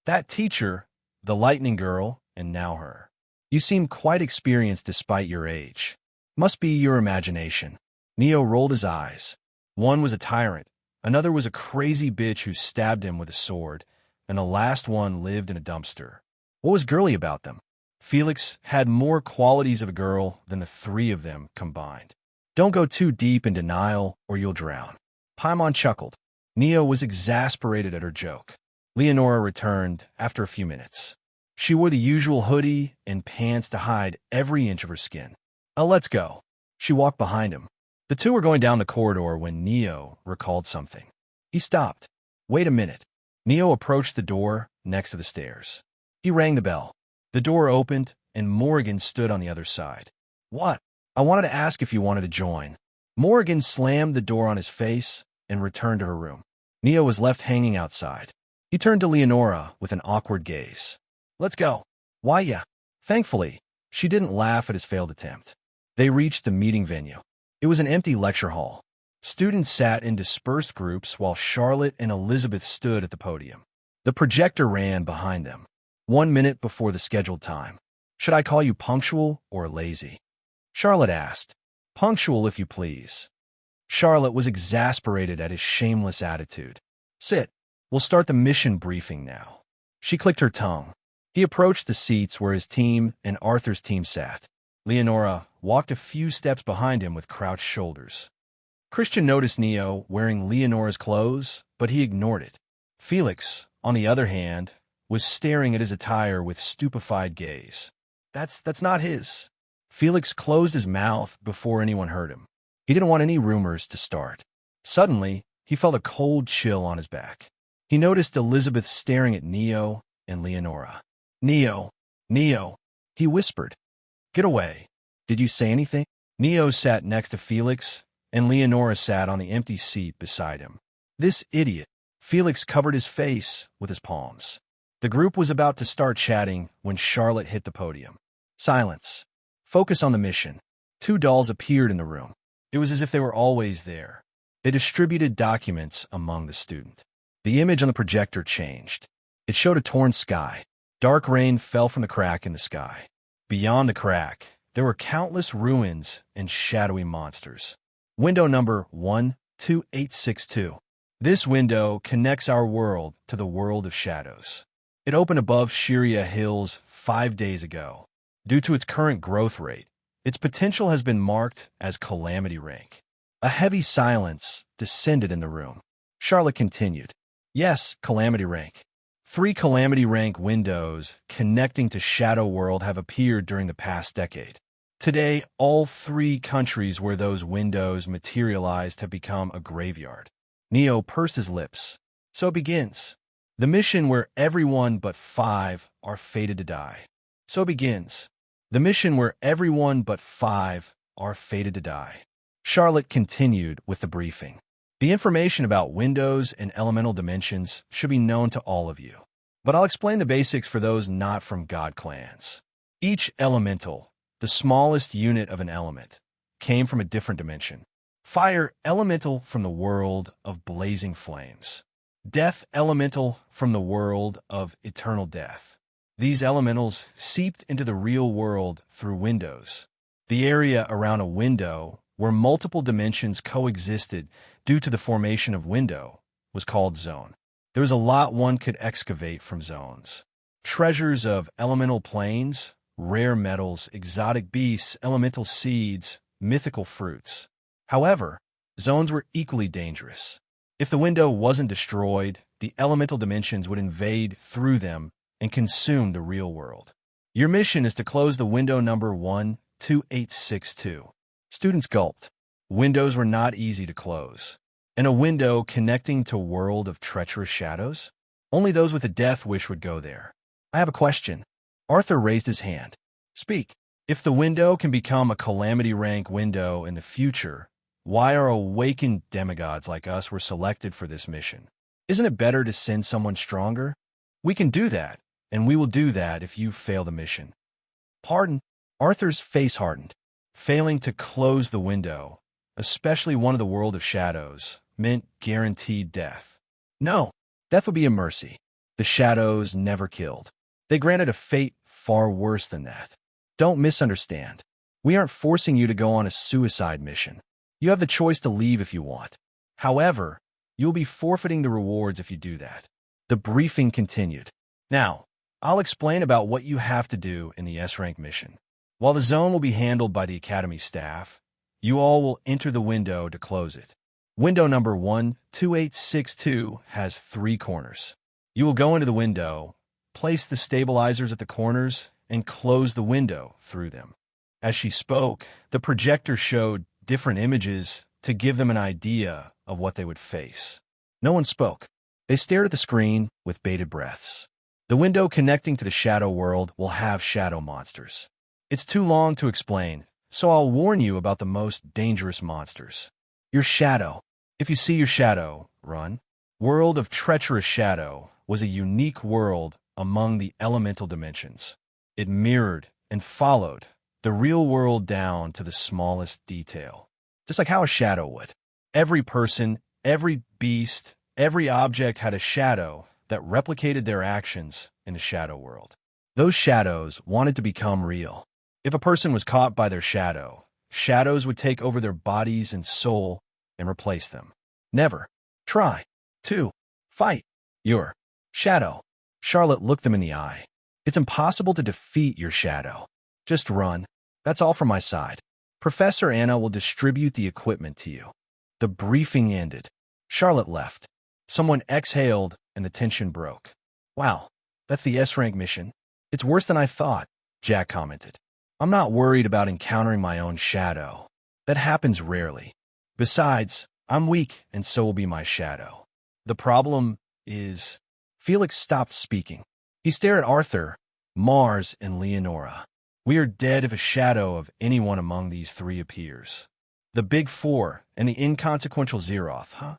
That teacher, the lightning girl, and now her. You seem quite experienced despite your age. Must be your imagination. Neo rolled his eyes. One was a tyrant, another was a crazy bitch who stabbed him with a sword, and the last one lived in a dumpster. What was girly about them? Felix had more qualities of a girl than the three of them combined. Don't go too deep in denial or you'll drown. Paimon chuckled. Neo was exasperated at her joke. Leonora returned after a few minutes. She wore the usual hoodie and pants to hide every inch of her skin. Oh, let's go. She walked behind him. The two were going down the corridor when Neo recalled something. He stopped. Wait a minute. Neo approached the door next to the stairs. He rang the bell. The door opened, and Morrigan stood on the other side. What? I wanted to ask if you wanted to join. Morrigan slammed the door on his face and returned to her room. Neo was left hanging outside. He turned to Leonora with an awkward gaze. Let's go. Why, yeah. Thankfully, she didn't laugh at his failed attempt. They reached the meeting venue. It was an empty lecture hall. Students sat in dispersed groups while Charlotte and Elizabeth stood at the podium. The projector ran behind them. 1 minute before the scheduled time. Should I call you punctual or lazy? Charlotte asked. Punctual, if you please. Charlotte was exasperated at his shameless attitude. Sit. We'll start the mission briefing now. She clicked her tongue. He approached the seats where his team and Arthur's team sat. Leonora walked a few steps behind him with crouched shoulders. Christian noticed Neo wearing Leonora's clothes, but he ignored it. Felix, on the other hand, was staring at his attire with stupefied gaze. That's not his. Felix closed his mouth before anyone heard him. He didn't want any rumors to start. Suddenly, he felt a cold chill on his back. He noticed Elizabeth staring at Neo and Leonora. Neo, he whispered. Get away. Did you say anything? Neo sat next to Felix, and Leonora sat on the empty seat beside him. This idiot. Felix covered his face with his palms. The group was about to start chatting when Charlotte hit the podium. Silence. Focus on the mission. 2 dolls appeared in the room. It was as if they were always there. They distributed documents among the students. The image on the projector changed. It showed a torn sky. Dark rain fell from the crack in the sky. Beyond the crack, there were countless ruins and shadowy monsters. Window number 12862. This window connects our world to the world of shadows. It opened above Shiria Hills 5 days ago. Due to its current growth rate, its potential has been marked as calamity rank. A heavy silence descended in the room. Charlotte continued. Yes, calamity rank. 3 calamity rank windows connecting to Shadow World have appeared during the past decade. Today, all 3 countries where those windows materialized have become a graveyard. Neo pursed his lips. So it begins. The mission where everyone but 5 are fated to die. So it begins. The mission where everyone but 5 are fated to die. Charlotte continued with the briefing. The information about windows and elemental dimensions should be known to all of you. But I'll explain the basics for those not from God clans. Each elemental, the smallest unit of an element, came from a different dimension. Fire elemental from the world of blazing flames. Death elemental from the world of eternal death. These elementals seeped into the real world through windows. The area around a window where multiple dimensions coexisted due to the formation of window was called zone. There was a lot one could excavate from zones. Treasures of elemental planes, rare metals, exotic beasts, elemental seeds, mythical fruits. However, zones were equally dangerous. If the window wasn't destroyed, the elemental dimensions would invade through them and consume the real world. Your mission is to close the window number 12862. Students gulped. Windows were not easy to close. And a window connecting to world of treacherous shadows? Only those with a death wish would go there. I have a question. Arthur raised his hand. Speak. If the window can become a calamity rank window in the future, why are awakened demigods like us were selected for this mission? Isn't it better to send someone stronger? We can do that, and we will do that if you fail the mission. Pardon? Arthur's face hardened. Failing to close the window, especially one of the world of shadows, meant guaranteed death. No, death would be a mercy. The shadows never killed. They granted a fate far worse than that. Don't misunderstand. We aren't forcing you to go on a suicide mission. You have the choice to leave if you want. However, you'll be forfeiting the rewards if you do that. The briefing continued. Now, I'll explain about what you have to do in the S-rank mission. While the zone will be handled by the Academy staff, you all will enter the window to close it. Window number 12862 has 3 corners. You will go into the window, place the stabilizers at the corners, and close the window through them. As she spoke, the projector showed different images to give them an idea of what they would face. No one spoke. They stared at the screen with bated breaths. The window connecting to the shadow world will have shadow monsters. It's too long to explain, so I'll warn you about the most dangerous monsters. Your shadow. If you see your shadow, run. World of Treacherous Shadow was a unique world among the elemental dimensions. It mirrored and followed the real world down to the smallest detail, just like how a shadow would. Every person, every beast, every object had a shadow that replicated their actions in the shadow world. Those shadows wanted to become real. If a person was caught by their shadow, shadows would take over their bodies and soul and replace them. Never try to fight your shadow. Charlotte looked them in the eye. It's impossible to defeat your shadow. Just run. That's all from my side. Professor Anna will distribute the equipment to you. The briefing ended. Charlotte left. Someone exhaled and the tension broke. Wow, that's the S-rank mission. It's worse than I thought, Jack commented. I'm not worried about encountering my own shadow. That happens rarely. Besides, I'm weak and so will be my shadow. The problem is... Felix stopped speaking. He stared at Arthur, Mars, and Leonora. We are dead if a shadow of anyone among these three appears. The Big Four and the inconsequential Zeroth, huh?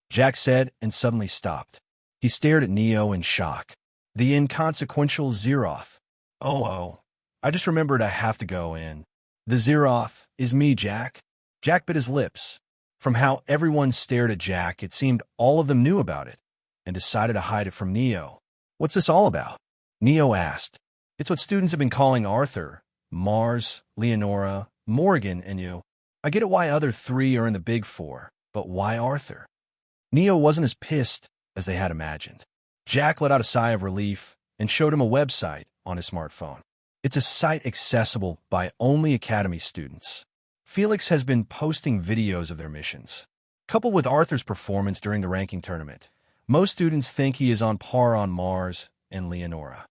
Jack said and suddenly stopped. He stared at Neo in shock. The inconsequential Zeroth. Oh, I just remembered I have to go in. The Zeroth is me, Jack. Jack bit his lips. From how everyone stared at Jack, it seemed all of them knew about it and decided to hide it from Neo. What's this all about? Neo asked. It's what students have been calling Arthur, Mars, Leonora, Morgan, and you. I get it why other three are in the Big Four, but why Arthur? Neo wasn't as pissed as they had imagined. Jack let out a sigh of relief and showed him a website on his smartphone. It's a site accessible by only Academy students. Felix has been posting videos of their missions. Coupled with Arthur's performance during the ranking tournament, most students think he is on par on Mars and Leonora.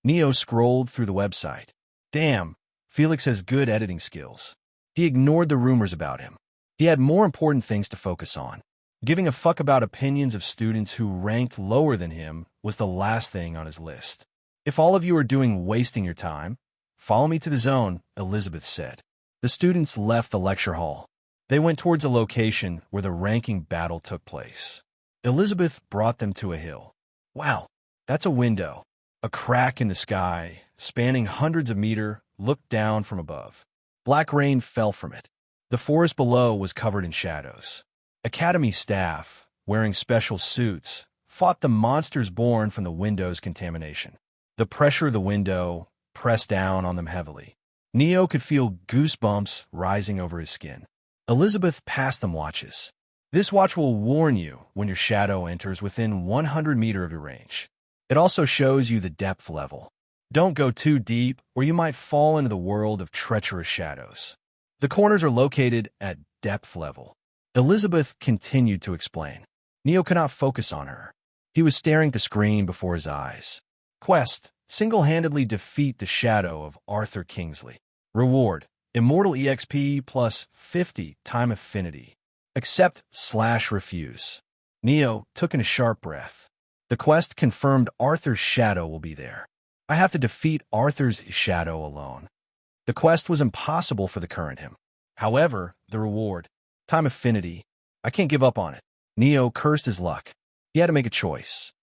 Neo scrolled through the website. Damn, Felix has good editing skills. He ignored the rumors about him. He had more important things to focus on. Giving a fuck about opinions of students who ranked lower than him was the last thing on his list. If all of you are wasting your time, follow me to the zone, Elizabeth said. The students left the lecture hall. They went towards a location where the ranking battle took place. Elizabeth brought them to a hill. Wow, that's a window. A crack in the sky, spanning hundreds of meters, looked down from above. Black rain fell from it. The forest below was covered in shadows. Academy staff, wearing special suits, fought the monsters born from the window's contamination. The pressure of the window pressed down on them heavily. Neo could feel goosebumps rising over his skin. Elizabeth passed them watches. This watch will warn you when your shadow enters within 100 meters of your range. It also shows you the depth level. Don't go too deep or you might fall into the world of treacherous shadows. The corners are located at depth level. Elizabeth continued to explain. Neo could not focus on her. He was staring at the screen before his eyes. Quest: single-handedly defeat the shadow of Arthur Kingsley. Reward: Immortal EXP plus 50 time affinity. Accept/refuse. Neo took in a sharp breath. The quest confirmed Arthur's shadow will be there. I have to defeat Arthur's shadow alone. The quest was impossible for the current him. However, the reward: time affinity. I can't give up on it. Neo cursed his luck. He had to make a choice.